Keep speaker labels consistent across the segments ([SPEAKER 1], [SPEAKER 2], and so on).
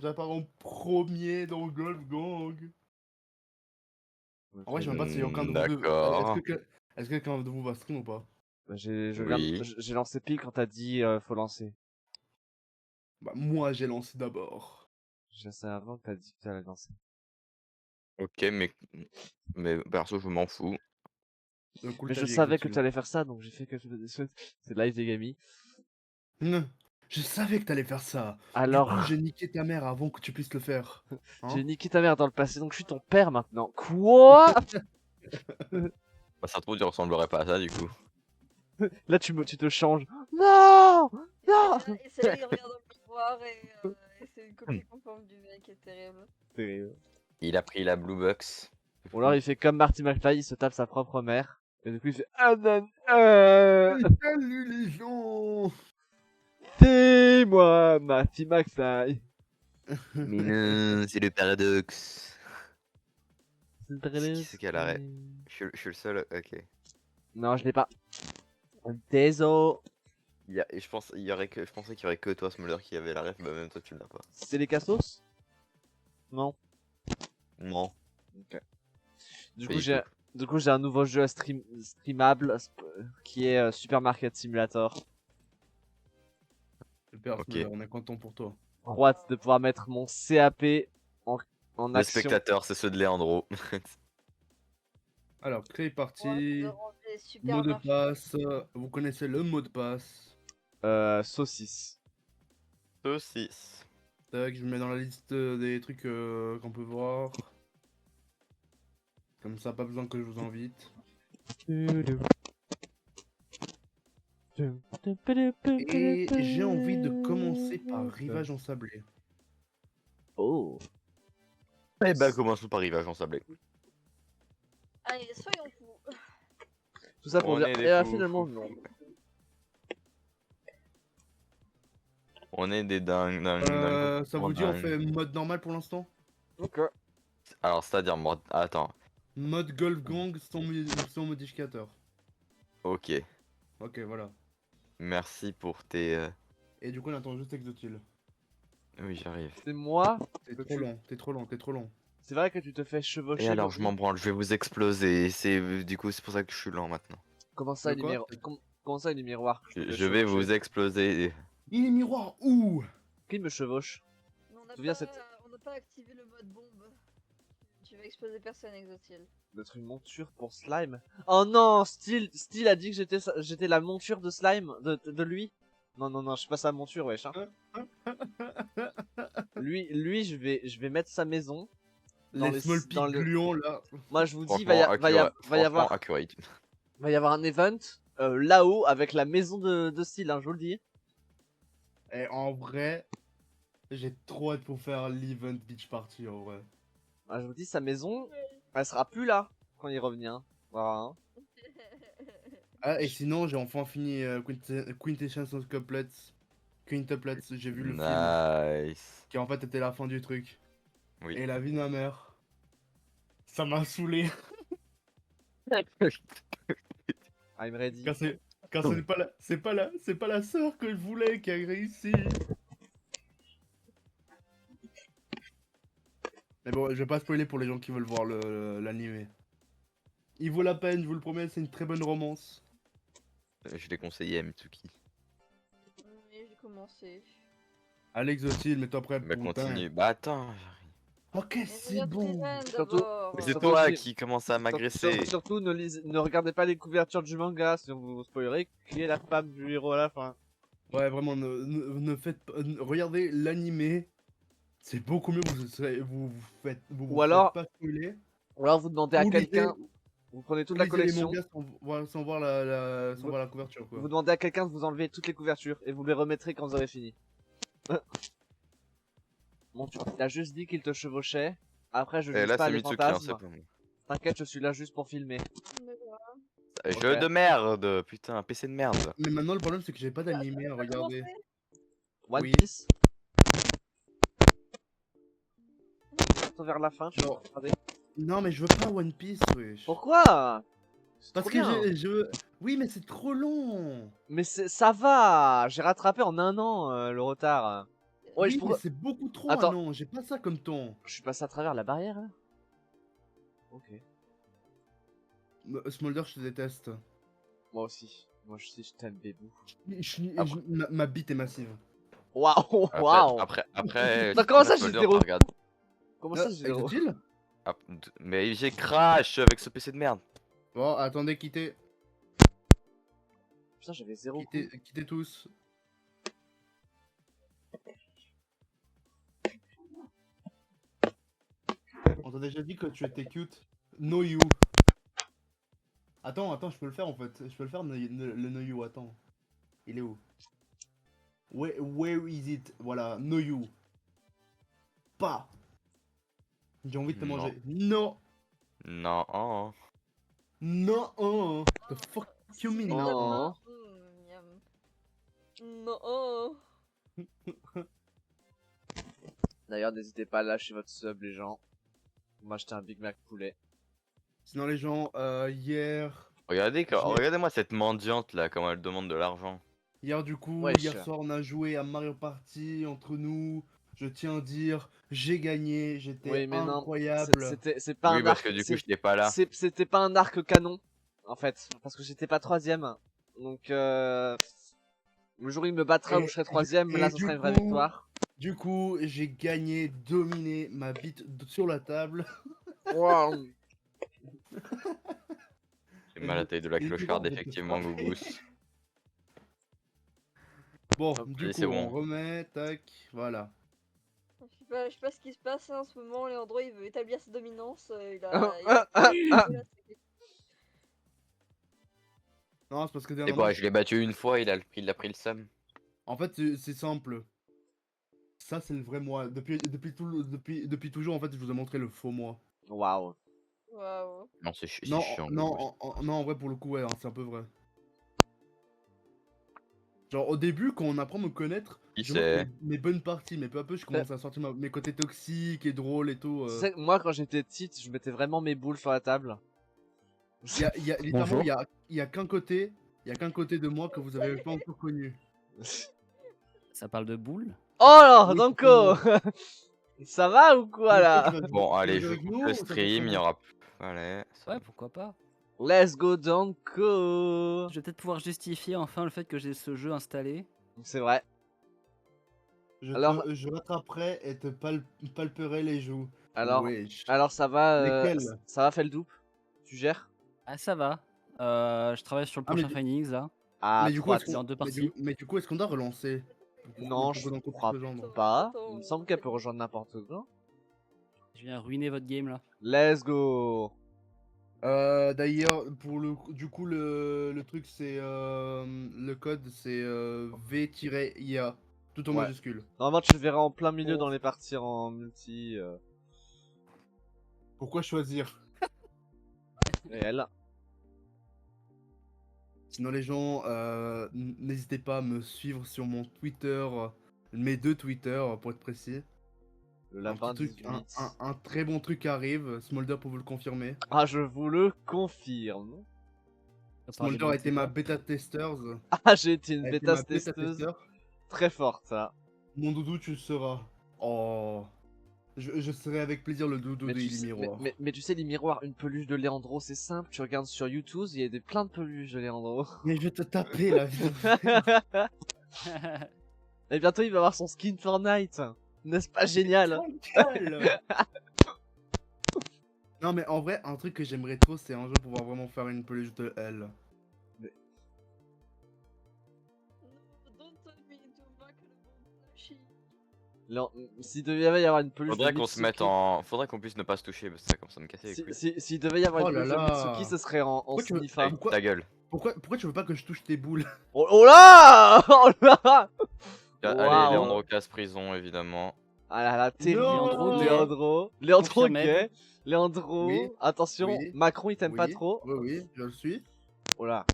[SPEAKER 1] j'apparais en premier dans Golf Gang. En vrai, je sais même pas si aucun de vous deux.
[SPEAKER 2] D'accord.
[SPEAKER 1] Est-ce que quelqu'un de vous va stream ou pas?
[SPEAKER 2] Oui.
[SPEAKER 3] J'ai lancé pile quand t'as dit faut lancer.
[SPEAKER 1] Bah, moi, j'ai lancé d'abord.
[SPEAKER 3] J'ai lancé avant que t'as dit que t'allais lancer.
[SPEAKER 2] Ok, mais perso, je m'en fous.
[SPEAKER 1] Cool,
[SPEAKER 3] Mais
[SPEAKER 1] t'as
[SPEAKER 3] je
[SPEAKER 1] dit
[SPEAKER 3] savais que
[SPEAKER 1] Exotil.
[SPEAKER 3] tu allais faire ça, donc j'ai fait que je faisais des C'est live des gamis.
[SPEAKER 1] Je savais que t'allais faire ça.
[SPEAKER 3] Alors,
[SPEAKER 1] Du coup, j'ai niqué ta mère avant que tu puisses le faire.
[SPEAKER 3] j'ai
[SPEAKER 1] Hein?
[SPEAKER 3] niqué ta mère dans le passé, donc je suis ton père maintenant. Quoi?
[SPEAKER 2] Bah, ça se trouve, tu ressemblerais pas à ça, du coup.
[SPEAKER 3] Là, tu te changes. Non! Non!
[SPEAKER 4] Et c'est là, il regarde dans le miroir et c'est une
[SPEAKER 2] Hmm.
[SPEAKER 4] copie conforme du mec qui est terrible.
[SPEAKER 3] Terrible.
[SPEAKER 2] Il a pris la Blue Box.
[SPEAKER 3] Ou alors il fait comme Marty McFly, il se tape sa propre mère. Et du coup il fait
[SPEAKER 1] Salut les gens!
[SPEAKER 3] c'est moi, Marty McFly.
[SPEAKER 2] Mais non, c'est le paradoxe.
[SPEAKER 3] C'est
[SPEAKER 2] C'est qui a l'arrêt? Je suis le seul, ok.
[SPEAKER 3] Non, je l'ai pas. Désolé.
[SPEAKER 2] Je pensais qu'il y aurait que toi, Smolder, qui avait la ref, bah même toi, tu l'as pas.
[SPEAKER 3] C'est les cassos? Non.
[SPEAKER 2] Non.
[SPEAKER 3] Ok. Du
[SPEAKER 2] Pas
[SPEAKER 3] coup,
[SPEAKER 2] du tout.
[SPEAKER 3] j'ai un nouveau jeu streamable qui est Supermarket Simulator.
[SPEAKER 1] Super,
[SPEAKER 2] Ok.
[SPEAKER 1] Smuller, on est content pour toi.
[SPEAKER 3] Trop hâte de pouvoir mettre mon CAP en
[SPEAKER 2] Les
[SPEAKER 3] action.
[SPEAKER 2] spectateurs, c'est ceux de Leandro.
[SPEAKER 1] Alors, créer
[SPEAKER 4] Ouais,
[SPEAKER 1] partie,
[SPEAKER 4] de ranger
[SPEAKER 1] mot de
[SPEAKER 4] supermarché.
[SPEAKER 1] passe. Vous connaissez le mot de passe.
[SPEAKER 3] Saucisse.
[SPEAKER 2] Saucisse.
[SPEAKER 1] Tac, je mets dans la liste des trucs qu'on peut voir. Comme ça, pas besoin que je vous invite. Et j'ai envie de commencer par Rivage en Sablé.
[SPEAKER 3] Oh.
[SPEAKER 2] Eh bah, commençons par Rivage en Sablé.
[SPEAKER 4] Allez, soyons fous.
[SPEAKER 3] Tout ça pour
[SPEAKER 2] On
[SPEAKER 3] dire.
[SPEAKER 2] est des
[SPEAKER 3] Et
[SPEAKER 2] fous.
[SPEAKER 3] finalement, non.
[SPEAKER 2] On est des dingues.
[SPEAKER 1] Ça vous dit on fait mode normal pour l'instant?
[SPEAKER 3] Ok.
[SPEAKER 2] Alors, c'est-à-dire, moi, attends.
[SPEAKER 1] Mode Golf Gang sans modificateur.
[SPEAKER 2] Ok.
[SPEAKER 1] Ok, voilà.
[SPEAKER 2] Merci pour tes.
[SPEAKER 1] Et du coup, on attend juste Exotil.
[SPEAKER 2] Oui, j'arrive.
[SPEAKER 3] C'est moi.
[SPEAKER 1] T'es trop lent, t'es trop lent, t'es trop lent.
[SPEAKER 3] C'est vrai que tu te fais chevaucher.
[SPEAKER 2] Et alors, je
[SPEAKER 3] beaucoup.
[SPEAKER 2] m'en branle, je vais vous exploser. Du coup, c'est pour ça que je suis lent maintenant.
[SPEAKER 3] Comment ça,
[SPEAKER 1] De quoi?
[SPEAKER 3] comment ça, il est miroir?
[SPEAKER 2] Je vais vous exploser.
[SPEAKER 1] Il est miroir où?
[SPEAKER 3] Qui me chevauche?
[SPEAKER 4] Mais on n'a
[SPEAKER 3] Souviens
[SPEAKER 4] pas,
[SPEAKER 3] cette-
[SPEAKER 4] on n'a pas activé le mode bombe. Tu vas exploser personne, Exotil.
[SPEAKER 3] D'être une monture pour slime. Oh non, Steel a dit que j'étais la monture de slime de lui. Non, non, non, je suis pas sa monture, wesh. Hein. Lui, je vais mettre sa maison. Dans
[SPEAKER 1] Les
[SPEAKER 3] les-
[SPEAKER 1] small
[SPEAKER 3] dans
[SPEAKER 1] pigs
[SPEAKER 3] le-
[SPEAKER 1] gluants là.
[SPEAKER 3] Moi, je vous dis,
[SPEAKER 2] Franchement, accurate.
[SPEAKER 3] va y avoir un event là-haut avec la maison de Steel, hein, je vous le dis.
[SPEAKER 1] Et en vrai, j'ai trop hâte pour faire l'event beach party en vrai.
[SPEAKER 3] Ah, je vous dis, sa maison, elle sera plus là quand il revient. Hein. Voilà. Hein.
[SPEAKER 1] Ah, et sinon, j'ai enfin fini Quintessence of Couplets. Quintuplets, j'ai vu le film.
[SPEAKER 2] Nice.
[SPEAKER 1] Qui en fait était la fin du truc.
[SPEAKER 2] Oui.
[SPEAKER 1] Et la vie de ma mère. Ça m'a saoulé.
[SPEAKER 3] I'm ready.
[SPEAKER 1] Car c'est pas la sœur que je voulais qui a réussi. Mais bon, je vais pas spoiler pour les gens qui veulent voir l'animé. Il vaut la peine, je vous le promets, c'est une très bonne romance.
[SPEAKER 2] Je l'ai conseillé à Mitsuki.
[SPEAKER 4] Oui, j'ai commencé.
[SPEAKER 1] Alex Zotil, mets-toi prêt,
[SPEAKER 2] Bah,
[SPEAKER 1] putain.
[SPEAKER 2] continue. Bah, attends.
[SPEAKER 1] Ok,
[SPEAKER 4] Mais
[SPEAKER 1] c'est
[SPEAKER 4] regarde
[SPEAKER 1] bon.
[SPEAKER 4] Treven
[SPEAKER 3] Surtout-
[SPEAKER 4] d'abord.
[SPEAKER 2] Mais c'est
[SPEAKER 3] Surtout
[SPEAKER 2] toi
[SPEAKER 3] que-
[SPEAKER 2] qui commence à m'agresser.
[SPEAKER 3] Surtout, ne regardez pas les couvertures du manga, sinon vous spoilerez qui est la femme du héros à la fin.
[SPEAKER 1] Ouais, vraiment, ne faites pas. Regardez l'animé. C'est beaucoup mieux, vous
[SPEAKER 3] Ou alors-
[SPEAKER 1] faites pas spoiler.
[SPEAKER 3] Ou alors vous demandez à
[SPEAKER 1] Ou lisez-
[SPEAKER 3] quelqu'un, vous prenez toute
[SPEAKER 1] Ou
[SPEAKER 3] la
[SPEAKER 1] lisez les
[SPEAKER 3] collection,
[SPEAKER 1] mangas sans voir la couverture, quoi.
[SPEAKER 3] vous demandez à quelqu'un de vous enlever toutes les couvertures et vous les remettrez quand vous aurez fini. Bon, il a juste dit qu'il te chevauchait. Après, je
[SPEAKER 2] Et
[SPEAKER 3] juge
[SPEAKER 2] là,
[SPEAKER 3] pas
[SPEAKER 2] c'est
[SPEAKER 3] les
[SPEAKER 2] Mitsuki, hein,
[SPEAKER 3] fantasmes.
[SPEAKER 2] c'est pas moi.
[SPEAKER 3] T'inquiète, je suis là juste pour filmer.
[SPEAKER 2] Jeu
[SPEAKER 3] Ok.
[SPEAKER 2] de merde, putain, PC de merde.
[SPEAKER 1] Mais maintenant, le problème, c'est que j'ai pas d'animé à regarder.
[SPEAKER 3] One
[SPEAKER 1] Oui.
[SPEAKER 3] Piece. Surtout vers la fin, je vais
[SPEAKER 1] Non.
[SPEAKER 3] regarder.
[SPEAKER 1] Non, mais je veux pas One Piece, wesh.
[SPEAKER 3] Pourquoi? C'est
[SPEAKER 1] Parce
[SPEAKER 3] trop
[SPEAKER 1] que
[SPEAKER 3] bien.
[SPEAKER 1] je veux. Oui, mais c'est trop long.
[SPEAKER 3] Mais ça va, j'ai rattrapé en un an le retard. Ouais,
[SPEAKER 1] Oui,
[SPEAKER 3] je
[SPEAKER 1] mais
[SPEAKER 3] pourrais...
[SPEAKER 1] c'est beaucoup trop,
[SPEAKER 3] Attends.
[SPEAKER 1] non, j'ai pas ça comme temps.
[SPEAKER 3] Je suis passé à travers la barrière là. Ok.
[SPEAKER 1] Smolder, je te déteste.
[SPEAKER 3] Moi aussi. Moi aussi, je t'aime, bébou.
[SPEAKER 1] Ma, ma bite est massive.
[SPEAKER 3] Waouh,
[SPEAKER 2] Après,
[SPEAKER 3] waouh.
[SPEAKER 2] après,
[SPEAKER 3] Attends, comment ça,
[SPEAKER 2] Smolder,
[SPEAKER 3] j'ai zéro?
[SPEAKER 2] regarde.
[SPEAKER 3] Comment ça, j'ai zéro?
[SPEAKER 1] Exotil
[SPEAKER 2] Mais j'ai crash avec ce PC de merde.
[SPEAKER 1] Bon, attendez, quittez.
[SPEAKER 3] Putain, j'avais zéro coup.
[SPEAKER 1] Quittez tous. On t'a déjà dit que tu étais cute. No you. Attends, je peux le faire en fait. Je peux le faire le no you, attends. Il est où? Where is it? Voilà, no you. Pas. J'ai envie de te
[SPEAKER 2] Non.
[SPEAKER 1] manger. Non.
[SPEAKER 2] Non.
[SPEAKER 1] Non. The fuck you mean
[SPEAKER 3] Oh.
[SPEAKER 1] non?
[SPEAKER 4] Non.
[SPEAKER 3] D'ailleurs, n'hésitez pas à lâcher votre sub, les gens. Moi, j'étais un Big Mac poulet.
[SPEAKER 1] Sinon les gens, hier...
[SPEAKER 2] Regardez-moi cette mendiante là, comment elle demande de l'argent.
[SPEAKER 1] Hier du coup,
[SPEAKER 3] Wesh.
[SPEAKER 1] hier soir on a joué à Mario Party entre nous. Je tiens à dire, j'ai gagné, j'étais
[SPEAKER 3] Oui, mais non.
[SPEAKER 1] incroyable.
[SPEAKER 3] C'est pas
[SPEAKER 2] Oui,
[SPEAKER 3] un
[SPEAKER 2] parce
[SPEAKER 3] arc.
[SPEAKER 2] que du coup,
[SPEAKER 3] c'est-
[SPEAKER 2] j'étais pas là.
[SPEAKER 3] C'était pas un arc canon, en fait. Parce que j'étais pas troisième. Donc, le jour où il me battra
[SPEAKER 1] Et-
[SPEAKER 3] où je serai troisième,
[SPEAKER 1] et
[SPEAKER 3] là, ce
[SPEAKER 1] du
[SPEAKER 3] sera une vraie
[SPEAKER 1] coup-
[SPEAKER 3] victoire.
[SPEAKER 1] Du coup, j'ai gagné, dominé ma bite sur la table.
[SPEAKER 3] Wow.
[SPEAKER 2] J'ai mal à la taille de la
[SPEAKER 1] Et du coup,
[SPEAKER 2] clocharde,
[SPEAKER 1] je vais te
[SPEAKER 2] effectivement,
[SPEAKER 1] frapper.
[SPEAKER 2] Gougous.
[SPEAKER 1] Bon,
[SPEAKER 3] Hop,
[SPEAKER 1] du
[SPEAKER 2] allez,
[SPEAKER 1] coup,
[SPEAKER 2] c'est
[SPEAKER 1] on
[SPEAKER 2] bon.
[SPEAKER 1] remet, tac, voilà.
[SPEAKER 4] Je sais pas ce qui se passe hein, en ce moment. Leandro il veut établir sa dominance.
[SPEAKER 1] Non, c'est parce que
[SPEAKER 2] Et
[SPEAKER 1] dernièrement,
[SPEAKER 2] quoi, je l'ai battu une fois, il a pris le seum.
[SPEAKER 1] en fait, c'est simple. Ça, c'est le vrai moi. Depuis toujours, en fait, je vous ai montré le faux moi.
[SPEAKER 3] Waouh.
[SPEAKER 4] Waouh.
[SPEAKER 2] Non, c'est chiant,
[SPEAKER 1] Non,
[SPEAKER 2] Gougous.
[SPEAKER 1] non, en vrai, pour le coup, ouais, hein, c'est un peu vrai. Genre, au début, quand on apprend à me connaître,
[SPEAKER 2] Qui
[SPEAKER 1] je montre
[SPEAKER 2] c'est
[SPEAKER 1] mes bonnes parties, mais peu à peu, je commence à sortir mes côtés toxiques et drôles et tout.
[SPEAKER 3] Tu sais, moi, quand j'étais petite, je mettais vraiment mes boules sur la table.
[SPEAKER 1] Littéralement, il y a qu'un côté, de moi que vous avez pas encore connu.
[SPEAKER 5] Ça parle de boules?
[SPEAKER 3] Oh,
[SPEAKER 1] Oui,
[SPEAKER 3] Danko. Ça va ou quoi, là?
[SPEAKER 2] Bon, allez,
[SPEAKER 1] tu
[SPEAKER 2] je
[SPEAKER 1] veux avec
[SPEAKER 2] coupe
[SPEAKER 1] nous
[SPEAKER 2] le
[SPEAKER 1] ou ça te
[SPEAKER 2] stream, il y
[SPEAKER 1] ferait-
[SPEAKER 2] aura... Allez.
[SPEAKER 5] Ouais, pourquoi pas.
[SPEAKER 3] Let's go, Danko.
[SPEAKER 5] Je vais peut-être pouvoir justifier enfin le fait que j'ai ce jeu installé.
[SPEAKER 3] C'est vrai. Alors-
[SPEAKER 1] Je rattraperai et te palperai les joues.
[SPEAKER 3] Alors,
[SPEAKER 1] Wesh.
[SPEAKER 3] alors ça va,
[SPEAKER 1] Lesquels
[SPEAKER 3] ça va, Feldup? Tu gères?
[SPEAKER 5] Ah, ça va. Je travaille sur le
[SPEAKER 1] Ah, mais
[SPEAKER 5] prochain
[SPEAKER 1] du-
[SPEAKER 5] Findings là.
[SPEAKER 3] Ah,
[SPEAKER 1] mais du coup,
[SPEAKER 3] trop
[SPEAKER 1] est-ce
[SPEAKER 3] hâte.
[SPEAKER 5] C'est en deux
[SPEAKER 1] mais du,
[SPEAKER 5] parties.
[SPEAKER 1] mais du coup, est-ce qu'on doit relancer
[SPEAKER 3] Non,
[SPEAKER 1] pour
[SPEAKER 3] je
[SPEAKER 1] que Danko puisse
[SPEAKER 3] crois
[SPEAKER 1] rejoindre
[SPEAKER 3] pas.
[SPEAKER 4] Attends,
[SPEAKER 3] Il me semble qu'elle peut rejoindre n'importe quoi.
[SPEAKER 5] Je viens ruiner votre game là.
[SPEAKER 3] Let's go.
[SPEAKER 1] D'ailleurs, du coup, le truc, c'est le code, c'est V-IA, tout en
[SPEAKER 3] Ouais.
[SPEAKER 1] majuscule.
[SPEAKER 3] Normalement, tu le verras en plein milieu
[SPEAKER 1] Oh.
[SPEAKER 3] dans les parties en multi.
[SPEAKER 1] Pourquoi choisir?
[SPEAKER 3] Et elle.
[SPEAKER 1] Sinon, les gens, n'hésitez pas à me suivre sur mon Twitter, mes 2 Twitter pour être précis.
[SPEAKER 3] Le
[SPEAKER 1] Un
[SPEAKER 3] lapin
[SPEAKER 1] petit truc,
[SPEAKER 3] 18.
[SPEAKER 1] un très bon truc arrive. Smolder pour vous le confirmer.
[SPEAKER 3] Ah, je vous le confirme.
[SPEAKER 1] Smolder a été ma bêta testers.
[SPEAKER 3] Ah, j'ai été une
[SPEAKER 1] a été
[SPEAKER 3] bêta
[SPEAKER 1] ma bêta
[SPEAKER 3] testeuse
[SPEAKER 1] tester.
[SPEAKER 3] très forte, ça.
[SPEAKER 1] Mon doudou, tu le seras. Oh. Je serai avec plaisir le doudou
[SPEAKER 3] Mais
[SPEAKER 1] de
[SPEAKER 3] tu,
[SPEAKER 1] Illy
[SPEAKER 3] sais,
[SPEAKER 1] Miroir.
[SPEAKER 3] mais tu sais, les miroirs, une peluche de Leandro, c'est simple. Tu regardes sur YouTube, il y a plein de peluches de Leandro.
[SPEAKER 1] Mais je vais te taper là.
[SPEAKER 3] Et bientôt, il va avoir son skin Fortnite. N'est-ce pas génial?
[SPEAKER 1] Non mais en vrai, un truc que j'aimerais trop, c'est un jour pouvoir vraiment faire une peluche de L.
[SPEAKER 4] Don't tell me to back the bomb flashy.
[SPEAKER 3] S'il devait y avoir une peluche
[SPEAKER 2] Faudrait
[SPEAKER 3] de
[SPEAKER 2] qu'on se
[SPEAKER 3] Mitsuki-
[SPEAKER 2] mette en... Faudrait qu'on puisse ne pas se toucher, parce que ça commence à me casser les couilles.
[SPEAKER 3] S'il devait y avoir
[SPEAKER 1] Oh
[SPEAKER 3] une
[SPEAKER 1] là
[SPEAKER 3] peluche de
[SPEAKER 1] là.
[SPEAKER 3] Mitsuki, ce serait en
[SPEAKER 1] Pourquoi tu veux-
[SPEAKER 3] Sniffa.
[SPEAKER 1] Pourquoi-
[SPEAKER 2] Ta gueule.
[SPEAKER 1] Pourquoi tu veux pas que je touche tes boules?
[SPEAKER 3] Oh, oh là! Oh là!
[SPEAKER 2] Allez,
[SPEAKER 3] Waouh.
[SPEAKER 2] Léandro casse prison, évidemment.
[SPEAKER 3] Ah là là, terrible.
[SPEAKER 1] Non.
[SPEAKER 3] Léandro
[SPEAKER 5] Confirmé.
[SPEAKER 3] gay. Léandro,
[SPEAKER 1] Oui.
[SPEAKER 3] attention,
[SPEAKER 1] Oui.
[SPEAKER 3] Macron il t'aime pas
[SPEAKER 1] Oui,
[SPEAKER 3] trop.
[SPEAKER 1] Oui, je le suis.
[SPEAKER 3] Oh là.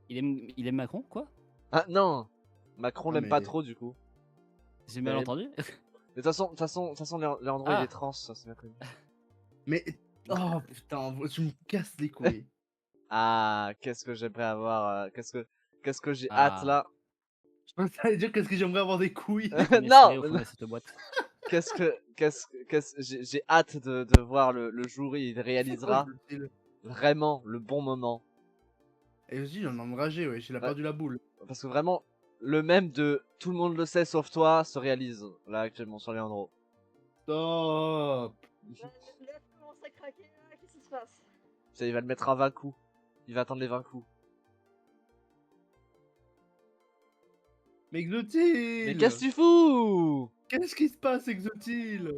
[SPEAKER 5] Il aime Macron, quoi?
[SPEAKER 3] Ah non, Macron
[SPEAKER 1] Ah,
[SPEAKER 3] l'aime
[SPEAKER 1] mais-
[SPEAKER 3] pas trop du coup.
[SPEAKER 5] J'ai mal
[SPEAKER 3] Mais-
[SPEAKER 5] entendu?
[SPEAKER 3] Mais de toute façon, Léandro
[SPEAKER 5] Ah.
[SPEAKER 3] il est trans, ça c'est bien connu.
[SPEAKER 1] Mais... Oh putain, tu me casses les couilles.
[SPEAKER 3] Ah, qu'est-ce que j'aimerais avoir, Qu'est-ce que j'ai
[SPEAKER 5] Ah.
[SPEAKER 3] hâte là.
[SPEAKER 1] Je pensais à dire qu'est-ce que j'aimerais avoir des couilles.
[SPEAKER 5] On est
[SPEAKER 3] Non,
[SPEAKER 5] serré au fond de cette boîte.
[SPEAKER 3] j'ai hâte de voir le jour où il réalisera vraiment le bon moment.
[SPEAKER 1] Et aussi, il en a enragé, wesh, il a
[SPEAKER 3] Ouais.
[SPEAKER 1] perdu la boule.
[SPEAKER 3] Parce que vraiment, le même de tout le monde le sait sauf toi se réalise là actuellement sur Leandro.
[SPEAKER 1] Stop.
[SPEAKER 4] Là, je commence à craquer, là, qu'est-ce qui se passe?
[SPEAKER 3] Ça, il va le mettre à 20 coups. Il va attendre les 20 coups.
[SPEAKER 1] Mais Exotil.
[SPEAKER 3] Mais qu'est-ce que tu fous?
[SPEAKER 1] Qu'est-ce qui se passe, Exotil?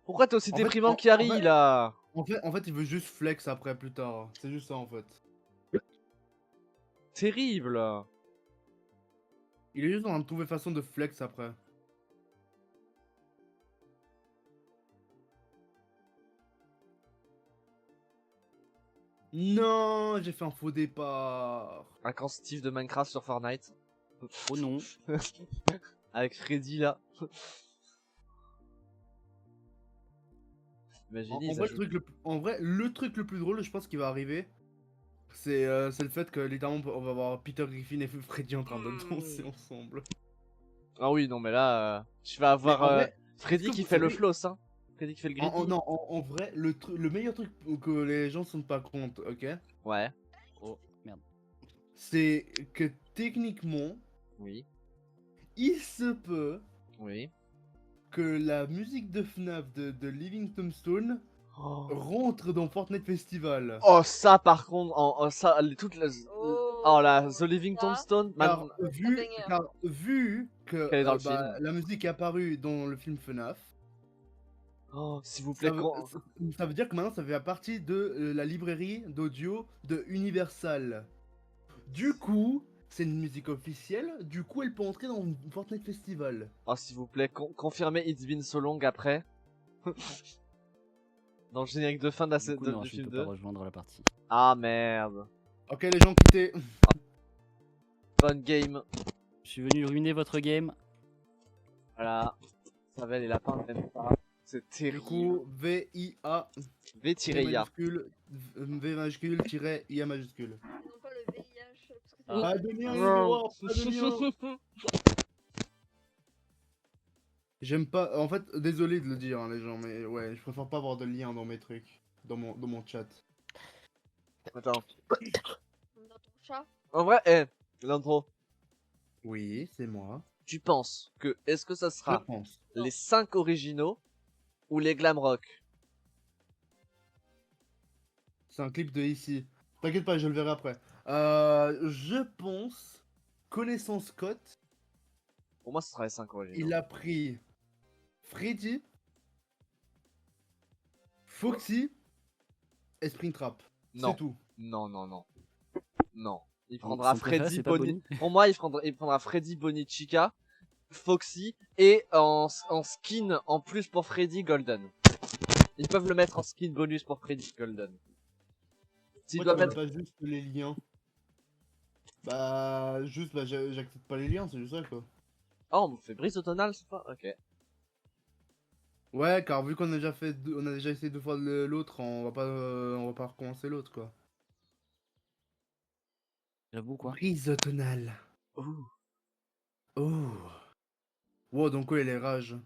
[SPEAKER 3] Pourquoi t'es aussi
[SPEAKER 1] En fait,
[SPEAKER 3] déprimant
[SPEAKER 1] en
[SPEAKER 3] qu'Harry
[SPEAKER 1] fait-
[SPEAKER 3] là?
[SPEAKER 1] En fait, il veut juste flex après, plus tard. C'est juste ça, en fait.
[SPEAKER 3] Terrible.
[SPEAKER 1] Il est juste en train de trouver façon de flex après. Non, j'ai fait un faux départ.
[SPEAKER 3] Un camp Steve de Minecraft sur Fortnite.
[SPEAKER 5] Oh non.
[SPEAKER 3] Avec Freddy là. Imaginez,
[SPEAKER 1] En
[SPEAKER 3] ils
[SPEAKER 1] vrai,
[SPEAKER 3] ajoutent-
[SPEAKER 1] en vrai, le truc le plus drôle, je pense, qui va arriver, c'est le fait que littéralement on va voir Peter Griffin et Freddy en train de danser ensemble.
[SPEAKER 3] Ah oui, non mais là, tu vas avoir
[SPEAKER 1] Mais en vrai,
[SPEAKER 3] Freddy
[SPEAKER 1] est-ce que
[SPEAKER 3] qui
[SPEAKER 1] vous
[SPEAKER 3] fait le
[SPEAKER 1] savez-
[SPEAKER 3] floss, hein. Freddy qui fait le greedy.
[SPEAKER 1] Non, en vrai, le meilleur truc que les gens se rendent pas compte, ok,
[SPEAKER 3] Ouais,
[SPEAKER 5] Oh merde.
[SPEAKER 1] c'est que techniquement,
[SPEAKER 3] oui,
[SPEAKER 1] il se peut
[SPEAKER 3] oui.
[SPEAKER 1] que la musique de FNAF de Living Tombstone
[SPEAKER 3] Oh,
[SPEAKER 1] rentre dans Fortnite Festival.
[SPEAKER 3] oh, ça par contre, ça, toute la...
[SPEAKER 4] Oh,
[SPEAKER 3] la The Living
[SPEAKER 4] ça.
[SPEAKER 3] Tombstone,
[SPEAKER 1] Car
[SPEAKER 4] banger.
[SPEAKER 1] vu que
[SPEAKER 3] Qu'elle est dans le film.
[SPEAKER 1] la musique est apparue dans le film FNAF,
[SPEAKER 3] Oh, s'il vous plaît,
[SPEAKER 1] ça veut dire que maintenant ça fait partie de la librairie d'audio de Universal. Du coup, c'est une musique officielle, du coup elle peut entrer dans Fortnite Festival.
[SPEAKER 3] oh, s'il vous plaît, confirmez It's Been So Long après. Dans le générique de fin de
[SPEAKER 5] Du coup, non,
[SPEAKER 3] du
[SPEAKER 5] je
[SPEAKER 3] film
[SPEAKER 5] ne peux
[SPEAKER 3] 2.
[SPEAKER 5] pas rejoindre la partie.
[SPEAKER 3] Ah merde.
[SPEAKER 1] Ok, les gens quittez.
[SPEAKER 3] Bonne game.
[SPEAKER 5] Je suis venu ruiner votre game.
[SPEAKER 3] Voilà. Ça va les lapins n'aiment pas. C'est
[SPEAKER 1] Du
[SPEAKER 3] terrible.
[SPEAKER 1] coup, V-I-A, V
[SPEAKER 3] V-IA.
[SPEAKER 1] majuscule, V majuscule, tiret I-A majuscule.
[SPEAKER 4] Et non pas le VIH, parce que c'est
[SPEAKER 5] Ah.
[SPEAKER 1] Pas de lien, les noirs, pas de lien. J'aime pas, en fait, désolé de le dire, hein, les gens, mais ouais, je préfère pas avoir de lien dans mes trucs, dans mon chat.
[SPEAKER 3] Attends.
[SPEAKER 4] Dans ton chat.
[SPEAKER 3] En vrai, l'intro.
[SPEAKER 1] Oui, c'est moi.
[SPEAKER 3] Tu penses que est-ce que ça
[SPEAKER 1] Je
[SPEAKER 3] sera
[SPEAKER 1] pense.
[SPEAKER 3] les 5 originaux ou les glam rock?
[SPEAKER 1] C'est un clip de ici. T'inquiète pas, je le verrai après. Je pense, connaissant Scott,
[SPEAKER 3] Pour moi, ce sera les 5 originaux.
[SPEAKER 1] il a pris Freddy, Foxy et Springtrap.
[SPEAKER 3] Non.
[SPEAKER 1] C'est tout.
[SPEAKER 3] Non, non, non. Non. Il
[SPEAKER 5] Son
[SPEAKER 3] prendra
[SPEAKER 5] préféré,
[SPEAKER 3] Freddy,
[SPEAKER 5] c'est pas
[SPEAKER 3] Bonnie.
[SPEAKER 5] Bonnie
[SPEAKER 3] Pour moi, il prendra Freddy, Bonnie, Chica, Foxy et en skin en plus pour Freddy, Golden. Ils peuvent le mettre en skin bonus pour Freddy, Golden. S'il
[SPEAKER 1] Moi,
[SPEAKER 3] doit
[SPEAKER 1] t'as
[SPEAKER 3] mettre.
[SPEAKER 1] pas juste les liens. Bah, juste, bah, j'accepte pas les liens, c'est juste ça, quoi.
[SPEAKER 3] Oh, on fait brise automnale, c'est pas. Ok.
[SPEAKER 1] Ouais, car vu qu'on a déjà fait, on a déjà essayé 2 fois l'autre, on va pas recommencer l'autre, quoi.
[SPEAKER 5] J'avoue quoi.
[SPEAKER 1] Brise automnale.
[SPEAKER 3] Ouh.
[SPEAKER 1] Oh. Wow, donc quoi, il est rage.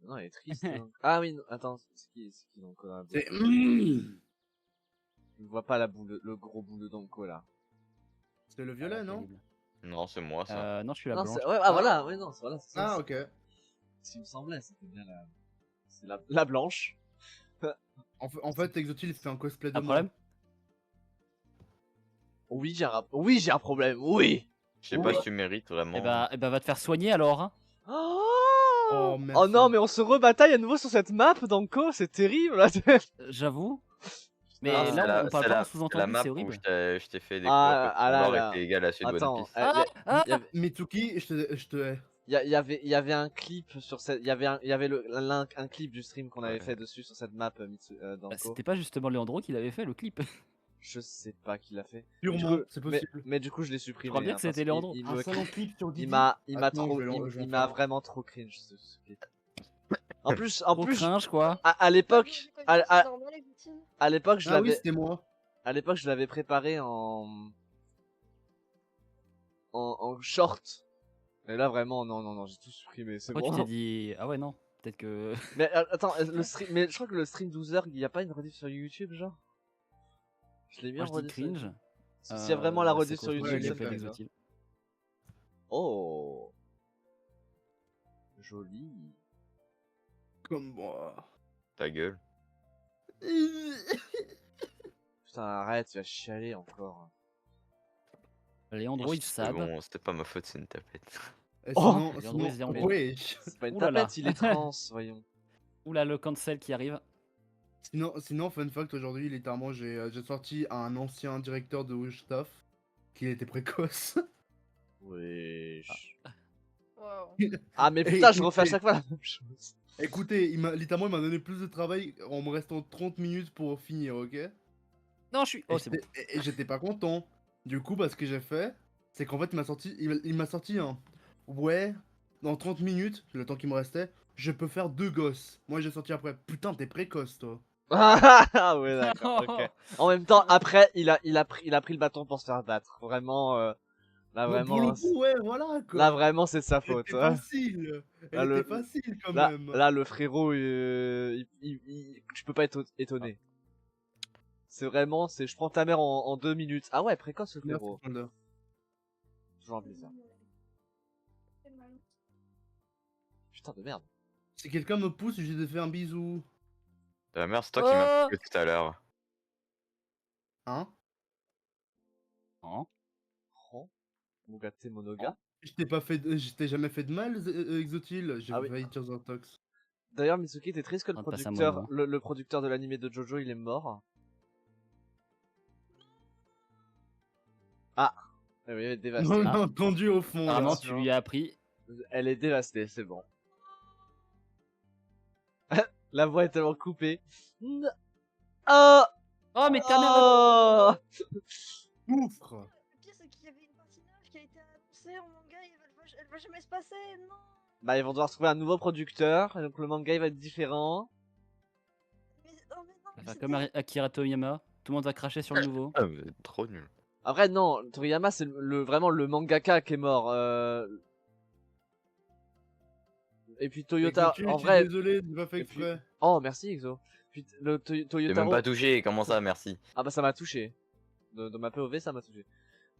[SPEAKER 3] Non, il est triste. hein. Ah oui, non, attends, c'est qui donc là
[SPEAKER 1] C'est.
[SPEAKER 3] Je vois pas la boule, le gros boule de Donko là.
[SPEAKER 1] C'est le violet, non?
[SPEAKER 5] Terrible.
[SPEAKER 2] Non, c'est moi ça.
[SPEAKER 5] Non, je suis la
[SPEAKER 3] Non,
[SPEAKER 5] blanche.
[SPEAKER 3] c'est... Ouais, ah voilà, ouais, non, voilà, c'est ça.
[SPEAKER 1] Ah, ok.
[SPEAKER 3] Ce qui me semblait, c'était bien la. C'est la blanche.
[SPEAKER 1] En fait, Exotil, il fait un cosplay de
[SPEAKER 5] Un
[SPEAKER 1] moi.
[SPEAKER 5] problème?
[SPEAKER 3] Oui, j'ai un problème, oui!
[SPEAKER 2] Je sais pas si tu mérites vraiment.
[SPEAKER 5] Eh bah, va te faire soigner alors. Hein.
[SPEAKER 3] Oh,
[SPEAKER 1] Oh,
[SPEAKER 3] oh
[SPEAKER 1] merci.
[SPEAKER 3] non, mais on se rebataille à nouveau sur cette map, Danko, c'est terrible là!
[SPEAKER 5] J'avoue. Mais
[SPEAKER 3] Ah,
[SPEAKER 2] c'est
[SPEAKER 5] là,
[SPEAKER 2] la-
[SPEAKER 5] on parle
[SPEAKER 2] c'est
[SPEAKER 5] pas
[SPEAKER 2] la-
[SPEAKER 5] en
[SPEAKER 2] c'est la
[SPEAKER 5] sous-entendu,
[SPEAKER 2] map
[SPEAKER 5] c'est
[SPEAKER 2] où
[SPEAKER 5] horrible.
[SPEAKER 2] je t'ai fait découvrir
[SPEAKER 3] Ah,
[SPEAKER 2] que
[SPEAKER 3] ah
[SPEAKER 2] ton
[SPEAKER 3] là
[SPEAKER 2] lore
[SPEAKER 3] là.
[SPEAKER 2] était égal à celui de One
[SPEAKER 3] Attends,
[SPEAKER 2] Piece.
[SPEAKER 1] Mitsuki, je te hais.
[SPEAKER 3] il y avait un clip sur cette, il y avait un clip du stream qu'on avait
[SPEAKER 2] Ouais.
[SPEAKER 3] fait dessus sur cette map,
[SPEAKER 5] Bah,
[SPEAKER 3] Danko.
[SPEAKER 5] C'était pas justement Leandro qui l'avait fait le clip.
[SPEAKER 3] Je sais pas qui l'a fait.
[SPEAKER 1] Sûrement,
[SPEAKER 3] Du coup,
[SPEAKER 1] c'est possible.
[SPEAKER 3] mais du coup, je l'ai supprimé.
[SPEAKER 5] Je crois bien
[SPEAKER 3] hein,
[SPEAKER 5] que c'était
[SPEAKER 3] parce
[SPEAKER 5] Leandro.
[SPEAKER 3] qu'il
[SPEAKER 1] Un
[SPEAKER 3] me-
[SPEAKER 1] salon clip sur Didi.
[SPEAKER 3] Il m'a
[SPEAKER 1] Attends,
[SPEAKER 3] trop,
[SPEAKER 1] je vais en
[SPEAKER 3] il m'a
[SPEAKER 1] faire.
[SPEAKER 3] vraiment trop cringe ce clip. En plus,
[SPEAKER 5] Trop cringe quoi.
[SPEAKER 3] à l'époque, à
[SPEAKER 4] normal,
[SPEAKER 3] l'époque, je
[SPEAKER 1] Ah oui,
[SPEAKER 3] l'avais,
[SPEAKER 1] c'était moi.
[SPEAKER 3] à l'époque, je l'avais préparé en en short. Et là vraiment non, j'ai tout supprimé, c'est
[SPEAKER 5] Pourquoi
[SPEAKER 3] bon.
[SPEAKER 5] tu t'es dit ah ouais non peut-être que
[SPEAKER 3] Mais attends, le stream, mais je crois que le stream 12h, il y a pas une rediff sur YouTube genre. Je l'ai bien
[SPEAKER 5] moi je dis
[SPEAKER 3] rediff. sur
[SPEAKER 5] cringe.
[SPEAKER 3] YouTube. S'il y a vraiment la
[SPEAKER 5] c'est
[SPEAKER 3] rediff sur
[SPEAKER 5] quoi,
[SPEAKER 3] YouTube,
[SPEAKER 1] il
[SPEAKER 3] ça
[SPEAKER 1] est
[SPEAKER 3] me
[SPEAKER 5] fait
[SPEAKER 3] fait
[SPEAKER 5] Exotil.
[SPEAKER 3] Oh, joli.
[SPEAKER 1] Comme moi.
[SPEAKER 2] Ta gueule.
[SPEAKER 3] Putain, arrête, tu vas chialer encore.
[SPEAKER 5] Léandro il
[SPEAKER 2] C'est
[SPEAKER 5] sab.
[SPEAKER 2] bon, c'était pas ma faute, c'est une tapette.
[SPEAKER 1] Et
[SPEAKER 3] Oh,
[SPEAKER 1] sinon,
[SPEAKER 5] il y a
[SPEAKER 1] sinon,
[SPEAKER 5] Andrew Zero.
[SPEAKER 1] wesh.
[SPEAKER 3] C'est pas une
[SPEAKER 5] Ouh là là.
[SPEAKER 3] tapette, il est trans, voyons.
[SPEAKER 5] Oula le cancel qui arrive.
[SPEAKER 1] Sinon, fun fact, aujourd'hui, littéralement, j'ai sorti un ancien directeur de Wish-Staff qui était précoce.
[SPEAKER 3] Wesh.
[SPEAKER 4] Waouh.
[SPEAKER 3] Ah mais
[SPEAKER 1] Et
[SPEAKER 3] putain, je refais à
[SPEAKER 1] écoutez-
[SPEAKER 3] chaque fois la même chose.
[SPEAKER 1] Écoutez, littéralement, il m'a donné plus de travail en me restant 30 minutes pour finir, ok?
[SPEAKER 5] Non je suis.
[SPEAKER 1] Et
[SPEAKER 5] Oh c'est bon.
[SPEAKER 1] j'étais pas content. Du coup, ce que j'ai fait, c'est qu'en fait, il m'a sorti un. Ouais, dans 30 minutes, le temps qui me restait, je peux faire 2 gosses. Moi, j'ai sorti après. Putain, t'es précoce, toi.
[SPEAKER 3] Ah ouais d'accord, ok. En même temps, après, il a pris le bâton pour se faire battre. Vraiment, là
[SPEAKER 1] Bon,
[SPEAKER 3] vraiment,
[SPEAKER 1] pour le coup, ouais, voilà, quoi.
[SPEAKER 3] là vraiment c'est de sa
[SPEAKER 1] Elle
[SPEAKER 3] faute.
[SPEAKER 1] était
[SPEAKER 3] Hein.
[SPEAKER 1] facile. Elle
[SPEAKER 3] Là, le-
[SPEAKER 1] était facile, quand
[SPEAKER 3] Là,
[SPEAKER 1] même.
[SPEAKER 3] là le frérot, tu peux pas être étonné. C'est vraiment, je prends ta mère en 2 minutes. Ah ouais, précoce le
[SPEAKER 1] Merci,
[SPEAKER 3] frérot.
[SPEAKER 1] Panda.
[SPEAKER 3] Toujours un plaisir. Putain de merde.
[SPEAKER 1] Si quelqu'un me pousse, j'ai de faire un bisou.
[SPEAKER 2] Ta mère, c'est toi qui m'as
[SPEAKER 5] Oh
[SPEAKER 2] poussé tout à l'heure.
[SPEAKER 1] Hein?
[SPEAKER 5] Oh.
[SPEAKER 3] Oh, Mugate Monoga.
[SPEAKER 1] Je t'ai jamais fait de mal, Exotil. J'ai
[SPEAKER 3] Ah oui.
[SPEAKER 1] failli dire Zortox.
[SPEAKER 3] D'ailleurs, Mitsuki, t'es triste que le
[SPEAKER 5] On passe à
[SPEAKER 3] producteur,
[SPEAKER 5] moi,
[SPEAKER 3] le producteur de l'animé de Jojo, il est mort. Ah, elle est dévastée.
[SPEAKER 1] Non,
[SPEAKER 5] Ah.
[SPEAKER 1] non, entendu au fond. là.
[SPEAKER 5] Apparemment tu lui as appris.
[SPEAKER 3] Elle est dévastée, c'est bon. La voix est tellement coupée. Oh,
[SPEAKER 5] Oh mais ta mère.
[SPEAKER 3] oh
[SPEAKER 1] Souffre.
[SPEAKER 4] Le pire, c'est qu'il y avait une partie 9 qui a été annoncée en manga et elle va jamais se passer, non.
[SPEAKER 3] Bah, ils vont devoir trouver un nouveau producteur, et donc le manga il va être différent.
[SPEAKER 4] Mais non, mais non, mais
[SPEAKER 5] Enfin,
[SPEAKER 4] c'était-
[SPEAKER 5] comme Akira Toriyama, tout le monde va cracher sur le nouveau.
[SPEAKER 2] Ah, mais trop nul.
[SPEAKER 3] Après, non, Toriyama c'est vraiment le mangaka qui est mort. Et puis Toyota,
[SPEAKER 1] Exotil,
[SPEAKER 3] en
[SPEAKER 1] je suis
[SPEAKER 3] vrai.
[SPEAKER 1] désolé, j'ai pas fait
[SPEAKER 3] Et puis-
[SPEAKER 1] exprès.
[SPEAKER 3] Oh, merci Exo. Puis le
[SPEAKER 2] J'ai
[SPEAKER 3] Toyotaro.
[SPEAKER 2] même pas touché, comment ça, merci.
[SPEAKER 3] Ah bah ça m'a touché. De ma POV, ça m'a touché.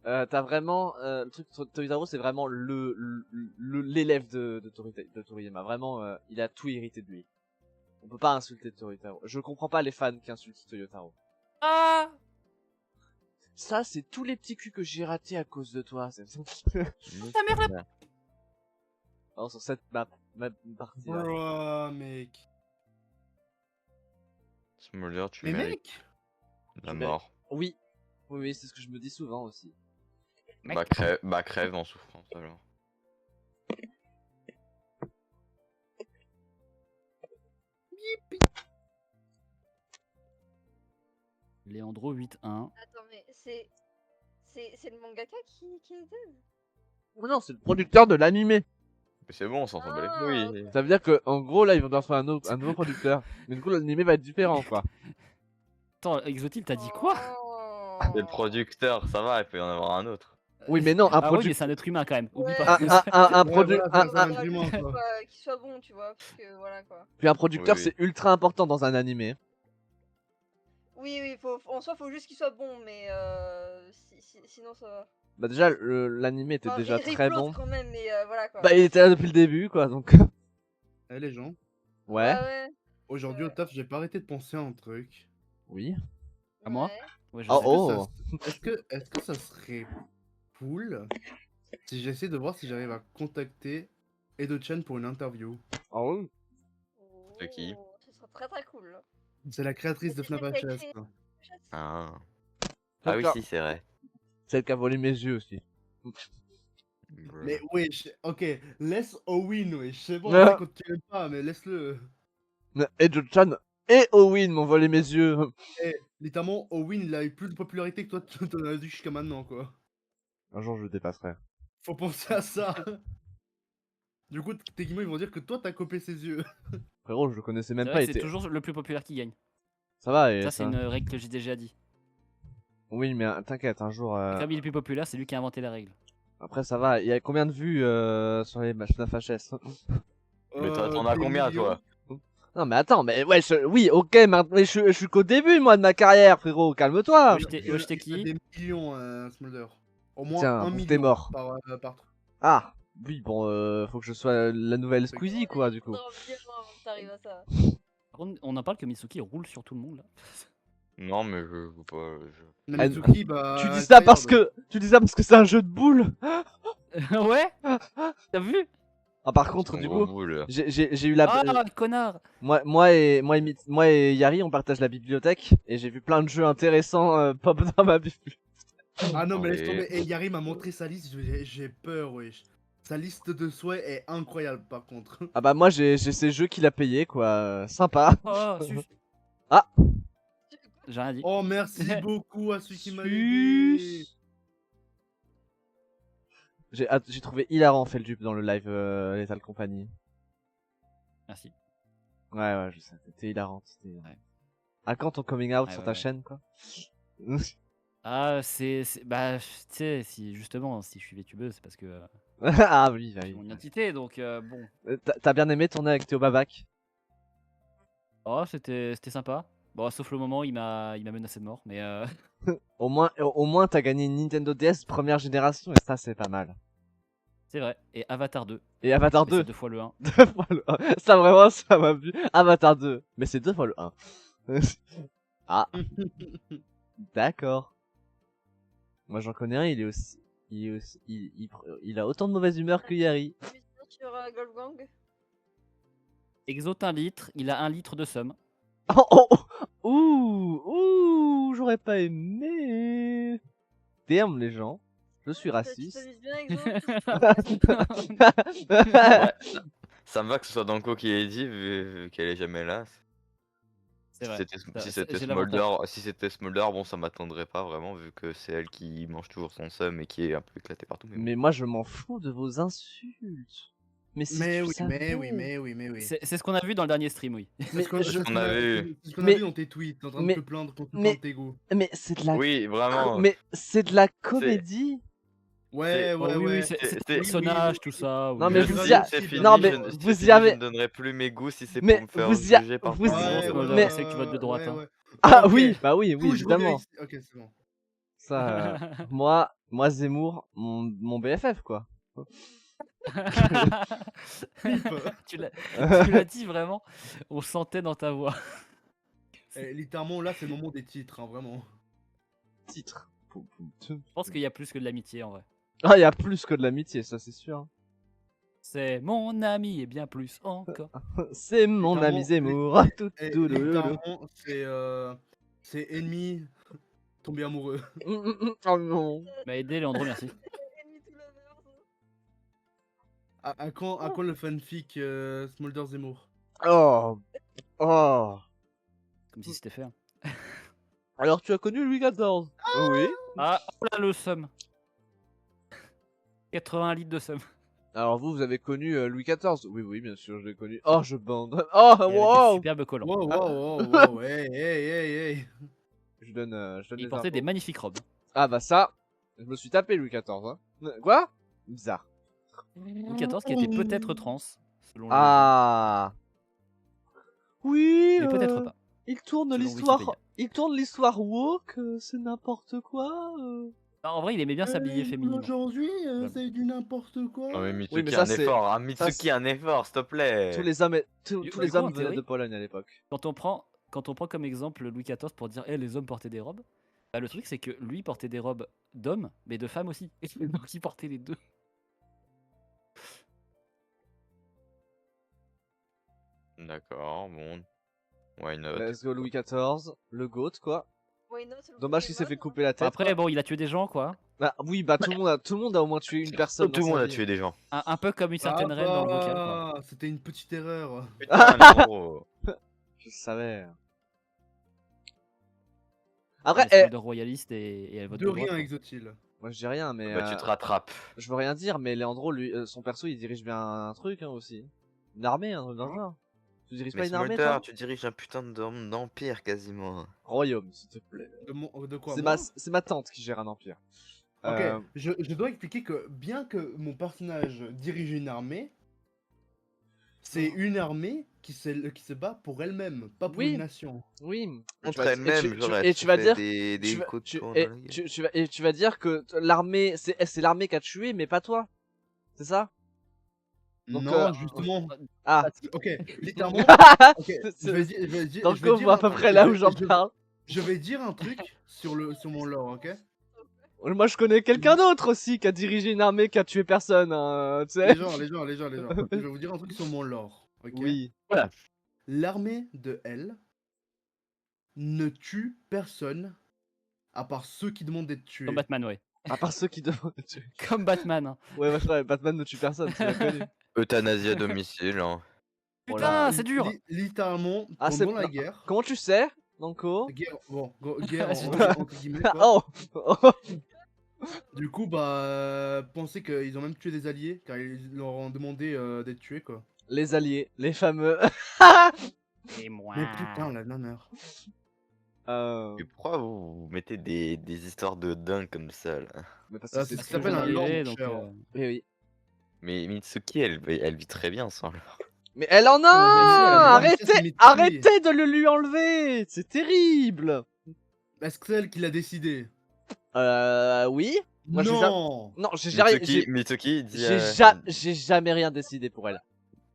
[SPEAKER 3] T'as vraiment le truc Toyotaro, c'est vraiment l'élève de Toriyama. Vraiment, il a tout hérité de lui. On peut pas insulter Toyotaro. Je comprends pas les fans qui insultent Toyotaro.
[SPEAKER 5] Ah
[SPEAKER 3] Ça, c'est tous les petits culs que j'ai ratés à cause de toi.
[SPEAKER 5] Ta mère là.
[SPEAKER 3] Alors sur cette map partie là.
[SPEAKER 1] Bro, mec.
[SPEAKER 2] Smolder, tu
[SPEAKER 1] Mais
[SPEAKER 2] mérites
[SPEAKER 1] mec.
[SPEAKER 2] la
[SPEAKER 3] tu
[SPEAKER 2] mort.
[SPEAKER 3] Oui, oui, c'est ce que je me dis souvent aussi.
[SPEAKER 5] Mec.
[SPEAKER 2] Bah crève en souffrance alors.
[SPEAKER 5] Léandro 8-1.
[SPEAKER 4] Attends, mais c'est le mangaka qui est dead.
[SPEAKER 3] Oh non, c'est le producteur de l'animé.
[SPEAKER 2] Mais c'est bon, on s'en bat les
[SPEAKER 4] Ah,
[SPEAKER 2] couilles.
[SPEAKER 3] Ça veut dire que en gros là, ils vont devoir faire un nouveau producteur. Mais du coup, l'animé va être différent quoi.
[SPEAKER 5] Attends, Exotil, t'as dit quoi?
[SPEAKER 4] Oh.
[SPEAKER 2] C'est le producteur, ça va, il peut y en avoir un autre.
[SPEAKER 3] Oui, mais non, un
[SPEAKER 5] Ah oui, mais
[SPEAKER 3] producteur.
[SPEAKER 5] c'est un être humain quand même. Oublie
[SPEAKER 4] Ouais.
[SPEAKER 5] pas.
[SPEAKER 3] Un
[SPEAKER 1] Ouais,
[SPEAKER 3] producteur.
[SPEAKER 1] voilà, c'est un
[SPEAKER 4] Voilà,
[SPEAKER 1] humain,
[SPEAKER 4] qu'il
[SPEAKER 1] quoi.
[SPEAKER 4] qu'il soit bon, tu vois, parce que voilà quoi.
[SPEAKER 3] Puis un producteur,
[SPEAKER 2] Oui.
[SPEAKER 3] c'est ultra important dans un animé.
[SPEAKER 4] Oui, oui, en soi, faut juste qu'il soit bon, mais sinon ça va.
[SPEAKER 3] Bah déjà, l'animé était
[SPEAKER 4] Enfin,
[SPEAKER 3] déjà
[SPEAKER 4] il
[SPEAKER 3] très
[SPEAKER 4] flotte
[SPEAKER 3] bon.
[SPEAKER 4] quand même, mais voilà quoi.
[SPEAKER 3] Bah il était là depuis le début quoi, donc.
[SPEAKER 1] Eh les gens,
[SPEAKER 3] Ouais.
[SPEAKER 4] ouais.
[SPEAKER 1] aujourd'hui au taf, j'ai pas arrêté de penser à un truc.
[SPEAKER 3] Oui.
[SPEAKER 5] À moi?
[SPEAKER 4] Ouais.
[SPEAKER 5] Ouais, je
[SPEAKER 3] Oh,
[SPEAKER 5] sais.
[SPEAKER 3] oh.
[SPEAKER 1] Est-ce que ça serait cool si j'essaie de voir si j'arrive à contacter Edo-chan pour une interview?
[SPEAKER 3] Oh oui.
[SPEAKER 2] C'est qui?
[SPEAKER 4] Oh, ce sera très très cool.
[SPEAKER 1] C'est la créatrice de
[SPEAKER 4] C'est
[SPEAKER 1] FNAF
[SPEAKER 4] celle
[SPEAKER 1] HS.
[SPEAKER 4] qui a
[SPEAKER 1] quoi.
[SPEAKER 2] Ah, ah oui,
[SPEAKER 3] D'accord.
[SPEAKER 2] si, c'est vrai.
[SPEAKER 3] Celle qui a volé mes yeux aussi.
[SPEAKER 1] Mais wesh, ok, laisse Owen, wesh. C'est bon,
[SPEAKER 3] Ah.
[SPEAKER 1] c'est qu'on te l'aime pas, mais laisse-le.
[SPEAKER 3] Et Joe-chan et Owen m'ont volé mes yeux.
[SPEAKER 1] Eh, littéralement, Owen, il a eu plus de popularité que toi, t'en as eu jusqu'à maintenant, quoi.
[SPEAKER 3] Un jour je le dépasserai.
[SPEAKER 1] Faut penser à ça. Du coup, techniquement, ils vont dire que toi, t'as copié ses yeux.
[SPEAKER 3] Frérot, je le connaissais même
[SPEAKER 5] C'est
[SPEAKER 3] pas.
[SPEAKER 5] vrai
[SPEAKER 3] Il
[SPEAKER 5] que c'est
[SPEAKER 3] était...
[SPEAKER 5] toujours le plus populaire qui gagne.
[SPEAKER 3] Ça va et
[SPEAKER 5] Ça, c'est une règle que j'ai déjà dit.
[SPEAKER 3] Oui, mais t'inquiète, un jour.
[SPEAKER 5] Comme il est plus populaire, c'est lui qui a inventé la règle.
[SPEAKER 3] Après, ça va. Il y a combien de vues sur les matchs de FHS?
[SPEAKER 2] Mais t'en as
[SPEAKER 1] des
[SPEAKER 2] combien,
[SPEAKER 1] millions.
[SPEAKER 2] toi?
[SPEAKER 3] Non, mais attends, mais ouais, oui, ok, mais je suis qu'au début, moi, de ma carrière, frérot. Calme-toi.
[SPEAKER 5] Wesh, t'es
[SPEAKER 1] Il y a
[SPEAKER 5] qui?
[SPEAKER 1] des millions, Smolder. Au moins
[SPEAKER 3] Tiens,
[SPEAKER 1] 1
[SPEAKER 3] bon, t'es
[SPEAKER 1] million
[SPEAKER 3] mort.
[SPEAKER 1] par truc.
[SPEAKER 3] Ah, oui, bon, faut que je sois la nouvelle Squeezie, quoi, du coup.
[SPEAKER 4] Faudra bien avant que t'arrives à ça.
[SPEAKER 5] Par contre, on en parle que Mitsuki roule sur tout le monde là.
[SPEAKER 2] Non, mais je veux pas.
[SPEAKER 1] Mais
[SPEAKER 3] Ah,
[SPEAKER 1] Mitsuki, bah.
[SPEAKER 3] Tu dis
[SPEAKER 1] elle
[SPEAKER 3] ça
[SPEAKER 1] tryhard.
[SPEAKER 3] parce que, c'est un jeu de boules.
[SPEAKER 5] Ouais. T'as vu?
[SPEAKER 3] Ah, par contre,
[SPEAKER 2] Son
[SPEAKER 3] du
[SPEAKER 2] gros
[SPEAKER 3] coup,
[SPEAKER 2] boule.
[SPEAKER 3] j'ai eu la,
[SPEAKER 5] Ah, connard.
[SPEAKER 3] moi et Yari, on partage la bibliothèque et j'ai vu plein de jeux intéressants pop dans ma bibliothèque.
[SPEAKER 1] Ah non, mais laisse
[SPEAKER 2] Ouais.
[SPEAKER 1] tomber. Et Yari m'a montré sa liste, j'ai peur, wesh. Sa liste de souhaits est incroyable par contre.
[SPEAKER 3] Ah bah moi j'ai ces jeux qu'il a payé quoi, sympa.
[SPEAKER 5] Oh, sus.
[SPEAKER 3] Ah.
[SPEAKER 5] J'ai rien dit.
[SPEAKER 1] Oh, merci beaucoup à celui qui m'a aidé.
[SPEAKER 3] J'ai trouvé hilarant Feldup dans le live Lethal Company.
[SPEAKER 5] Merci.
[SPEAKER 3] Ouais, je sais, c'était hilarant.
[SPEAKER 5] Ouais.
[SPEAKER 3] À quand ton coming out
[SPEAKER 5] Ouais,
[SPEAKER 3] sur
[SPEAKER 5] ouais,
[SPEAKER 3] ta
[SPEAKER 5] ouais.
[SPEAKER 3] chaîne quoi?
[SPEAKER 5] Ah, bah, tu sais, si justement, si je suis VTubeuse, c'est parce que
[SPEAKER 3] Ah oui, bah
[SPEAKER 5] c'est
[SPEAKER 3] oui.
[SPEAKER 5] mon identité, donc bon.
[SPEAKER 3] T'as bien aimé tourner avec Théo Babac?
[SPEAKER 5] Oh, c'était sympa. Bon, sauf le moment où il m'a menacé de mort, mais
[SPEAKER 3] Au moins t'as gagné une Nintendo DS première génération et ça c'est pas mal.
[SPEAKER 5] c'est vrai. Et Avatar 2.
[SPEAKER 3] Et Avatar
[SPEAKER 5] Mais
[SPEAKER 3] 2.
[SPEAKER 5] c'est 2 fois le 1.
[SPEAKER 3] 2 fois le 1. Ça vraiment, ça m'a vu. Avatar 2. Mais c'est 2 fois le 1. Ah, d'accord. Moi j'en connais un, il est aussi... Il a autant de mauvaise humeur que Yari.
[SPEAKER 4] Sur Golf Gang.
[SPEAKER 5] Exote 1 litre, il a 1 litre de somme.
[SPEAKER 3] Ouh, j'aurais pas aimé. Terme les gens. Je suis
[SPEAKER 4] Tu
[SPEAKER 3] raciste.
[SPEAKER 4] t'amuses bien, Exo.
[SPEAKER 2] Ouais, ça me va que ce soit Danko qui l'ait dit, vu qu'elle est jamais là.
[SPEAKER 5] C'est vrai.
[SPEAKER 2] Si c'était
[SPEAKER 5] j'ai l'avantage.
[SPEAKER 2] Smolder, bon, ça m'attendrait pas vraiment, vu que c'est elle qui mange toujours son seum et qui est un peu éclatée partout. Mais bon.
[SPEAKER 3] Mais moi je m'en fous de vos insultes. Mais si
[SPEAKER 1] Mais
[SPEAKER 3] tu
[SPEAKER 1] oui,
[SPEAKER 3] savais.
[SPEAKER 1] mais oui.
[SPEAKER 5] C'est ce qu'on a vu dans le dernier stream, oui.
[SPEAKER 1] C'est ce qu'on
[SPEAKER 3] je-
[SPEAKER 2] On avait eu.
[SPEAKER 1] c'est ce qu'on a
[SPEAKER 3] Mais-
[SPEAKER 1] vu dans tes tweets, t'es en train
[SPEAKER 3] mais-
[SPEAKER 1] de te plaindre contre
[SPEAKER 3] mais-
[SPEAKER 1] tes goûts.
[SPEAKER 3] Mais c'est de la.
[SPEAKER 2] Oui, vraiment.
[SPEAKER 3] Mais c'est de la comédie.
[SPEAKER 1] Ouais,
[SPEAKER 5] Oh, oui,
[SPEAKER 1] ouais.
[SPEAKER 5] c'est
[SPEAKER 2] c'est-
[SPEAKER 5] des
[SPEAKER 2] c'est-
[SPEAKER 5] personnages, tout ça.
[SPEAKER 3] Non,
[SPEAKER 5] oui.
[SPEAKER 3] mais
[SPEAKER 2] Je
[SPEAKER 3] vous
[SPEAKER 2] sais,
[SPEAKER 3] y a-
[SPEAKER 2] c'est fini,
[SPEAKER 3] non, mais
[SPEAKER 2] c'est
[SPEAKER 3] vous y
[SPEAKER 2] fini,
[SPEAKER 3] avez-
[SPEAKER 2] je ne donnerai plus mes goûts si c'est
[SPEAKER 3] Mais
[SPEAKER 2] pour me faire
[SPEAKER 3] vous y a-
[SPEAKER 2] juger par
[SPEAKER 3] vous y-
[SPEAKER 2] tout le monde.
[SPEAKER 5] Ouais,
[SPEAKER 1] ouais,
[SPEAKER 5] Smolder, je sais que tu votes de droite, hein.
[SPEAKER 3] Ah
[SPEAKER 1] Ok.
[SPEAKER 3] oui, bah oui,
[SPEAKER 1] Évidemment.
[SPEAKER 3] évidemment.
[SPEAKER 1] Ok, c'est bon.
[SPEAKER 3] Ça, moi Zemmour, mon BFF quoi.
[SPEAKER 5] tu l'as dit vraiment. On sentait dans ta voix.
[SPEAKER 1] Littéralement, là, c'est le moment des titres, hein, vraiment.
[SPEAKER 3] Titre.
[SPEAKER 5] Je pense qu'il y a plus que de l'amitié en vrai.
[SPEAKER 3] Ah, il y a plus que de l'amitié, ça c'est sûr.
[SPEAKER 5] C'est mon ami et bien plus encore.
[SPEAKER 3] C'est mon
[SPEAKER 1] Littéralement,
[SPEAKER 3] ami Zemmour.
[SPEAKER 1] Littéralement, c'est ennemi tombé amoureux.
[SPEAKER 3] Oh non.
[SPEAKER 5] M'a aidé, Léandro, merci.
[SPEAKER 4] Enemy to lovers.
[SPEAKER 1] À quand le fanfic Smolder Zemmour?
[SPEAKER 3] Oh.
[SPEAKER 5] Comme si c'était fait. hein.
[SPEAKER 3] Alors tu as connu Louis XIV? Oui.
[SPEAKER 5] Ah, oh là, le somme. 80 litres de somme.
[SPEAKER 3] Alors vous avez connu Louis XIV? Oui, bien sûr, je l'ai connu. Oh, je bande. Oh,
[SPEAKER 5] Il avait des
[SPEAKER 3] wow.
[SPEAKER 5] superbes collants.
[SPEAKER 1] Wow, hey.
[SPEAKER 3] Je donne
[SPEAKER 5] Il
[SPEAKER 3] les
[SPEAKER 5] portait
[SPEAKER 3] infos.
[SPEAKER 5] des magnifiques robes.
[SPEAKER 3] Ah bah ça, je me suis tapé Louis XIV. Hein. Quoi? Bizarre.
[SPEAKER 5] Louis XIV qui était peut-être trans. Selon le-
[SPEAKER 3] Ah. Oui.
[SPEAKER 5] Mais peut-être pas.
[SPEAKER 3] Il tourne
[SPEAKER 5] Selon
[SPEAKER 3] l'histoire.
[SPEAKER 5] Wikipédia.
[SPEAKER 3] Il tourne l'histoire woke. C'est n'importe quoi.
[SPEAKER 5] Non, en vrai, il aimait bien s'habiller féminin.
[SPEAKER 1] Aujourd'hui, c'est du n'importe quoi.
[SPEAKER 2] Non, mais Mitsuki,
[SPEAKER 3] Oui, mais ça,
[SPEAKER 2] un
[SPEAKER 3] c'est-
[SPEAKER 2] effort, hein,
[SPEAKER 3] ça,
[SPEAKER 2] Mitsuki,
[SPEAKER 3] c'est-
[SPEAKER 2] un effort, s'il te plaît.
[SPEAKER 3] Tous les hommes, tous
[SPEAKER 5] Du
[SPEAKER 3] les
[SPEAKER 5] coup,
[SPEAKER 3] hommes
[SPEAKER 5] en
[SPEAKER 3] venaient
[SPEAKER 5] théorie-
[SPEAKER 3] de Pologne à l'époque.
[SPEAKER 5] Quand on prend comme exemple Louis XIV pour dire les hommes portaient des robes, bah, le truc c'est que lui portait des robes d'hommes, mais de femmes aussi. Donc il portait les deux.
[SPEAKER 2] D'accord, bon. Why not?
[SPEAKER 3] Let's go Louis XIV, le GOAT quoi.
[SPEAKER 4] Why not, le
[SPEAKER 3] Dommage qu'il s'est fait
[SPEAKER 4] Pokémon.
[SPEAKER 3] couper la tête.
[SPEAKER 5] Après, bon, il a tué des gens, quoi.
[SPEAKER 3] Bah oui, bah tout le monde a au moins tué une personne.
[SPEAKER 2] Tout le
[SPEAKER 3] dans
[SPEAKER 2] monde
[SPEAKER 3] sa
[SPEAKER 2] a
[SPEAKER 3] vie.
[SPEAKER 2] tué des gens.
[SPEAKER 5] Un peu comme une certaine reine dans le vocal, quoi.
[SPEAKER 1] C'était une petite erreur.
[SPEAKER 2] Putain, mais gros.
[SPEAKER 3] Je savais.
[SPEAKER 5] Après,
[SPEAKER 3] Après,
[SPEAKER 5] de royaliste et elle vote
[SPEAKER 1] De
[SPEAKER 5] de droite,
[SPEAKER 1] rien,
[SPEAKER 5] quoi.
[SPEAKER 1] Exotil.
[SPEAKER 3] moi je dis rien, mais
[SPEAKER 2] Bah, tu te rattrapes.
[SPEAKER 3] je veux rien dire, mais Leandro, lui, son perso, il dirige bien un truc hein, aussi. Une armée, un truc dans le genre. Tu diriges pas
[SPEAKER 2] Mais
[SPEAKER 3] une armée,
[SPEAKER 2] Smolder,
[SPEAKER 3] toi?
[SPEAKER 2] tu diriges un putain d'empire quasiment.
[SPEAKER 3] Royaume, s'il te plaît.
[SPEAKER 1] De quoi
[SPEAKER 3] C'est
[SPEAKER 1] moi
[SPEAKER 3] ma tante qui gère un empire.
[SPEAKER 1] Ok,
[SPEAKER 3] Euh,
[SPEAKER 1] je dois expliquer que bien que mon personnage dirige une armée, c'est une armée qui se bat pour elle-même, pas pour une
[SPEAKER 3] Oui,
[SPEAKER 1] nation.
[SPEAKER 3] oui. Et tu
[SPEAKER 2] Contre
[SPEAKER 3] vas, et
[SPEAKER 2] elle-même, genre, elle
[SPEAKER 3] et
[SPEAKER 2] se
[SPEAKER 3] tu vas
[SPEAKER 2] fait
[SPEAKER 3] dire,
[SPEAKER 2] des coups de
[SPEAKER 3] tu,
[SPEAKER 2] poing dans
[SPEAKER 3] et,
[SPEAKER 2] la gueule.
[SPEAKER 3] tu vas dire que l'armée, c'est l'armée qui a tué, mais pas toi. C'est ça? Donc,
[SPEAKER 1] Non, justement.
[SPEAKER 3] ah.
[SPEAKER 1] Ok, littéralement. Ok,
[SPEAKER 3] Donc,
[SPEAKER 1] je vais
[SPEAKER 3] on
[SPEAKER 1] dire
[SPEAKER 3] voit à
[SPEAKER 1] un
[SPEAKER 3] peu
[SPEAKER 1] truc.
[SPEAKER 3] près là où j'en parle.
[SPEAKER 1] Je vais dire un truc sur mon lore, ok?
[SPEAKER 3] Moi, je connais quelqu'un d'autre aussi qui a dirigé une armée qui a tué personne, hein, tu sais.
[SPEAKER 1] Les gens. Je vais vous dire un truc sur mon lore, ok?
[SPEAKER 3] Oui.
[SPEAKER 2] Voilà.
[SPEAKER 1] L'armée de L ne tue personne à part ceux qui demandent d'être tués.
[SPEAKER 5] Comme Batman, ouais.
[SPEAKER 3] À part ceux qui demandent de tuer.
[SPEAKER 5] Comme Batman. Hein.
[SPEAKER 3] Ouais, ouais, frère, Batman ne tue personne, c'est bien connu.
[SPEAKER 2] Euthanasie à domicile, hein.
[SPEAKER 5] Putain, c'est dur.
[SPEAKER 1] Littéralement,
[SPEAKER 3] Ah, c'est.
[SPEAKER 1] pendant la
[SPEAKER 3] non.
[SPEAKER 1] guerre.
[SPEAKER 3] Comment tu sais, Nanko?
[SPEAKER 1] Guerre
[SPEAKER 5] J'ai
[SPEAKER 1] entre guillemets, quoi.
[SPEAKER 3] Ah, oh.
[SPEAKER 1] Du coup, bah, pensez qu'ils ont même tué des alliés, car ils leur ont demandé d'être tués, quoi.
[SPEAKER 3] Les alliés, les fameux.
[SPEAKER 5] Et moi.
[SPEAKER 1] Mais putain, la nonneur.
[SPEAKER 2] Et pourquoi vous mettez des histoires de dingue comme ça, là?
[SPEAKER 3] Mais parce
[SPEAKER 1] Ah,
[SPEAKER 3] que
[SPEAKER 1] c'est
[SPEAKER 3] c'est
[SPEAKER 1] ce qu'on s'appelle un lore, mon
[SPEAKER 5] donc,
[SPEAKER 1] cher.
[SPEAKER 3] Oui, oui.
[SPEAKER 2] Mais Mitsuki, elle vit très bien sans leur.
[SPEAKER 3] Mais elle en
[SPEAKER 1] mais si, elle a
[SPEAKER 3] a!
[SPEAKER 1] une princesse
[SPEAKER 3] Arrêtez!
[SPEAKER 1] Mitsuki.
[SPEAKER 3] Arrêtez de le lui enlever! C'est terrible!
[SPEAKER 1] Est-ce que c'est elle qui l'a décidé?
[SPEAKER 3] Oui? Moi, j'ai
[SPEAKER 1] Non.
[SPEAKER 3] Non, j'ai jamais,
[SPEAKER 2] Mitsuki dit.
[SPEAKER 3] j'ai jamais rien décidé pour elle.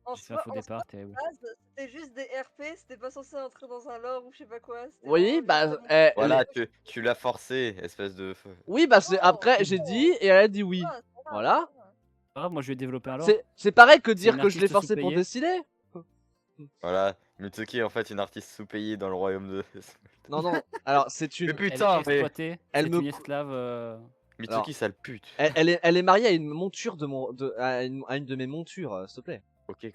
[SPEAKER 4] En
[SPEAKER 5] J'ai fait un faux
[SPEAKER 4] soi,
[SPEAKER 5] départ, t'es où?
[SPEAKER 4] base, c'était juste des RP, c'était pas censé entrer dans un lore ou je sais pas quoi. C'était
[SPEAKER 3] Oui,
[SPEAKER 4] vraiment
[SPEAKER 3] bah,
[SPEAKER 4] juste pour
[SPEAKER 2] Voilà,
[SPEAKER 4] montrer-
[SPEAKER 2] tu l'as forcé, espèce de.
[SPEAKER 3] oui, bah, c'est,
[SPEAKER 4] Non,
[SPEAKER 3] après, j'ai dit, et elle a dit oui.
[SPEAKER 4] Ah, ça va,
[SPEAKER 3] Voilà.
[SPEAKER 4] ça va.
[SPEAKER 5] Ah, moi je vais développer un lore.
[SPEAKER 3] C'est pareil que dire
[SPEAKER 5] une
[SPEAKER 3] que je l'ai
[SPEAKER 5] artiste
[SPEAKER 3] forcé pour
[SPEAKER 5] sous-payée.
[SPEAKER 3] dessiner.
[SPEAKER 2] Voilà, Mitsuki est en fait une artiste sous-payée dans le royaume de.
[SPEAKER 3] Non, non, alors, c'est
[SPEAKER 2] Mais
[SPEAKER 3] une,
[SPEAKER 5] Elle
[SPEAKER 2] putain,
[SPEAKER 5] est
[SPEAKER 2] mais.
[SPEAKER 5] exploitée.
[SPEAKER 3] elle
[SPEAKER 5] C'est
[SPEAKER 3] me
[SPEAKER 5] une
[SPEAKER 3] cou-
[SPEAKER 5] esclave.
[SPEAKER 2] Mitsuki, sale pute.
[SPEAKER 3] elle est mariée à une monture à une de mes montures, s'il te plaît.
[SPEAKER 2] Ok, cool.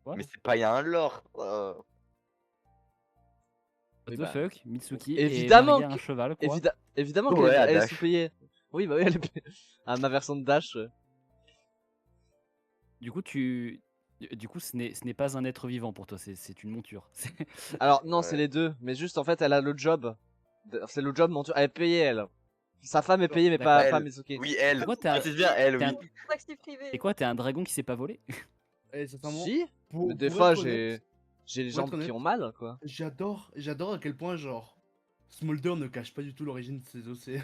[SPEAKER 5] Quoi
[SPEAKER 2] Mais c'est pas, y a un lore.
[SPEAKER 5] What
[SPEAKER 3] Oui,
[SPEAKER 5] the
[SPEAKER 3] bah,
[SPEAKER 5] fuck, Mitsuki
[SPEAKER 3] évidemment
[SPEAKER 5] est mariée à un cheval, quoi.
[SPEAKER 3] Évidemment
[SPEAKER 2] Ouais,
[SPEAKER 3] qu'elle
[SPEAKER 2] à
[SPEAKER 3] elle est
[SPEAKER 2] Dash.
[SPEAKER 3] sous-payée. Oui, bah oui, elle est à ma version de Dash.
[SPEAKER 5] Du coup, ce n'est pas un être vivant pour toi, c'est une monture.
[SPEAKER 3] Alors, non,
[SPEAKER 2] Ouais.
[SPEAKER 3] c'est les deux. Mais juste, en fait, elle a le job. C'est le job monture. Elle est payée, elle. Sa femme est payée, mais
[SPEAKER 5] D'accord.
[SPEAKER 3] pas
[SPEAKER 2] Elle.
[SPEAKER 3] Mitsuki.
[SPEAKER 2] Oui, elle.
[SPEAKER 5] Pourquoi t'es un-
[SPEAKER 2] Précise bien, elle,
[SPEAKER 5] t'es
[SPEAKER 2] oui.
[SPEAKER 5] un-
[SPEAKER 4] Taxi privé.
[SPEAKER 5] C'est quoi, t'es un dragon qui s'est pas volé?
[SPEAKER 1] Et sincèrement,
[SPEAKER 3] Si,
[SPEAKER 1] pour,
[SPEAKER 3] mais des
[SPEAKER 1] pour
[SPEAKER 3] fois,
[SPEAKER 1] être honnête,
[SPEAKER 3] j'ai les
[SPEAKER 1] pour être
[SPEAKER 3] jambes qui
[SPEAKER 1] honnête,
[SPEAKER 3] ont mal, quoi.
[SPEAKER 1] j'adore à quel point, genre, Smolder ne cache pas du tout l'origine de ses OC.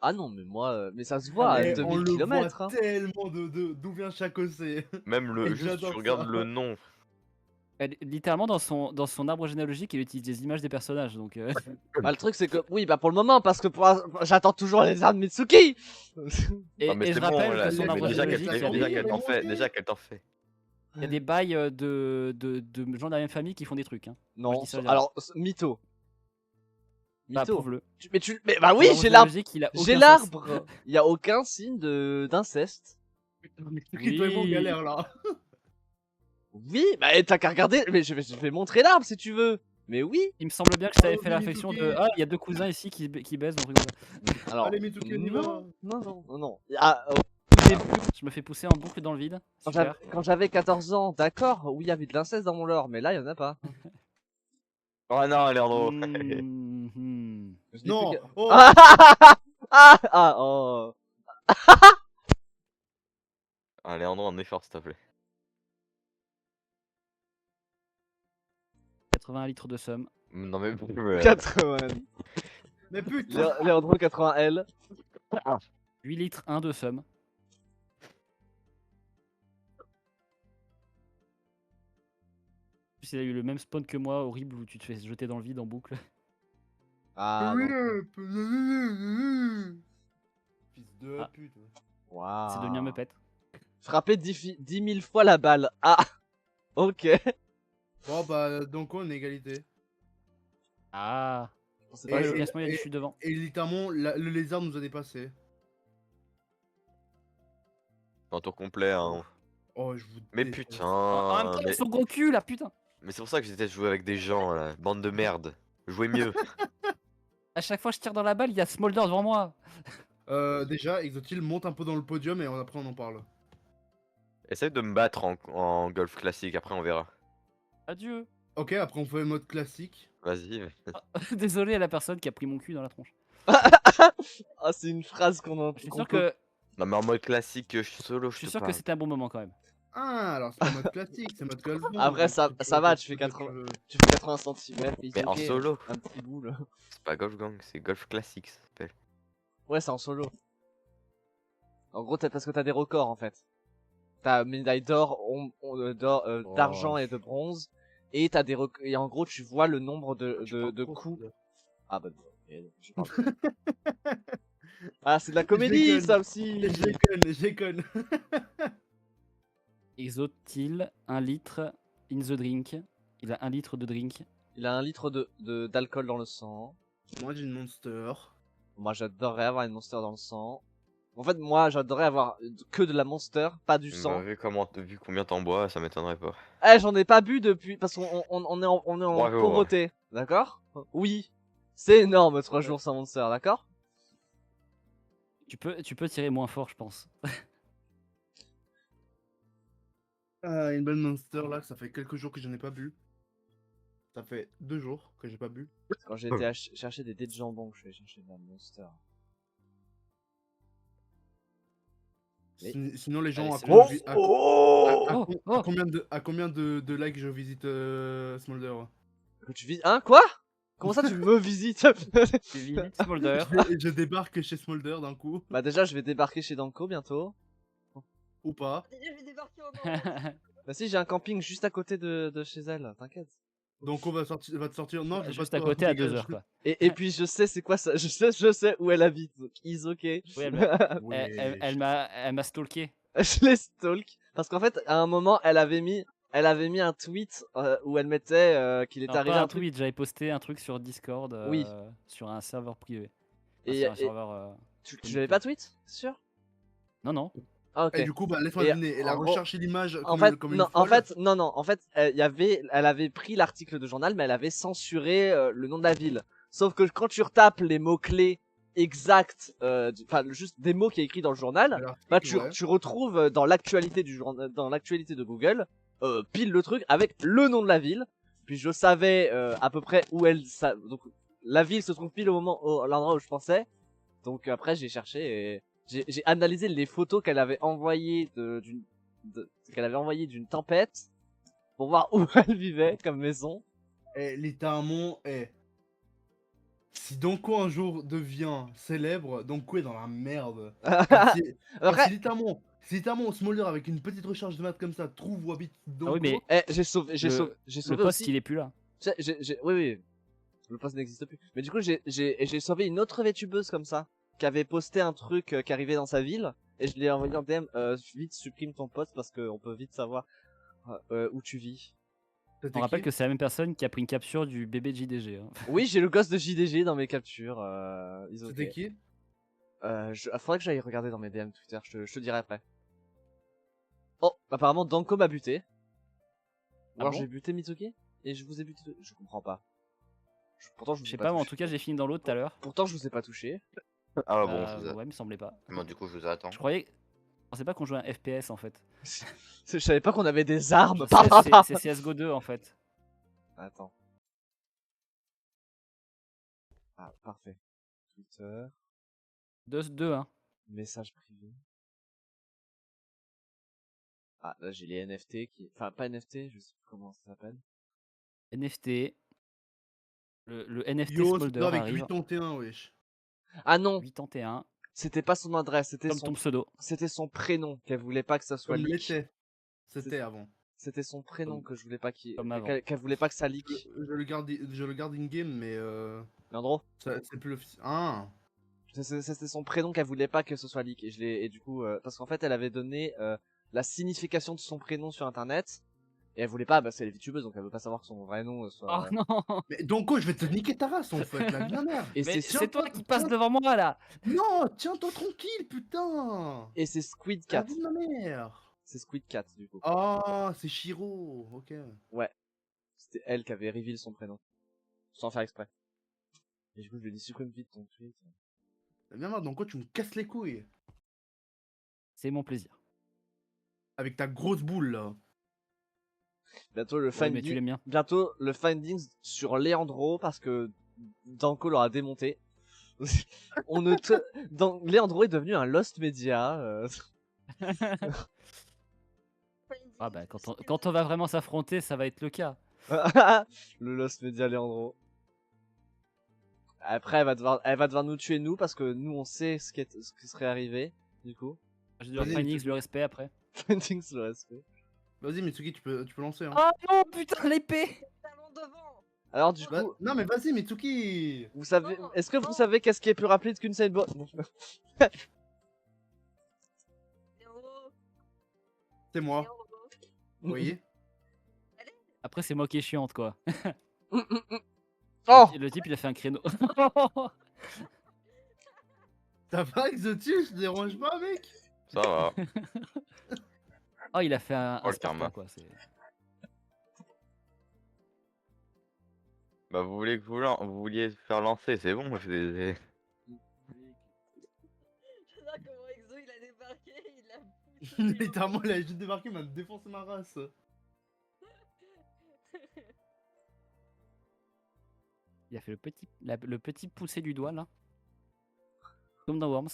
[SPEAKER 3] Ah non, mais moi, mais ça se voit à
[SPEAKER 1] Et
[SPEAKER 3] 2000
[SPEAKER 1] on le
[SPEAKER 3] km.
[SPEAKER 1] voit
[SPEAKER 3] Hein.
[SPEAKER 1] tellement d'où vient chaque OC.
[SPEAKER 2] Même le.
[SPEAKER 1] Et
[SPEAKER 2] Juste,
[SPEAKER 1] j'adore
[SPEAKER 2] tu regardes
[SPEAKER 1] ça.
[SPEAKER 2] le nom.
[SPEAKER 5] Littéralement, dans son arbre généalogique, il utilise des images des personnages, donc...
[SPEAKER 3] Bah, le truc, c'est que, oui, bah pour le moment, parce que j'attends toujours les armes Mitsuki.
[SPEAKER 5] Et,
[SPEAKER 2] Non, mais
[SPEAKER 5] et
[SPEAKER 2] c'est
[SPEAKER 5] je
[SPEAKER 2] bon,
[SPEAKER 5] rappelle
[SPEAKER 2] là,
[SPEAKER 5] que son
[SPEAKER 1] mais
[SPEAKER 5] arbre
[SPEAKER 2] déjà
[SPEAKER 5] généalogique, il y a
[SPEAKER 1] déjà
[SPEAKER 5] des-
[SPEAKER 1] qu'elle t'en fait.
[SPEAKER 2] Déjà qu'elle t'en fait.
[SPEAKER 5] il y a des bails de gens de la même famille qui font des trucs. Hein. Moi, je
[SPEAKER 3] Non,
[SPEAKER 5] dis ça,
[SPEAKER 3] alors, mytho.
[SPEAKER 5] Bah,
[SPEAKER 3] Mytho.
[SPEAKER 5] prouve-le.
[SPEAKER 3] Mais bah oui,
[SPEAKER 5] L'arbre
[SPEAKER 3] j'ai l'arbre.
[SPEAKER 5] généalogique, il a
[SPEAKER 3] J'ai
[SPEAKER 5] aucun sens.
[SPEAKER 3] l'arbre. Il y a aucun signe d'inceste.
[SPEAKER 1] Mais qui doit être en
[SPEAKER 5] Oui.
[SPEAKER 1] galère là.
[SPEAKER 3] Oui, bah t'as qu'à regarder. Mais je vais montrer l'arbre si tu veux. Mais oui.
[SPEAKER 5] Il me semble bien que je t'avais
[SPEAKER 1] Oh,
[SPEAKER 5] fait la réflexion de
[SPEAKER 1] Mitsuki.
[SPEAKER 5] Ah, il y a deux cousins ici qui baisent, un truc comme ça.
[SPEAKER 3] Alors.
[SPEAKER 1] Allez, Mitsuki, on y va.
[SPEAKER 3] Non. Ah,
[SPEAKER 5] Je me fais pousser en boucle dans le vide. Super.
[SPEAKER 3] quand j'avais 14 ans, d'accord, oui, il y avait de l'inceste dans mon lore, mais là, il y en a pas.
[SPEAKER 2] Oh non, Leandro.
[SPEAKER 5] Mhm.
[SPEAKER 3] Je dis
[SPEAKER 1] Non.
[SPEAKER 3] plus que-
[SPEAKER 1] Oh.
[SPEAKER 3] Oh.
[SPEAKER 2] Ah, Leandro, un effort, s'il te plaît.
[SPEAKER 5] 81 litres de somme.
[SPEAKER 2] Non, mais.
[SPEAKER 3] 80.
[SPEAKER 1] Mais putain.
[SPEAKER 3] Léandro 80L.
[SPEAKER 5] 8 litres 1 de somme. En plus, il a eu le même spawn que moi, horrible, où tu te fais jeter dans le vide en boucle.
[SPEAKER 3] Ah, non.
[SPEAKER 1] Fils de
[SPEAKER 5] Ah.
[SPEAKER 1] pute.
[SPEAKER 3] Waouh.
[SPEAKER 5] C'est devenu un meupette.
[SPEAKER 3] Frapper 10 000 fois la balle. Ah. Ok.
[SPEAKER 1] Bon bah donc on est égalité.
[SPEAKER 5] Ah.
[SPEAKER 3] C'est
[SPEAKER 1] Et-
[SPEAKER 3] pas
[SPEAKER 5] Ouais,
[SPEAKER 1] et-
[SPEAKER 5] le classement, il a dit
[SPEAKER 1] et-
[SPEAKER 5] je suis devant.
[SPEAKER 1] Et littéralement, le lézard nous a dépassé.
[SPEAKER 2] Un tour complet, hein.
[SPEAKER 1] Oh, je vous
[SPEAKER 2] Mais
[SPEAKER 1] déteste.
[SPEAKER 2] putain.
[SPEAKER 5] En même temps, son gros cul là, putain.
[SPEAKER 2] Mais c'est pour ça que j'étais jouer avec des gens, là. Bande de merde. Jouez mieux.
[SPEAKER 5] À chaque fois que je tire dans la balle, il y a Smolder devant moi.
[SPEAKER 1] Déjà, Exotil monte un peu dans le podium et après on en parle.
[SPEAKER 2] Essaye de me battre en golf classique, après on verra.
[SPEAKER 5] Adieu.
[SPEAKER 1] Ok, après on fait mode classique.
[SPEAKER 2] Vas-y.
[SPEAKER 5] Désolé à la personne qui a pris mon cul dans la tronche.
[SPEAKER 3] Ah, c'est une phrase qu'on a.
[SPEAKER 5] Je suis sûr que,
[SPEAKER 2] Non, mais en mode classique, solo,
[SPEAKER 5] je
[SPEAKER 2] je
[SPEAKER 5] suis
[SPEAKER 2] te
[SPEAKER 5] sûr que
[SPEAKER 2] parle.
[SPEAKER 5] c'était un bon moment quand même.
[SPEAKER 1] Ah, alors c'est pas mode classique, c'est mode classe bande,
[SPEAKER 3] Après,
[SPEAKER 1] donc
[SPEAKER 3] ça
[SPEAKER 1] tu
[SPEAKER 3] ça
[SPEAKER 1] peux
[SPEAKER 3] va,
[SPEAKER 1] faire
[SPEAKER 3] tu fais
[SPEAKER 1] ce que
[SPEAKER 3] 80
[SPEAKER 1] veux.
[SPEAKER 3] tu fais 80 cm,
[SPEAKER 2] Mais en
[SPEAKER 3] ok,
[SPEAKER 2] solo.
[SPEAKER 3] un petit boule.
[SPEAKER 2] C'est pas Golf Gang, c'est Golf classique, ça s'appelle.
[SPEAKER 3] Ouais, c'est en solo. En gros, parce que t'as des records en fait. T'as médaille d'or, d'argent et de bronze, et t'as et en gros, tu vois le nombre de coups. Ah bah, je parle. Ah, c'est de la
[SPEAKER 1] Je
[SPEAKER 3] comédie,
[SPEAKER 1] déconne.
[SPEAKER 3] ça aussi.
[SPEAKER 1] Je déconne.
[SPEAKER 5] Exotil, 1 litre in the drink. Il a 1 litre de drink.
[SPEAKER 3] Il a 1 litre d'alcool dans le sang.
[SPEAKER 1] Moi j'ai une monster.
[SPEAKER 3] Moi, j'adorerais avoir une monster dans le sang. En fait, moi, j'adorerais avoir que de la monster, pas du sang.
[SPEAKER 2] Vu combien t'en bois, ça m'étonnerait pas.
[SPEAKER 3] Eh, j'en ai pas bu depuis, parce qu'on est en
[SPEAKER 2] Bravo.
[SPEAKER 3] pauvreté, d'accord? Oui. C'est énorme, 3 jours sans monster, d'accord?
[SPEAKER 5] Tu peux tirer moins fort, je pense.
[SPEAKER 1] Ah, une bonne monster là, ça fait quelques jours que je n'ai pas bu. Ça fait 2 jours que j'ai pas bu.
[SPEAKER 3] Quand j'ai été chercher des dés de jambon, je suis allé chercher de la monster. Oui.
[SPEAKER 1] Sinon les gens
[SPEAKER 5] Allez,
[SPEAKER 1] à,
[SPEAKER 5] c'est
[SPEAKER 1] combien
[SPEAKER 5] bon.
[SPEAKER 1] je vi- à-
[SPEAKER 5] Oh, oh.
[SPEAKER 1] à combien de likes je visite Smolder?
[SPEAKER 3] Que tu vis... Hein, quoi? Comment ça, tu me visites?
[SPEAKER 5] Tu visites Smolder.
[SPEAKER 1] Je débarque chez Smolder d'un coup,
[SPEAKER 3] Bah déjà, je vais débarquer chez Danko bientôt.
[SPEAKER 1] ou pas.
[SPEAKER 4] Déjà, je vais débarquer encore.
[SPEAKER 3] Bah si, j'ai un camping juste à côté de chez elle, t'inquiète.
[SPEAKER 1] Donc on va te sortir. Non, je veux pas
[SPEAKER 5] Juste
[SPEAKER 1] te
[SPEAKER 5] à côté à
[SPEAKER 1] dégage.
[SPEAKER 5] 2 heures, quoi.
[SPEAKER 3] Et puis je sais c'est quoi ça, je sais où elle habite, donc is ok.
[SPEAKER 5] Oui,
[SPEAKER 1] Ouais.
[SPEAKER 5] elle m'a stalké.
[SPEAKER 3] Je les stalk. Parce qu'en fait, à un moment, elle avait mis un tweet où elle mettait qu'il était
[SPEAKER 5] Non,
[SPEAKER 3] arrivé
[SPEAKER 5] pas
[SPEAKER 3] un
[SPEAKER 5] un
[SPEAKER 3] truc.
[SPEAKER 5] tweet, j'avais posté un truc sur Discord,
[SPEAKER 3] Oui.
[SPEAKER 5] sur un serveur privé. Enfin,
[SPEAKER 3] Et,
[SPEAKER 5] sur un
[SPEAKER 3] et
[SPEAKER 5] serveur.
[SPEAKER 3] tu l'avais pas tweet, c'est sûr?
[SPEAKER 5] Non, non.
[SPEAKER 3] Ah ok.
[SPEAKER 1] Et du coup, bah laisse-moi
[SPEAKER 3] Et
[SPEAKER 1] deviner. Elle a
[SPEAKER 3] en gros-
[SPEAKER 1] recherché l'image
[SPEAKER 3] En
[SPEAKER 1] comme,
[SPEAKER 3] fait,
[SPEAKER 1] comme une
[SPEAKER 3] non, en
[SPEAKER 1] folle.
[SPEAKER 3] fait, non, non, en fait, elle avait pris l'article de journal, mais elle avait censuré le nom de la ville. Sauf que quand tu retapes les mots-clés exacts, enfin, juste des mots qui est écrit dans le journal,
[SPEAKER 1] l'article,
[SPEAKER 3] bah, tu
[SPEAKER 1] ouais.
[SPEAKER 3] retrouves dans l'actualité du journal, dans l'actualité de Google, pile le truc avec le nom de la ville. Puis je savais à peu près où donc, la ville se trouve pile à l'endroit où je pensais. Donc après, j'ai cherché et j'ai analysé les photos qu'elle avait envoyées d'une tempête pour voir où elle vivait comme maison.
[SPEAKER 1] Eh, littéralement, si Donko un jour devient célèbre, Donko est dans la merde. Si,
[SPEAKER 3] Après,
[SPEAKER 1] si littéralement Smolder avec une petite recharge de maths comme ça trouve où habite Donko,
[SPEAKER 5] Ah oui, mais
[SPEAKER 3] j'ai sauvé
[SPEAKER 5] le poste,
[SPEAKER 3] aussi.
[SPEAKER 5] il est plus là.
[SPEAKER 3] Oui, oui, le poste n'existe plus. Mais du coup, j'ai sauvé une autre VTubeuse comme ça, qui avait posté un truc qui arrivait dans sa ville, et je l'ai envoyé en DM, vite supprime ton post parce qu'on peut vite savoir où tu vis.
[SPEAKER 5] Je me rappelle que c'est la même personne qui a pris une capture du bébé de JDG. Hein.
[SPEAKER 3] Oui, j'ai le gosse de JDG dans mes captures.
[SPEAKER 1] c'était qui?
[SPEAKER 3] Faudrait que j'aille regarder dans mes DM Twitter, je te dirai après. Oh, apparemment Danko m'a buté.
[SPEAKER 5] Ah
[SPEAKER 3] Alors
[SPEAKER 5] bon
[SPEAKER 3] j'ai buté Mitsuki et je vous ai buté. Je comprends pas. Pourtant je vous
[SPEAKER 5] Je
[SPEAKER 3] ai
[SPEAKER 5] sais
[SPEAKER 3] pas
[SPEAKER 5] pas, moi en
[SPEAKER 3] touché.
[SPEAKER 5] tout cas j'ai fini dans l'autre tout à l'heure.
[SPEAKER 3] Pourtant je vous ai pas touché.
[SPEAKER 2] Ah bon, je vous
[SPEAKER 5] Ouais, me semblait pas.
[SPEAKER 2] Moi, du coup, je vous attends.
[SPEAKER 5] Je croyais. Je pensais pas qu'on jouait un FPS en fait.
[SPEAKER 3] Je savais pas qu'on avait des armes.
[SPEAKER 5] C'est CSGO 2 en fait.
[SPEAKER 3] Attends. Ah parfait. Twitter.
[SPEAKER 5] 2 hein.
[SPEAKER 3] Message privé. Ah là j'ai les NFT qui. Enfin pas NFT, je sais plus comment ça s'appelle.
[SPEAKER 5] NFT. Le NFT
[SPEAKER 1] Yo,
[SPEAKER 5] Smolder
[SPEAKER 1] avec
[SPEAKER 5] arrive.
[SPEAKER 1] 81, wesh.
[SPEAKER 3] Ah non,
[SPEAKER 5] 81.
[SPEAKER 3] c'était pas son adresse,
[SPEAKER 5] Comme ton pseudo.
[SPEAKER 3] c'était son prénom qu'elle voulait pas que ça soit
[SPEAKER 1] Comme
[SPEAKER 3] leak.
[SPEAKER 1] l'était. C'était avant.
[SPEAKER 3] C'était son prénom que je voulais pas
[SPEAKER 5] Comme avant.
[SPEAKER 3] qu'elle voulait pas que ça leak.
[SPEAKER 1] Je le garde in-game, mais
[SPEAKER 3] Leandro,
[SPEAKER 1] c'est plus officiel. Ah,
[SPEAKER 3] c'était son prénom qu'elle voulait pas que ce soit leak et du coup parce qu'en fait elle avait donné la signification de son prénom sur internet et elle voulait pas, bah c'est les VTubeuse donc elle veut pas savoir que son vrai nom soit.
[SPEAKER 5] Oh non.
[SPEAKER 1] mais Donko, je vais te niquer ta race en fait, la bien merde.
[SPEAKER 3] Et
[SPEAKER 5] Mais
[SPEAKER 3] c'est
[SPEAKER 5] c'est toi qui passes devant moi là.
[SPEAKER 1] Non, tiens-toi tranquille, putain.
[SPEAKER 3] et c'est Squid
[SPEAKER 1] La
[SPEAKER 3] Cat.
[SPEAKER 1] vie de ma mère.
[SPEAKER 3] C'est Squid Cat du coup.
[SPEAKER 1] Ah, c'est Shiro, ok.
[SPEAKER 3] C'était elle qui avait reveal son prénom sans faire exprès. Et du coup je lui ai dit supprime vite ton tweet.
[SPEAKER 1] La bien merde, Donko, tu me casses les couilles.
[SPEAKER 5] C'est mon plaisir.
[SPEAKER 1] Avec ta grosse boule là.
[SPEAKER 3] Bientôt le
[SPEAKER 5] Ouais, mais tu l'aimes bien.
[SPEAKER 3] bientôt le findings sur Leandro parce que Danko l'aura démonté. On ne te... Leandro est devenu un Lost Media.
[SPEAKER 5] Ah bah quand on va vraiment s'affronter, ça va être le cas.
[SPEAKER 3] Le Lost Media Leandro. Après, elle va devoir nous tuer nous parce que nous on sait ce qui serait arrivé. Du coup,
[SPEAKER 5] Je dois
[SPEAKER 1] Vas-y,
[SPEAKER 5] Phoenix le respect après.
[SPEAKER 3] Phoenix le respect.
[SPEAKER 1] Vas-y, Mitsuki, tu peux lancer. Hein.
[SPEAKER 5] Oh non, putain, l'épée!
[SPEAKER 4] Talon devant.
[SPEAKER 3] Alors du
[SPEAKER 1] Bah,
[SPEAKER 3] coup,
[SPEAKER 1] non, mais vas-y, Mitsuki.
[SPEAKER 3] vous savez,
[SPEAKER 4] Non,
[SPEAKER 3] est-ce que vous
[SPEAKER 4] non.
[SPEAKER 3] savez qu'est-ce qui est plus rapide qu'une sideboard?
[SPEAKER 4] Léandro,
[SPEAKER 1] C'est moi.
[SPEAKER 4] Léandro.
[SPEAKER 1] Oui.
[SPEAKER 5] Après, c'est moi qui est chiante, quoi.
[SPEAKER 3] Oh,
[SPEAKER 5] Le type, il a fait un créneau.
[SPEAKER 1] Ça va, Exotus? Je te dérange pas, mec?
[SPEAKER 2] Ça va.
[SPEAKER 5] Oh, il a fait un
[SPEAKER 2] Oh, le
[SPEAKER 5] Spartan,
[SPEAKER 2] karma.
[SPEAKER 5] quoi.
[SPEAKER 2] Bah vous voulez que vous vouliez faire lancer, c'est bon.
[SPEAKER 4] J'adore comment Exo il a débarqué, il a poussé.
[SPEAKER 1] Littéralement, il a juste débarqué, il m'a défoncé ma race.
[SPEAKER 5] Il a fait le petit poussé du doigt, là. Comme dans Worms.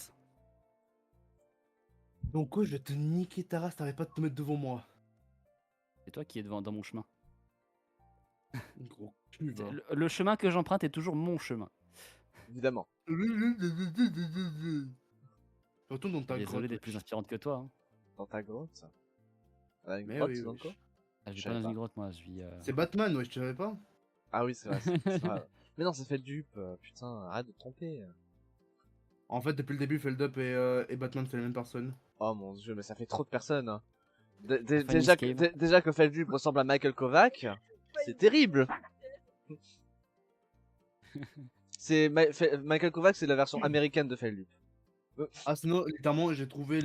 [SPEAKER 1] Donc, quoi, je vais te niquer ta race, t'arrêtes pas de te mettre devant moi.
[SPEAKER 5] C'est toi qui es dans mon chemin.
[SPEAKER 1] Gros cul, va.
[SPEAKER 5] Le chemin que j'emprunte est toujours mon chemin.
[SPEAKER 3] évidemment.
[SPEAKER 1] Retourne dans ta
[SPEAKER 5] Désolé
[SPEAKER 1] grotte.
[SPEAKER 5] d'être plus inspirante que toi. Hein.
[SPEAKER 3] Dans ta grotte. Dans une
[SPEAKER 1] Mais
[SPEAKER 3] grotte,
[SPEAKER 1] oui,
[SPEAKER 3] dans
[SPEAKER 1] oui.
[SPEAKER 3] quoi
[SPEAKER 5] Ah, je vis
[SPEAKER 3] Je
[SPEAKER 5] pas
[SPEAKER 3] savais
[SPEAKER 5] dans
[SPEAKER 3] pas.
[SPEAKER 5] une grotte, moi. Je vis.
[SPEAKER 1] C'est Batman, ouais, je savais pas.
[SPEAKER 3] Ah oui, c'est vrai. c'est vrai. Mais non, c'est fait dupe. Putain, arrête de te tromper.
[SPEAKER 1] En fait, depuis le début, Feldup et Batman, c'est la même personne.
[SPEAKER 3] Oh mon dieu, mais ça fait trop de personnes. Hein.
[SPEAKER 5] Phoenix
[SPEAKER 3] Déjà,
[SPEAKER 5] Cave.
[SPEAKER 3] déjà que Feldup ressemble à Michael Kovac, c'est terrible. Michael Kovac, c'est la version américaine de Feldup.
[SPEAKER 1] Ah, sinon, littéralement, j'ai trouvé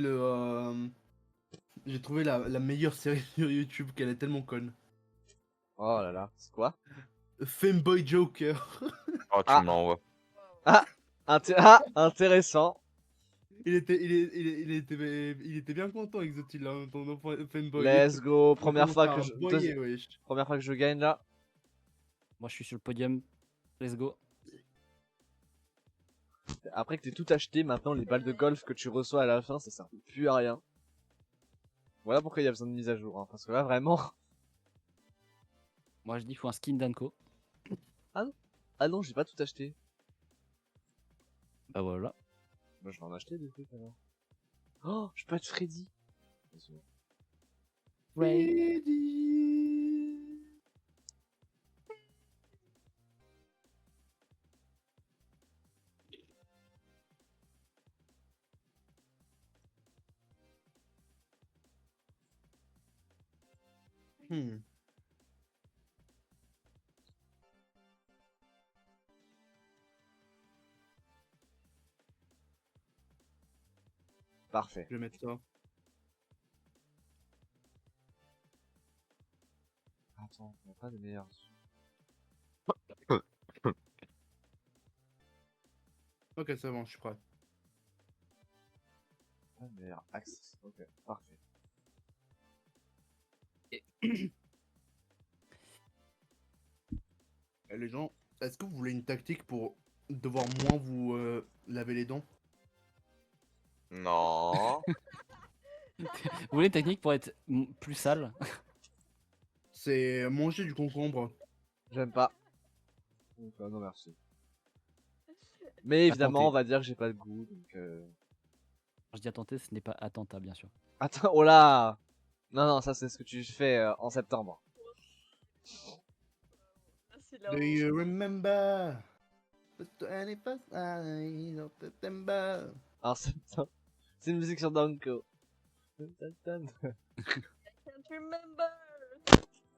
[SPEAKER 1] j'ai trouvé la meilleure série sur YouTube, qu'elle est tellement conne.
[SPEAKER 3] Oh là là, c'est quoi?
[SPEAKER 1] Femboy Joker.
[SPEAKER 2] Oh, tu
[SPEAKER 3] Ah.
[SPEAKER 2] me l'envoies.
[SPEAKER 3] Intéressant.
[SPEAKER 1] Il était bien content, Exotil, là, ton enfant Femboy.
[SPEAKER 3] Let's go.
[SPEAKER 1] Il a
[SPEAKER 3] Première fois que
[SPEAKER 1] commencé
[SPEAKER 3] je,
[SPEAKER 1] à aboyer, wesh.
[SPEAKER 3] première fois que je gagne là.
[SPEAKER 5] Moi, je suis sur le podium. Let's go.
[SPEAKER 3] Après que t'aies tout acheté, maintenant les balles de golf que tu reçois à la fin, ça sert plus à rien. Voilà pourquoi il y a besoin de mise à jour, hein, parce que là vraiment.
[SPEAKER 5] Moi, je dis, il faut un skin d'Anko.
[SPEAKER 3] Ah non, j'ai pas tout acheté.
[SPEAKER 5] Bah voilà.
[SPEAKER 3] Moi je vais en acheter des trucs alors. Oh, je peux être Freddy.
[SPEAKER 1] Freddy. Hmm.
[SPEAKER 3] Parfait.
[SPEAKER 1] Je vais mettre ça.
[SPEAKER 3] Attends, on a pas de meilleur.
[SPEAKER 1] Ok, c'est bon, je suis prêt.
[SPEAKER 3] Pas de meilleur axe. Ok, parfait.
[SPEAKER 1] Et les gens, est-ce que vous voulez une tactique pour devoir moins vous laver les dents?
[SPEAKER 2] Non.
[SPEAKER 5] Vous voulez une technique pour être plus sale?
[SPEAKER 1] C'est manger du concombre.
[SPEAKER 3] J'aime pas. Donc, non merci. Mais évidemment,
[SPEAKER 5] tenter.
[SPEAKER 3] on va dire que j'ai pas de goût, donc.
[SPEAKER 5] Je dis à tenter, ce n'est pas à tenter, bien sûr.
[SPEAKER 3] Attends, oh là. Non, non, ça c'est ce que tu fais en septembre.
[SPEAKER 4] Merci,
[SPEAKER 1] Do
[SPEAKER 4] Léandro.
[SPEAKER 1] you remember the 21st night of September?
[SPEAKER 3] En septembre. C'est une musique sur Danko.
[SPEAKER 4] Can't remember.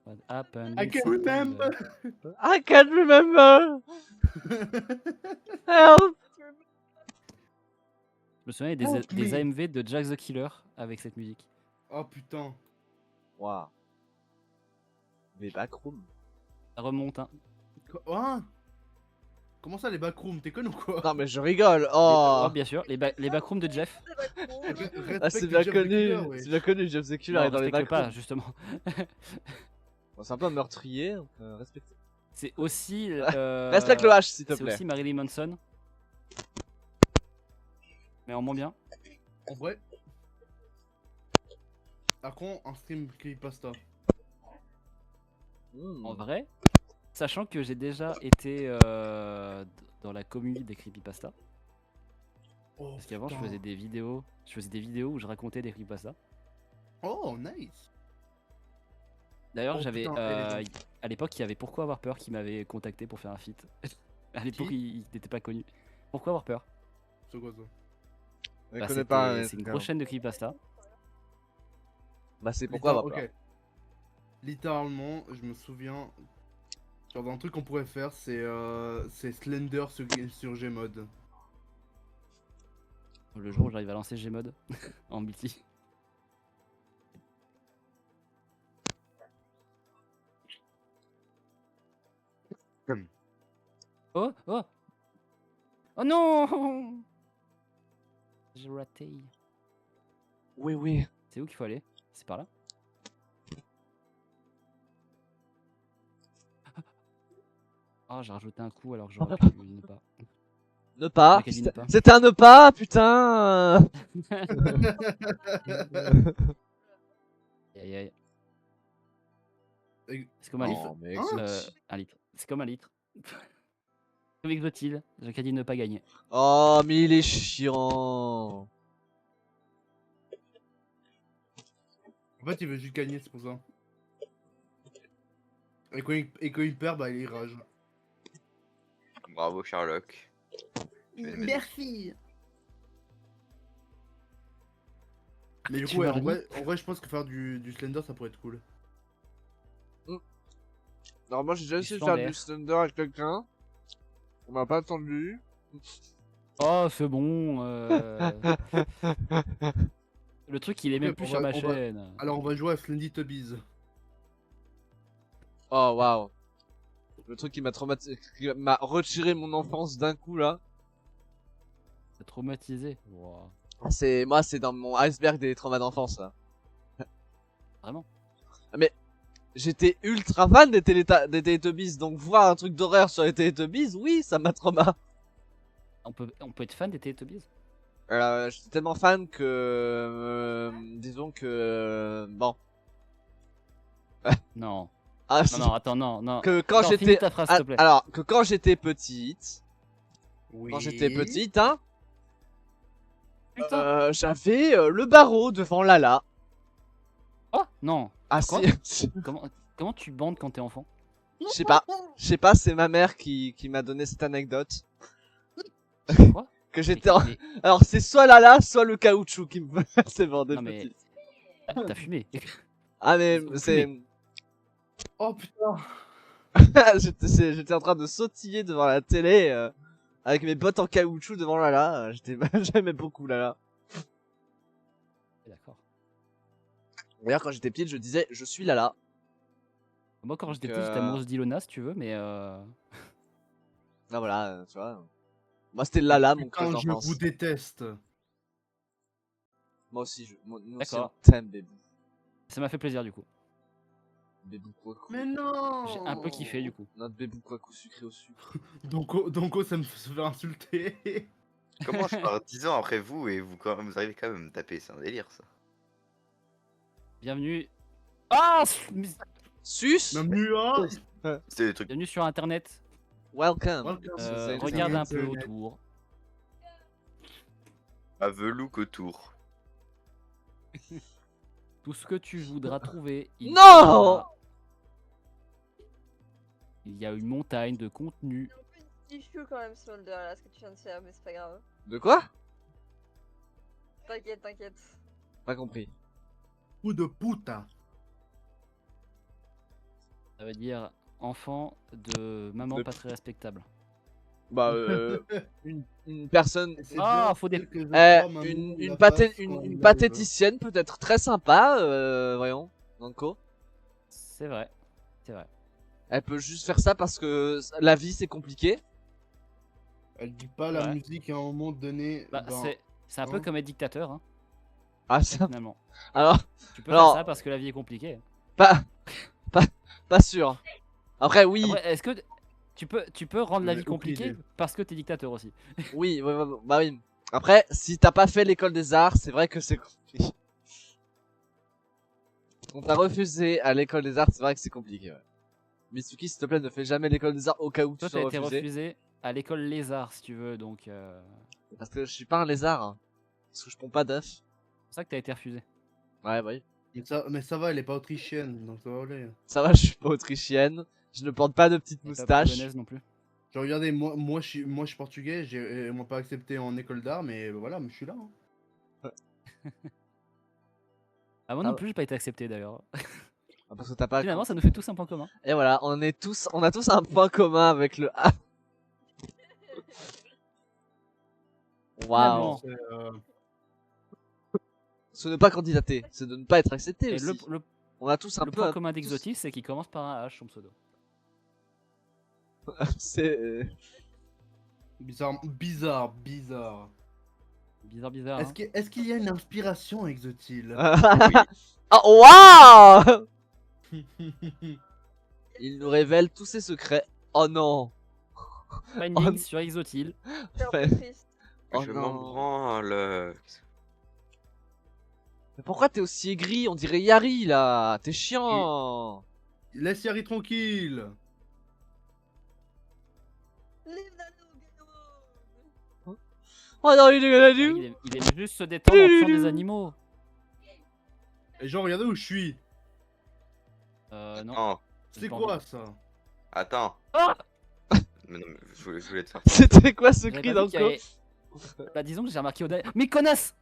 [SPEAKER 5] What happened
[SPEAKER 1] I
[SPEAKER 5] in
[SPEAKER 1] can
[SPEAKER 5] September?
[SPEAKER 1] remember.
[SPEAKER 3] I can't remember. Help.
[SPEAKER 5] Je me souviens, il y a
[SPEAKER 1] Help
[SPEAKER 5] des
[SPEAKER 1] me.
[SPEAKER 5] AMV de Jack the Killer avec cette musique.
[SPEAKER 1] Oh putain.
[SPEAKER 3] Waouh. Les backrooms.
[SPEAKER 5] Ça remonte, hein.
[SPEAKER 1] Hein? Comment ça les backrooms? T'es con ou quoi?
[SPEAKER 3] Non mais je rigole.
[SPEAKER 5] Les-
[SPEAKER 3] Oh.
[SPEAKER 5] oh, bien sûr, les backrooms de Jeff.
[SPEAKER 4] C'est pas con.
[SPEAKER 3] Ah c'est
[SPEAKER 1] Respecte
[SPEAKER 3] bien
[SPEAKER 1] Jeff the
[SPEAKER 3] connu.
[SPEAKER 1] Killer, ouais.
[SPEAKER 3] C'est bien connu. Jeff the Killer
[SPEAKER 5] Non,
[SPEAKER 3] est dans les
[SPEAKER 5] respecte pas,
[SPEAKER 3] backrooms.
[SPEAKER 5] justement.
[SPEAKER 3] Bon, c'est un peu un meurtrier. Donc, respecte.
[SPEAKER 5] C'est aussi.
[SPEAKER 3] Respecte le H s'il te
[SPEAKER 5] C'est
[SPEAKER 3] plaît.
[SPEAKER 5] aussi Marilyn Manson. Mais en moins bien.
[SPEAKER 1] En vrai. À quand un stream creepypasta?
[SPEAKER 5] En vrai, sachant que j'ai déjà été dans la communauté des creepypasta.
[SPEAKER 1] Oh,
[SPEAKER 5] Parce qu'avant, je
[SPEAKER 1] putain.
[SPEAKER 5] faisais des vidéos. Je faisais des vidéos où je racontais des creepypasta.
[SPEAKER 1] Oh, nice.
[SPEAKER 5] D'ailleurs,
[SPEAKER 1] Oh,
[SPEAKER 5] j'avais
[SPEAKER 1] putain, elle est
[SPEAKER 5] à l'époque, il y avait Pourquoi avoir peur qui m'avait contacté pour faire un feat. À l'époque, il n'était pas connu. Pourquoi avoir peur?
[SPEAKER 1] C'est quoi ça?
[SPEAKER 3] Je
[SPEAKER 5] Bah,
[SPEAKER 3] connais pas.
[SPEAKER 5] c'est une grosse chaîne de creepypasta.
[SPEAKER 3] Bah, c'est pourquoi avoir
[SPEAKER 1] Ok.
[SPEAKER 3] peur.
[SPEAKER 1] Littéralement, je me souviens. Genre, un truc qu'on pourrait faire, c'est Slender sur Gmod.
[SPEAKER 5] Le jour où j'arrive à lancer Gmod en multi. Oh, oh, oh non! J'ai raté.
[SPEAKER 3] Oui, oui.
[SPEAKER 5] C'est où qu'il faut aller? C'est par là? Ah, j'ai rajouté un coup alors que j'aurais pu ne pas.
[SPEAKER 3] Ne pas.
[SPEAKER 5] Mec a dit ne pas.
[SPEAKER 3] C'était un ne pas, putain.
[SPEAKER 5] Aïe aïe.
[SPEAKER 1] Et-
[SPEAKER 5] C'est comme un litre.
[SPEAKER 3] Oh, mec,
[SPEAKER 1] Hein
[SPEAKER 5] Un litre. C'est comme un litre. Avec veut-il? J'ai qu'à dit ne pas gagner.
[SPEAKER 3] Oh, mais il est chiant.
[SPEAKER 1] En fait, il veut juste gagner, c'est pour ça. Et quand il perd, bah il rage.
[SPEAKER 2] Bravo Sherlock. Tu fais une
[SPEAKER 1] Merci. Mais du
[SPEAKER 5] Tu
[SPEAKER 1] coup, ouais,
[SPEAKER 5] vas
[SPEAKER 1] en vrai, je pense que faire du Slender, ça pourrait être cool.
[SPEAKER 3] Alors, moi, j'ai déjà essayé de
[SPEAKER 5] Slender.
[SPEAKER 3] faire du Slender avec quelqu'un. On m'a pas attendu.
[SPEAKER 5] Oh, c'est bon. Le truc, il est même
[SPEAKER 1] Ok,
[SPEAKER 5] plus
[SPEAKER 1] on
[SPEAKER 5] sur
[SPEAKER 1] va-
[SPEAKER 5] ma
[SPEAKER 1] on va-
[SPEAKER 5] chaîne.
[SPEAKER 1] Alors, on va jouer à Slendy Tubbies.
[SPEAKER 3] Oh, waouh. Le truc qui m'a traumatisé, qui m'a retiré mon enfance d'un coup, là.
[SPEAKER 5] C'est traumatisé. Wow.
[SPEAKER 3] Moi, c'est dans mon iceberg des traumas d'enfance, là.
[SPEAKER 5] Vraiment.
[SPEAKER 3] J'étais ultra fan des Teletubbies, donc voir un truc d'horreur sur les Teletubbies, oui, ça m'a trauma.
[SPEAKER 5] On peut être fan des Teletubbies?
[SPEAKER 3] J'étais tellement fan que, disons que, bon.
[SPEAKER 5] Non.
[SPEAKER 3] Ah,
[SPEAKER 5] Non, non, attends, non, non.
[SPEAKER 3] que quand
[SPEAKER 5] Attends, finis
[SPEAKER 3] j'étais,
[SPEAKER 5] ta phrase, s'il te plaît.
[SPEAKER 3] alors, que quand j'étais petite,
[SPEAKER 1] Oui.
[SPEAKER 3] quand j'étais petite, hein,
[SPEAKER 5] Putain.
[SPEAKER 3] j'avais le barreau devant Lala.
[SPEAKER 5] Oh, non.
[SPEAKER 3] Ah
[SPEAKER 5] Quoi
[SPEAKER 3] si,
[SPEAKER 5] Comment tu bandes quand t'es enfant?
[SPEAKER 3] je sais pas, c'est ma mère qui m'a donné cette anecdote.
[SPEAKER 5] Quoi?
[SPEAKER 3] Que j'étais en...
[SPEAKER 5] Mais-
[SPEAKER 3] Alors c'est soit Lala, soit le caoutchouc qui me faisait bander
[SPEAKER 5] Non, mais-
[SPEAKER 3] petite.
[SPEAKER 5] T'as fumé.
[SPEAKER 3] Ah mais
[SPEAKER 5] Vous
[SPEAKER 3] c'est...
[SPEAKER 1] Oh putain.
[SPEAKER 3] J'étais en train de sautiller devant la télé avec mes bottes en caoutchouc devant Lala. J'aimais beaucoup Lala.
[SPEAKER 5] D'accord.
[SPEAKER 3] D'ailleurs quand j'étais petite je disais je suis Lala.
[SPEAKER 5] Moi, quand j'étais
[SPEAKER 3] Donc,
[SPEAKER 5] petit, j'étais amoureuse d'Ilona, si tu veux, mais
[SPEAKER 3] Ah voilà, tu vois. Moi c'était Lala mon crush
[SPEAKER 1] Putain, je
[SPEAKER 3] d'enfance.
[SPEAKER 1] vous déteste.
[SPEAKER 3] Moi aussi, nous aussi on
[SPEAKER 5] D'accord.
[SPEAKER 3] t'aime bébou.
[SPEAKER 5] ça m'a fait plaisir du coup.
[SPEAKER 3] Bébou Kwaku.
[SPEAKER 1] Mais non.
[SPEAKER 5] J'ai un peu kiffé du coup.
[SPEAKER 3] Notre bébou Kwaku sucré au sucre.
[SPEAKER 1] Donc, ça me fait insulter.
[SPEAKER 2] Comment je pars 10 ans après vous et vous arrivez quand même à me taper, c'est un délire ça.
[SPEAKER 5] Bienvenue. Ah
[SPEAKER 3] Sus
[SPEAKER 1] Bienvenue à...
[SPEAKER 2] C'est des trucs.
[SPEAKER 5] Bienvenue sur internet.
[SPEAKER 3] Welcome.
[SPEAKER 1] Welcome.
[SPEAKER 3] C'est
[SPEAKER 5] Regarde un
[SPEAKER 1] Internet.
[SPEAKER 5] peu autour.
[SPEAKER 2] À velours autour.
[SPEAKER 5] Tout ce que tu voudras trouver. il
[SPEAKER 3] Non
[SPEAKER 5] sera. Il y a une montagne de contenu.
[SPEAKER 4] Un peu diffus quand même, Smolder, là, ce que tu viens de faire, mais c'est pas grave.
[SPEAKER 3] De quoi?
[SPEAKER 4] T'inquiète, t'inquiète.
[SPEAKER 3] Pas compris.
[SPEAKER 1] Coup de puta.
[SPEAKER 5] Ça veut dire enfant de maman
[SPEAKER 3] De-
[SPEAKER 5] pas très respectable.
[SPEAKER 3] Bah une personne...
[SPEAKER 1] C'est
[SPEAKER 5] Ah,
[SPEAKER 1] bien
[SPEAKER 5] faut des-
[SPEAKER 1] que je
[SPEAKER 3] Eh,
[SPEAKER 1] vois ma maman
[SPEAKER 3] une
[SPEAKER 1] la face quand
[SPEAKER 3] une
[SPEAKER 1] elle
[SPEAKER 3] pathéticienne peut-être très sympa, voyons, Nanko.
[SPEAKER 5] C'est vrai. C'est vrai.
[SPEAKER 3] Elle peut juste faire ça parce que la vie c'est compliqué.
[SPEAKER 1] Elle dit pas la
[SPEAKER 5] Ouais.
[SPEAKER 1] musique à un moment donné.
[SPEAKER 5] Bah,
[SPEAKER 1] ben,
[SPEAKER 5] c'est un peu
[SPEAKER 1] hein.
[SPEAKER 5] comme être dictateur, hein,
[SPEAKER 3] Ah ça...
[SPEAKER 5] finalement.
[SPEAKER 3] Alors,
[SPEAKER 5] Tu peux
[SPEAKER 3] Alors-
[SPEAKER 5] faire ça parce que la vie est compliquée.
[SPEAKER 3] pas sûr. Après oui,
[SPEAKER 5] Après, est-ce que tu peux rendre la
[SPEAKER 1] J'ai
[SPEAKER 5] vie
[SPEAKER 1] aucune
[SPEAKER 5] compliquée
[SPEAKER 1] idée.
[SPEAKER 5] parce que t'es dictateur aussi?
[SPEAKER 3] oui, bah oui. Après, si t'as pas fait l'école des arts, c'est vrai que c'est compliqué. On t'a refusé à l'école des arts, c'est vrai que c'est compliqué, ouais. Mitsuki, s'il te plaît, ne fais jamais l'école des arts au cas où tu
[SPEAKER 5] Toi,
[SPEAKER 3] sois
[SPEAKER 5] t'as été
[SPEAKER 3] refusé.
[SPEAKER 5] refusé à l'école lézard, si tu veux, donc
[SPEAKER 3] Parce que je suis pas un lézard. Hein. Parce que je ponds pas d'œufs.
[SPEAKER 5] c'est pour ça que t'as été refusé.
[SPEAKER 3] Ouais, oui.
[SPEAKER 1] Mais ça va, elle est pas autrichienne, donc ça va aller.
[SPEAKER 3] Ça va, je suis pas autrichienne. Je ne porte pas de petites
[SPEAKER 5] Et pas
[SPEAKER 3] moustaches.
[SPEAKER 5] polonaise non plus.
[SPEAKER 1] Genre, regardez, moi je suis portugais, ils m'ont pas accepté en école d'art, mais voilà, mais je suis là. Hein.
[SPEAKER 5] Ah, moi
[SPEAKER 3] Ah
[SPEAKER 5] non
[SPEAKER 3] bah.
[SPEAKER 5] plus, j'ai pas été accepté d'ailleurs.
[SPEAKER 3] Ah, parce que t'as pas.
[SPEAKER 5] Finalement, ça nous fait tous un point commun.
[SPEAKER 3] Et voilà, on a tous un point commun avec le A. Waouh.
[SPEAKER 5] Finalement.
[SPEAKER 1] C'est,
[SPEAKER 3] Ce n'est pas candidater, c'est de ne pas être accepté
[SPEAKER 5] Et
[SPEAKER 3] aussi.
[SPEAKER 5] le
[SPEAKER 3] On a tous un peu.
[SPEAKER 5] point commun d'Exotis, c'est qu'il commence par un H, son pseudo.
[SPEAKER 3] C'est.
[SPEAKER 1] bizarre.
[SPEAKER 5] Bizarre, bizarre. Hein.
[SPEAKER 1] Est-ce qu'il y a une inspiration exotile?
[SPEAKER 3] Oh waouh. Il nous révèle tous ses secrets. Oh non.
[SPEAKER 5] Findings sur Exotil.
[SPEAKER 4] C'est un
[SPEAKER 3] Ouais.
[SPEAKER 4] peu triste.
[SPEAKER 3] Oh
[SPEAKER 2] Je
[SPEAKER 3] non.
[SPEAKER 2] m'en branle.
[SPEAKER 3] Mais pourquoi t'es aussi aigri? On dirait Yari là. T'es chiant.
[SPEAKER 1] Laisse Yari tranquille.
[SPEAKER 4] Leave that little girl alone.
[SPEAKER 3] Oh non, il est gonna do.
[SPEAKER 5] Il aime juste se détendre en tuant des animaux.
[SPEAKER 1] Et genre, regardez où je suis.
[SPEAKER 5] Non.
[SPEAKER 2] Attends,
[SPEAKER 1] C'est
[SPEAKER 5] J'ai pas
[SPEAKER 1] quoi
[SPEAKER 5] envie.
[SPEAKER 1] ça?
[SPEAKER 2] attends.
[SPEAKER 5] Ah
[SPEAKER 2] Mais non, mais je voulais te faire.
[SPEAKER 3] C'était quoi ce
[SPEAKER 5] J'avais
[SPEAKER 3] cri
[SPEAKER 5] pas vu qu'il y
[SPEAKER 3] d'Anko?
[SPEAKER 5] avait- Bah disons que j'ai remarqué au dernier. Mais connasse!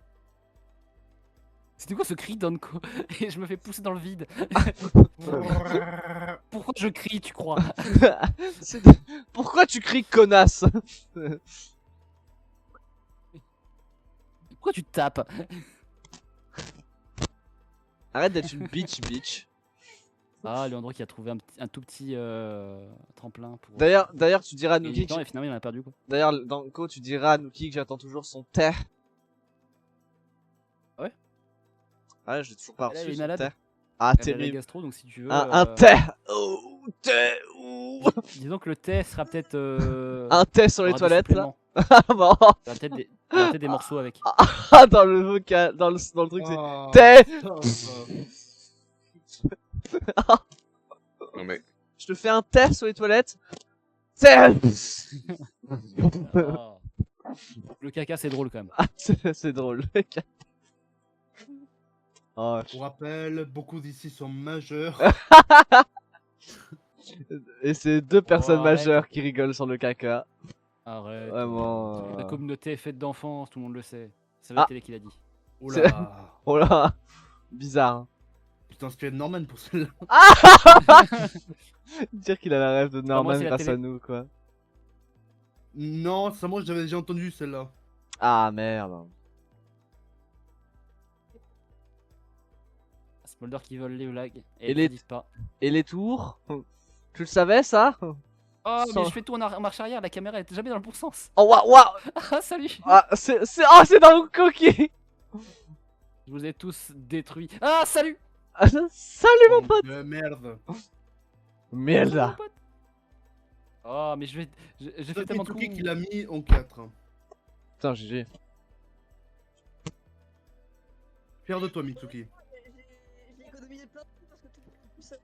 [SPEAKER 5] C'était quoi ce cri d'Anko? Et je me fais pousser dans le vide. Pourquoi je crie, tu crois?
[SPEAKER 3] C'est- Pourquoi tu cries connasse?
[SPEAKER 5] Pourquoi tu tapes?
[SPEAKER 3] Arrête d'être une bitch.
[SPEAKER 5] Ah, Leandro qui a trouvé un tout petit tremplin pour.
[SPEAKER 3] D'ailleurs, tu diras à
[SPEAKER 5] gagner
[SPEAKER 3] Nuki.
[SPEAKER 5] du temps, et finalement il en a perdu quoi.
[SPEAKER 3] D'ailleurs, Danko, tu diras à Nuki que j'attends toujours son thé.
[SPEAKER 5] Ah ouais?
[SPEAKER 3] Ah ouais, je l'ai toujours pas
[SPEAKER 5] Elle est
[SPEAKER 3] reçu. Son
[SPEAKER 5] malade.
[SPEAKER 3] thé. Ah,
[SPEAKER 5] Elle a la
[SPEAKER 3] terrible.
[SPEAKER 5] gastro, donc si tu veux.
[SPEAKER 3] Un thé. Oh, thé. Ouh.
[SPEAKER 5] Disons que le thé sera peut-être.
[SPEAKER 3] Un thé sur les
[SPEAKER 5] aura des
[SPEAKER 3] toilettes là.
[SPEAKER 5] suppléments.
[SPEAKER 3] Ah bon.
[SPEAKER 5] Il y aura peut-être des morceaux avec.
[SPEAKER 3] Ah, dans le vocal, dans le truc, c'est
[SPEAKER 1] Ah,
[SPEAKER 3] thé.
[SPEAKER 2] Non mais
[SPEAKER 3] Je te fais un thé sur les toilettes. Thé.
[SPEAKER 5] Ah. Le caca c'est drôle quand même.
[SPEAKER 3] Ah, c'est drôle. Oh,
[SPEAKER 1] Pour rappel, beaucoup d'ici sont majeurs.
[SPEAKER 3] et c'est deux personnes
[SPEAKER 5] Oh, arrête.
[SPEAKER 3] majeures qui rigolent sur le caca.
[SPEAKER 5] Arrête.
[SPEAKER 3] Vraiment.
[SPEAKER 5] La communauté est faite d'enfance, tout le monde le sait. C'est
[SPEAKER 3] Ah.
[SPEAKER 5] la télé qui l'a dit.
[SPEAKER 1] Oula.
[SPEAKER 3] Oh là. Bizarre. Hein.
[SPEAKER 1] Tu t'es inspiré de Norman pour celle-là.
[SPEAKER 3] Dire qu'il a la rêve de Norman
[SPEAKER 5] c'est la
[SPEAKER 3] grâce
[SPEAKER 5] télé.
[SPEAKER 3] à nous, quoi.
[SPEAKER 1] Non, ça moi j'avais déjà entendu celle-là.
[SPEAKER 3] Ah merde.
[SPEAKER 5] Smolder qui vole les blagues.
[SPEAKER 3] Et
[SPEAKER 5] Et
[SPEAKER 3] les-
[SPEAKER 5] les disent pas.
[SPEAKER 3] Et les tours? Tu le savais ça?
[SPEAKER 5] Oh,
[SPEAKER 3] Sans-
[SPEAKER 5] mais je fais tout en marche arrière, la caméra est jamais dans le bon sens.
[SPEAKER 3] Oh waouh waouh.
[SPEAKER 5] Ah, salut!
[SPEAKER 3] Ah c'est dans le coquille.
[SPEAKER 5] Je vous ai tous détruits. Ah, salut!
[SPEAKER 3] Salut mon pote.
[SPEAKER 1] Merde.
[SPEAKER 3] Merde.
[SPEAKER 5] Salut, mon pote. Oh, mais j'ai fait
[SPEAKER 1] C'est
[SPEAKER 5] tellement de
[SPEAKER 1] Mitsuki
[SPEAKER 5] coups.
[SPEAKER 1] qui l'a mis en 4.
[SPEAKER 3] Putain GG.
[SPEAKER 1] Fier de toi Mitsuki.
[SPEAKER 4] J'ai économisé plein de trucs parce que tout ça.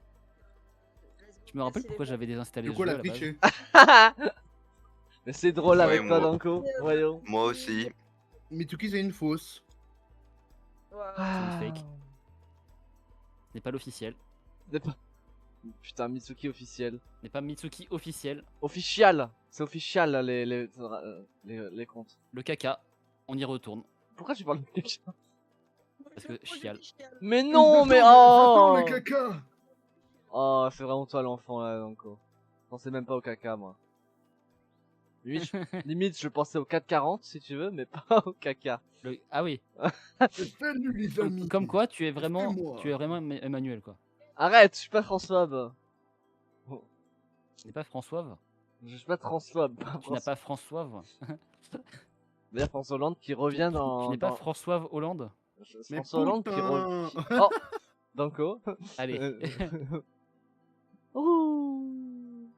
[SPEAKER 5] Je me rappelle pourquoi j'avais désinstallé
[SPEAKER 1] De
[SPEAKER 5] le
[SPEAKER 1] quoi
[SPEAKER 5] jeu
[SPEAKER 1] la
[SPEAKER 5] à la base.
[SPEAKER 1] triché?
[SPEAKER 3] Mais c'est drôle
[SPEAKER 2] Ouais,
[SPEAKER 3] avec toi
[SPEAKER 2] moi.
[SPEAKER 3] Danko. Voyons.
[SPEAKER 2] moi aussi.
[SPEAKER 1] Mitsuki c'est une fausse.
[SPEAKER 4] Ouais.
[SPEAKER 5] une fake. Ce n'est pas l'officiel.
[SPEAKER 3] C'est pas- Putain Mitsuki officiel.
[SPEAKER 5] Ce n'est pas Mitsuki officiel.
[SPEAKER 3] Official. C'est official là, les comptes.
[SPEAKER 5] Le caca, on y retourne.
[SPEAKER 3] Pourquoi tu parles de caca?
[SPEAKER 5] Parce que chial.
[SPEAKER 3] Mais non mais
[SPEAKER 1] Exactement,
[SPEAKER 3] oh.
[SPEAKER 1] le caca.
[SPEAKER 3] Oh c'est vraiment toi l'enfant là Danko. Je pensais même pas au caca moi. Limite je pensais au 440 si tu veux mais pas au caca.
[SPEAKER 5] Ah oui.
[SPEAKER 1] Salut les amis.
[SPEAKER 5] Comme quoi, tu es vraiment
[SPEAKER 1] Excuse-moi.
[SPEAKER 5] Emmanuel quoi.
[SPEAKER 3] Arrête, je suis pas transphobe.
[SPEAKER 5] Tu n'es pas François.
[SPEAKER 3] Je suis pas transphobe.
[SPEAKER 5] Tu n'as pas François.
[SPEAKER 3] D'ailleurs François Hollande qui revient dans...
[SPEAKER 5] Tu n'es pas
[SPEAKER 3] dans-
[SPEAKER 5] François Hollande.
[SPEAKER 1] Mais
[SPEAKER 3] François Hollande qui revient...
[SPEAKER 1] putain.
[SPEAKER 3] Oh Danko.
[SPEAKER 5] Allez.
[SPEAKER 3] Ouh.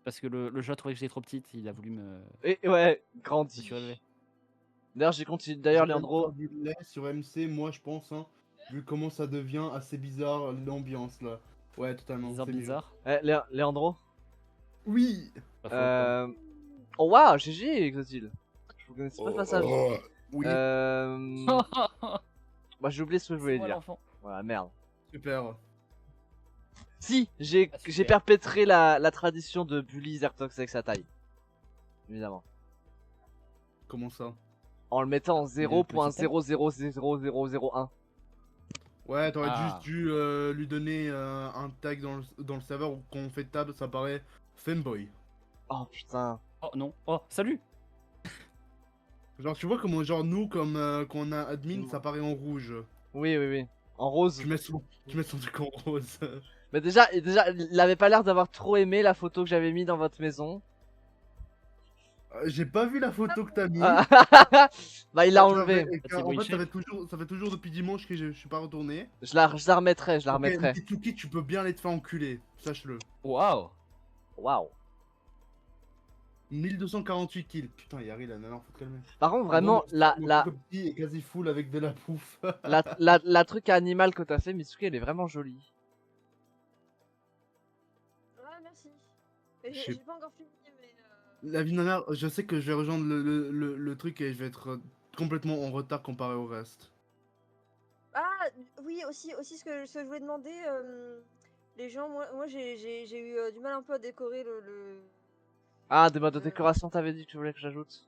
[SPEAKER 5] Parce que le jeu a trouvé que j'étais trop petite, il a voulu me
[SPEAKER 3] Et ouais,
[SPEAKER 5] me
[SPEAKER 3] grandi.
[SPEAKER 5] surélever.
[SPEAKER 3] D'ailleurs, j'ai continué. D'ailleurs,
[SPEAKER 1] J'ai quand même
[SPEAKER 3] Leandro.
[SPEAKER 1] faire du lait sur MC, moi je pense, hein, vu comment ça devient assez bizarre l'ambiance là. Ouais, totalement.
[SPEAKER 5] Bizarre,
[SPEAKER 1] c'est mieux.
[SPEAKER 5] bizarre.
[SPEAKER 3] Leandro.
[SPEAKER 1] Oui.
[SPEAKER 5] Pas faux, quoi.
[SPEAKER 3] Oh waouh, GG, Exotil. Je vous connaissais pas le passage.
[SPEAKER 1] Oui,
[SPEAKER 3] Bah, j'ai oublié ce que je voulais
[SPEAKER 5] C'est moi
[SPEAKER 3] dire.
[SPEAKER 5] l'enfant.
[SPEAKER 3] Voilà, merde.
[SPEAKER 1] super.
[SPEAKER 3] Si, j'ai
[SPEAKER 5] Ah, super.
[SPEAKER 3] j'ai perpétré la tradition de bully Zertox avec sa taille. Évidemment.
[SPEAKER 1] Comment ça?
[SPEAKER 3] En le mettant en
[SPEAKER 5] Il a une petite taille.
[SPEAKER 3] 0.0000001.
[SPEAKER 1] Ouais, t'aurais
[SPEAKER 5] Ah.
[SPEAKER 1] juste dû lui donner un tag dans le serveur où quand on fait table, ça paraît fanboy.
[SPEAKER 3] Oh putain.
[SPEAKER 5] Oh non. Oh, salut.
[SPEAKER 1] Genre, tu vois comment, genre, nous, comme quand on a admin, ça paraît en rouge.
[SPEAKER 3] Oui, oui, oui. En rose.
[SPEAKER 1] Tu mets son truc en rose.
[SPEAKER 3] Mais déjà, il avait pas l'air d'avoir trop aimé la photo que j'avais mis dans votre maison.
[SPEAKER 1] J'ai pas vu la photo que t'as mis.
[SPEAKER 3] Bah, il l'a enlevé.
[SPEAKER 1] Et
[SPEAKER 5] C'est
[SPEAKER 1] en fait,
[SPEAKER 5] Boychek.
[SPEAKER 1] ça fait toujours depuis dimanche que je suis pas retourné.
[SPEAKER 3] Je la remettrai, je la
[SPEAKER 1] Ok,
[SPEAKER 3] remettrai.
[SPEAKER 1] Mitsuki, tu peux bien aller te faire enculer, sache-le.
[SPEAKER 5] Waouh.
[SPEAKER 3] Waouh.
[SPEAKER 1] 1248 kills. Putain, Yari, la nana, faut te calmer.
[SPEAKER 3] Par contre, vraiment, la
[SPEAKER 1] Mon petit est quasi full avec de la pouffe.
[SPEAKER 3] la truc animal que t'as fait, Mitsuki, elle est vraiment jolie.
[SPEAKER 4] Ouais, merci. Mais
[SPEAKER 1] Je
[SPEAKER 4] j'ai
[SPEAKER 1] sais-
[SPEAKER 4] pas encore fini, mais.
[SPEAKER 1] La vie de ma mère, je sais que je vais rejoindre le truc et je vais être complètement en retard comparé au reste.
[SPEAKER 4] Ah, oui, aussi ce que je voulais demander, les gens, moi j'ai eu du mal un peu à décorer le.
[SPEAKER 3] Ah, des modes de décoration, t'avais dit que tu voulais que j'ajoute.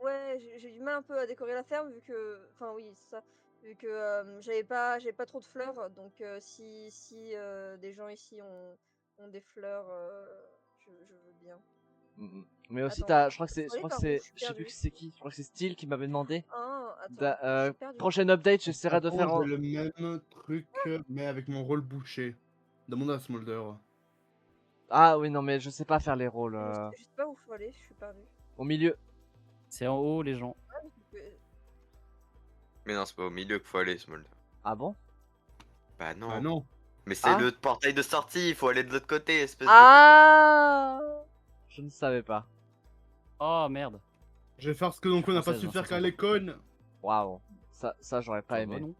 [SPEAKER 4] Ouais, j'ai eu du mal un peu à décorer la ferme vu que. Enfin, oui, c'est ça. Vu que j'avais pas trop de fleurs, donc si des gens ici ont des fleurs, je veux bien.
[SPEAKER 3] Mais aussi,
[SPEAKER 4] Attends,
[SPEAKER 3] je crois que c'est,
[SPEAKER 4] désolé,
[SPEAKER 3] je
[SPEAKER 4] par
[SPEAKER 3] sais
[SPEAKER 4] contre, je suis
[SPEAKER 3] plus
[SPEAKER 4] perdue.
[SPEAKER 3] qui c'est qui. Je crois que c'est Steel qui m'avait demandé.
[SPEAKER 4] Ah, attends, je suis perdue.
[SPEAKER 3] Prochaine update, j'essaierai de
[SPEAKER 1] Par
[SPEAKER 3] faire
[SPEAKER 1] contre,
[SPEAKER 3] en...
[SPEAKER 1] j'ai le même truc, mais avec mon rôle bouché. Demande à Smolder.
[SPEAKER 3] Ah oui, non, mais je sais pas faire les rôles.
[SPEAKER 4] Je sais pas où faut aller, je suis perdue.
[SPEAKER 3] Au milieu.
[SPEAKER 5] C'est en haut, les gens.
[SPEAKER 2] Mais non, c'est pas au milieu qu'il faut aller, Smolder.
[SPEAKER 3] Ah bon?
[SPEAKER 2] Bah non.
[SPEAKER 1] Ah non.
[SPEAKER 2] Mais c'est
[SPEAKER 3] Ah.
[SPEAKER 2] le portail de sortie, il faut aller de l'autre côté, espèce
[SPEAKER 3] Ah, je ne savais pas.
[SPEAKER 5] Oh merde.
[SPEAKER 1] Je vais faire ce que donc on n'a pas
[SPEAKER 5] Française,
[SPEAKER 1] su
[SPEAKER 5] hein,
[SPEAKER 1] faire
[SPEAKER 5] c'est
[SPEAKER 1] qu'à
[SPEAKER 5] ça.
[SPEAKER 1] l'école.
[SPEAKER 3] Waouh. Ça j'aurais pas
[SPEAKER 5] Ça va,
[SPEAKER 3] aimé.
[SPEAKER 5] non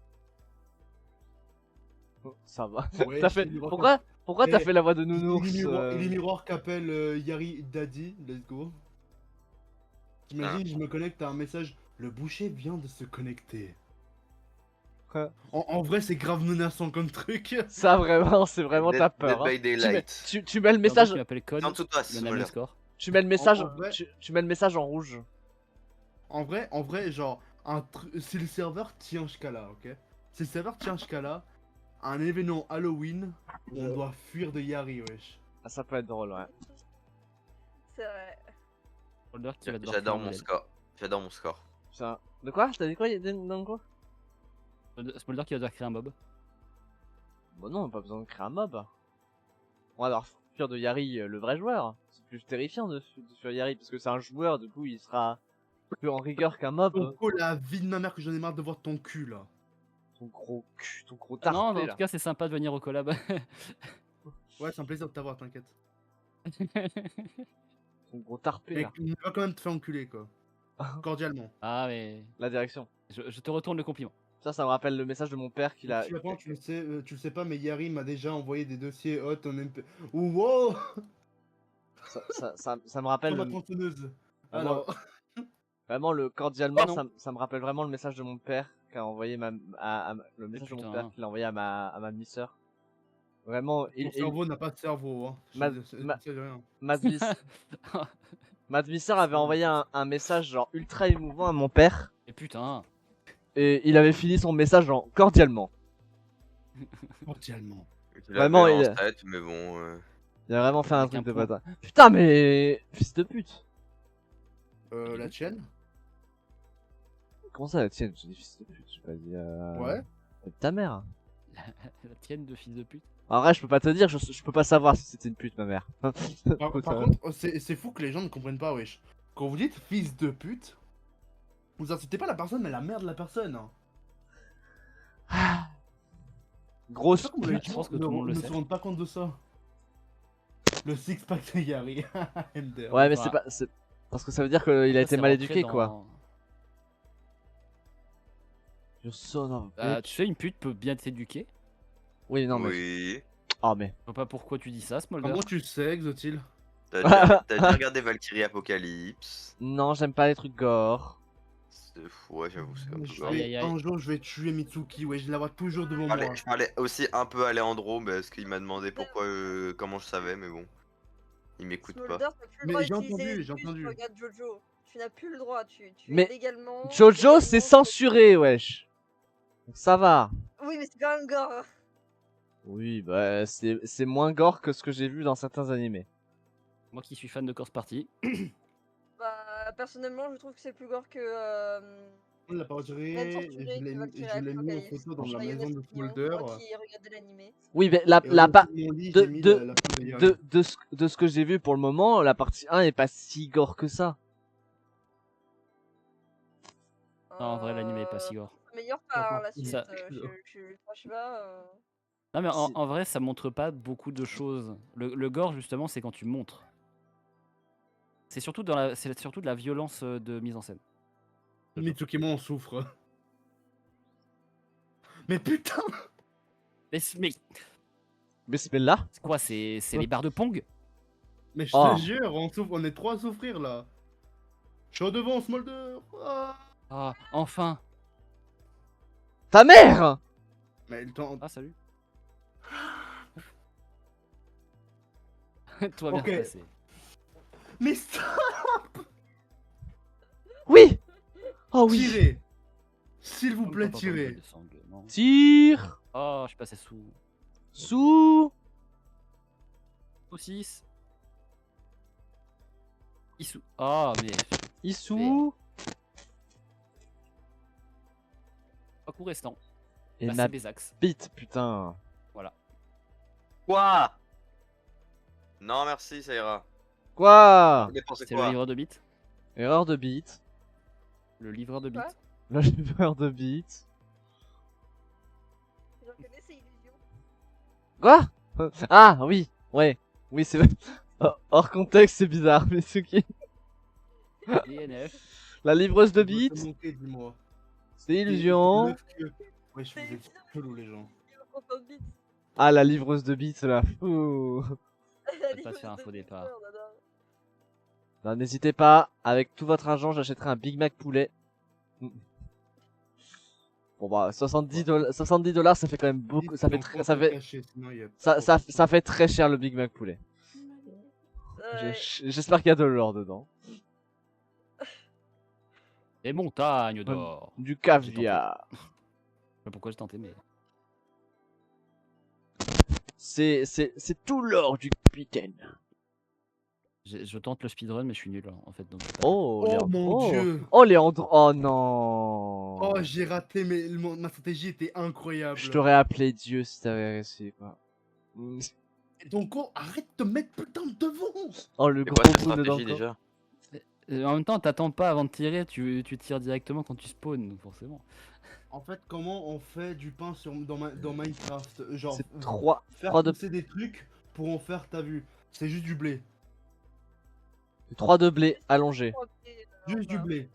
[SPEAKER 3] Ça va.
[SPEAKER 1] Ouais,
[SPEAKER 3] T'as fait...
[SPEAKER 1] il miroir
[SPEAKER 3] Pourquoi t'as
[SPEAKER 1] Eh,
[SPEAKER 3] fait la voix de
[SPEAKER 1] Il
[SPEAKER 3] nounours
[SPEAKER 1] est les miroirs qu'appelle Yari Daddy. Let's go. T'imagines, je me connecte à un message. Le boucher vient de se connecter.
[SPEAKER 3] Quoi
[SPEAKER 1] En vrai, c'est grave menaçant comme truc.
[SPEAKER 3] Ça vraiment, c'est vraiment
[SPEAKER 2] Dead-
[SPEAKER 3] ta peur.
[SPEAKER 2] Dead by Daylight.
[SPEAKER 3] Tu mets le
[SPEAKER 5] Message.
[SPEAKER 3] message,
[SPEAKER 5] Qui m'appelle Code.
[SPEAKER 2] C'est en dessous de toi,
[SPEAKER 5] Il y en a
[SPEAKER 2] Smolder.
[SPEAKER 5] le score.
[SPEAKER 3] tu mets le message,
[SPEAKER 1] en vrai-
[SPEAKER 3] tu mets le message en rouge.
[SPEAKER 1] En vrai, genre, si le serveur tient jusqu'à là, ok? Si le serveur tient jusqu'à là, un événement Halloween, on doit fuir de Yari, wesh.
[SPEAKER 3] Ah, ça peut être drôle, ouais.
[SPEAKER 4] C'est vrai.
[SPEAKER 5] Holder qui va devoir
[SPEAKER 2] J'adore
[SPEAKER 5] faire un
[SPEAKER 2] mon
[SPEAKER 5] modèle.
[SPEAKER 2] score. J'adore mon score.
[SPEAKER 3] Putain. De quoi? T'as dit quoi dans quoi?
[SPEAKER 5] Smolder qui va devoir créer un mob.
[SPEAKER 3] Bon non, pas besoin de créer un mob. On va devoir fuir de Yari, le vrai joueur. C'est plus terrifiant de fuir Yari parce que c'est un joueur, du coup il sera plus en rigueur qu'un mob.
[SPEAKER 1] Oh la vie de ma mère que j'en ai marre de voir ton cul là.
[SPEAKER 3] Ton gros cul, ton gros
[SPEAKER 5] Ah non,
[SPEAKER 3] tarpé
[SPEAKER 5] en
[SPEAKER 3] là.
[SPEAKER 5] tout cas, c'est sympa de venir au collab.
[SPEAKER 1] Ouais, c'est un plaisir de t'avoir, t'inquiète.
[SPEAKER 3] Ton gros tarpé
[SPEAKER 1] Mais
[SPEAKER 3] là.
[SPEAKER 1] il va quand même te faire enculer quoi. Cordialement.
[SPEAKER 5] Ah, mais.
[SPEAKER 3] La direction.
[SPEAKER 5] Je te retourne le compliment.
[SPEAKER 3] Ça me rappelle le message de mon père qu'il a.
[SPEAKER 1] Tu l'apprends, tu le sais pas, mais Yari m'a déjà envoyé des dossiers hot en MP. Wow!
[SPEAKER 3] Ça me rappelle.
[SPEAKER 1] Sur ma tronçonneuse.
[SPEAKER 3] Ah,
[SPEAKER 1] Alors,
[SPEAKER 3] Vraiment le cordialement,
[SPEAKER 5] Ah, non.
[SPEAKER 3] ça me rappelle vraiment le message de mon père qu'a envoyé le message de mon
[SPEAKER 5] putain.
[SPEAKER 3] père qu'il a envoyé à ma demi-sœur. Vraiment,
[SPEAKER 1] mon cerveau n'a pas de cerveau. Hein.
[SPEAKER 3] Ma-
[SPEAKER 1] Je sais rien.
[SPEAKER 3] ma demi ma demi-sœur avait envoyé un message genre ultra émouvant à mon père
[SPEAKER 5] Et putain.
[SPEAKER 3] et il avait fini son message en cordialement.
[SPEAKER 1] Cordialement.
[SPEAKER 2] Je
[SPEAKER 3] Vraiment,
[SPEAKER 2] l'avais
[SPEAKER 3] il-
[SPEAKER 2] en tête, mais bon.
[SPEAKER 3] Il a vraiment fait un
[SPEAKER 5] Avec
[SPEAKER 3] truc
[SPEAKER 5] un
[SPEAKER 3] de
[SPEAKER 5] point.
[SPEAKER 3] bâtard. Putain mais fils de pute.
[SPEAKER 1] La tienne?
[SPEAKER 3] Comment ça la tienne? J'ai dit fils de pute, j'ai pas dit
[SPEAKER 1] Ouais.
[SPEAKER 3] ta mère.
[SPEAKER 5] La tienne de fils de pute.
[SPEAKER 3] En vrai, je peux pas te dire, je peux pas savoir si c'était une pute ma mère.
[SPEAKER 1] Par
[SPEAKER 3] Putain.
[SPEAKER 1] contre, c'est fou que les gens ne comprennent pas, wesh. Quand vous dites fils de pute, vous incitez pas la personne, mais la mère de la personne. Hein.
[SPEAKER 3] Grosse
[SPEAKER 1] C'est pas comme les
[SPEAKER 3] pute.
[SPEAKER 5] Je pense que
[SPEAKER 1] gens
[SPEAKER 5] tout le monde le
[SPEAKER 1] ne
[SPEAKER 5] sait.
[SPEAKER 1] se rendent pas compte de ça. Le six-pack de Gary. MDR.
[SPEAKER 3] Ouais, mais
[SPEAKER 5] Enfin,
[SPEAKER 3] c'est pas. Parce que ça veut dire qu'il a
[SPEAKER 5] ça,
[SPEAKER 3] été
[SPEAKER 5] c'est
[SPEAKER 3] mal
[SPEAKER 5] rentré
[SPEAKER 3] éduqué, quoi.
[SPEAKER 5] dans-
[SPEAKER 3] You son of a
[SPEAKER 5] Bah,
[SPEAKER 3] bitch.
[SPEAKER 5] tu sais, une pute peut bien t'éduquer.
[SPEAKER 3] Oui, non, mais.
[SPEAKER 2] Oui.
[SPEAKER 3] Ah, mais.
[SPEAKER 5] Je vois pas pourquoi tu dis ça, Smolder.
[SPEAKER 1] Comment tu sais, Exotil?
[SPEAKER 2] T'as déjà regardé Valkyrie Apocalypse?
[SPEAKER 3] Non, j'aime pas les trucs gore.
[SPEAKER 2] Ouais, j'avoue, c'est un peu
[SPEAKER 1] Je
[SPEAKER 2] gore.
[SPEAKER 5] Aïe,
[SPEAKER 1] vais-
[SPEAKER 5] aïe, aïe.
[SPEAKER 1] Un jour, je vais tuer Mitsuki. Ouais, je la vois toujours devant moi.
[SPEAKER 2] Je parlais aussi un peu à Leandro parce qu'il m'a demandé pourquoi, comment je savais, mais bon. Il m'écoute pas.
[SPEAKER 4] Smolder, t'as plus le
[SPEAKER 1] Mais
[SPEAKER 4] droit
[SPEAKER 1] j'ai
[SPEAKER 4] d'utiliser
[SPEAKER 1] entendu,
[SPEAKER 4] les
[SPEAKER 1] j'ai
[SPEAKER 4] excuses,
[SPEAKER 1] entendu.
[SPEAKER 4] regarde Jojo. Tu n'as plus le droit, tu es
[SPEAKER 3] Mais
[SPEAKER 4] légalement...
[SPEAKER 3] Jojo, c'est
[SPEAKER 4] légalement-
[SPEAKER 3] censuré, wesh. Donc ça va.
[SPEAKER 4] Oui, mais c'est quand même gore. hein.
[SPEAKER 3] Oui, bah, c'est moins gore que ce que j'ai vu dans certains animés.
[SPEAKER 5] Moi qui suis fan de Corse Party.
[SPEAKER 4] Bah, personnellement, je trouve que c'est plus gore que...
[SPEAKER 1] On l'a pas retiré.
[SPEAKER 4] Même censuré
[SPEAKER 1] Je
[SPEAKER 4] que
[SPEAKER 1] l'ai
[SPEAKER 4] Valkyrie
[SPEAKER 1] mis en
[SPEAKER 4] Apocalypse.
[SPEAKER 1] photo dans la
[SPEAKER 4] Joyeux
[SPEAKER 1] maison de
[SPEAKER 4] opinion,
[SPEAKER 1] Smolder.
[SPEAKER 4] moi qui regardais l'animé.
[SPEAKER 3] Oui, mais
[SPEAKER 1] Et au-dessus de mon lit,
[SPEAKER 3] de-
[SPEAKER 1] j'ai mis
[SPEAKER 3] de-
[SPEAKER 1] la photo de Gary.
[SPEAKER 3] de ce que j'ai vu pour le moment, la partie 1 est pas si gore que ça.
[SPEAKER 5] Non, en vrai, l'anime est pas si gore.
[SPEAKER 4] Ça meilleure par la suite,
[SPEAKER 5] Ça-
[SPEAKER 4] je crache pas.
[SPEAKER 5] Non, mais en,
[SPEAKER 3] Si.
[SPEAKER 5] en vrai, ça montre pas beaucoup de choses. Le gore, justement, c'est quand tu montres. C'est surtout, c'est surtout de la violence de mise en scène.
[SPEAKER 1] Mitsuki, moi, on souffre. Mais putain!
[SPEAKER 5] Mais
[SPEAKER 3] Bismillah.
[SPEAKER 5] c'est quoi? C'est les barres de Pong?
[SPEAKER 1] Mais je
[SPEAKER 3] Oh.
[SPEAKER 1] te jure, on souffre, on est trois à souffrir là. Je suis au devant, Smolder. Ah.
[SPEAKER 5] Ah, enfin!
[SPEAKER 3] Ta mère!
[SPEAKER 1] Mais le temps.
[SPEAKER 5] Ah, salut! Toi bien
[SPEAKER 1] Ok.
[SPEAKER 5] passé.
[SPEAKER 1] Mais stop!
[SPEAKER 3] Oui! Oh oui!
[SPEAKER 1] Tirez! S'il vous plaît,
[SPEAKER 5] Attends,
[SPEAKER 1] tirez.
[SPEAKER 5] de sang, non.
[SPEAKER 3] Tire!
[SPEAKER 5] Oh, je suis passé sous.
[SPEAKER 3] Sous!
[SPEAKER 5] Saucisse. Issou. Oh, mais.
[SPEAKER 3] Issou!
[SPEAKER 5] Pas coup restant.
[SPEAKER 3] Et
[SPEAKER 5] Bah,
[SPEAKER 3] ma
[SPEAKER 5] c'est Bézax.
[SPEAKER 3] bite, putain.
[SPEAKER 2] Quoi? Non, merci, ça ira.
[SPEAKER 3] Quoi?
[SPEAKER 2] Vous dépensez
[SPEAKER 5] C'est le
[SPEAKER 2] quoi?
[SPEAKER 5] livreur de bits.
[SPEAKER 3] Erreur de bite.
[SPEAKER 5] Le livreur de bits.
[SPEAKER 4] Quoi
[SPEAKER 3] Le livreur de bite.
[SPEAKER 4] Je reconnais ces illusions.
[SPEAKER 3] Quoi? Ah, oui, ouais. Oui, c'est vrai. Hors contexte, c'est bizarre, mais c'est qui?
[SPEAKER 5] DNF.
[SPEAKER 3] La livreuse de
[SPEAKER 1] Ça doit te
[SPEAKER 3] bite,
[SPEAKER 1] manquer, dis-moi.
[SPEAKER 3] c'est illusion.
[SPEAKER 1] Ouais, je vous êtes chelou, les gens.
[SPEAKER 4] Content de bite.
[SPEAKER 3] Ah, la livreuse de bite, là. Ouh.
[SPEAKER 4] La
[SPEAKER 5] pas te faire un faux départ.
[SPEAKER 4] on adore.
[SPEAKER 3] Non, n'hésitez pas, avec tout votre argent, j'achèterai un Big Mac poulet. Bon bah, 70 $, ça fait quand même beaucoup, ça fait ça fait très cher le Big Mac poulet.
[SPEAKER 4] Ouais.
[SPEAKER 3] J'espère qu'il y a de l'or dedans.
[SPEAKER 5] Les montagnes d'or.
[SPEAKER 3] Du caviar.
[SPEAKER 5] Je sais pas pourquoi j'ai tenté, mais.
[SPEAKER 3] C'est tout l'or du capitaine.
[SPEAKER 5] Je tente le speedrun, mais je suis nul en fait. Donc
[SPEAKER 3] Oh,
[SPEAKER 1] Oh
[SPEAKER 3] Léandre.
[SPEAKER 1] mon
[SPEAKER 3] Oh.
[SPEAKER 1] dieu!
[SPEAKER 3] Oh, Léandre. Oh non.
[SPEAKER 1] Oh, j'ai raté, mais ma stratégie était incroyable.
[SPEAKER 3] Je t'aurais appelé Dieu si t'avais réussi, quoi.
[SPEAKER 1] Donc, oh, arrête de te mettre putain devant!
[SPEAKER 3] Oh, le
[SPEAKER 2] C'est
[SPEAKER 3] gros
[SPEAKER 2] quoi ta
[SPEAKER 3] bout de
[SPEAKER 2] stratégie
[SPEAKER 3] dents.
[SPEAKER 2] déjà?
[SPEAKER 5] En même temps, t'attends pas avant de tirer, tu tires directement quand tu spawns, donc forcément.
[SPEAKER 1] En fait, comment on fait du pain dans Minecraft? Genre,
[SPEAKER 3] C'est 3
[SPEAKER 1] faire
[SPEAKER 3] de
[SPEAKER 1] pousser des trucs pour en faire, t'as vu? C'est juste du blé.
[SPEAKER 3] blé allongé.
[SPEAKER 1] Juste du blé.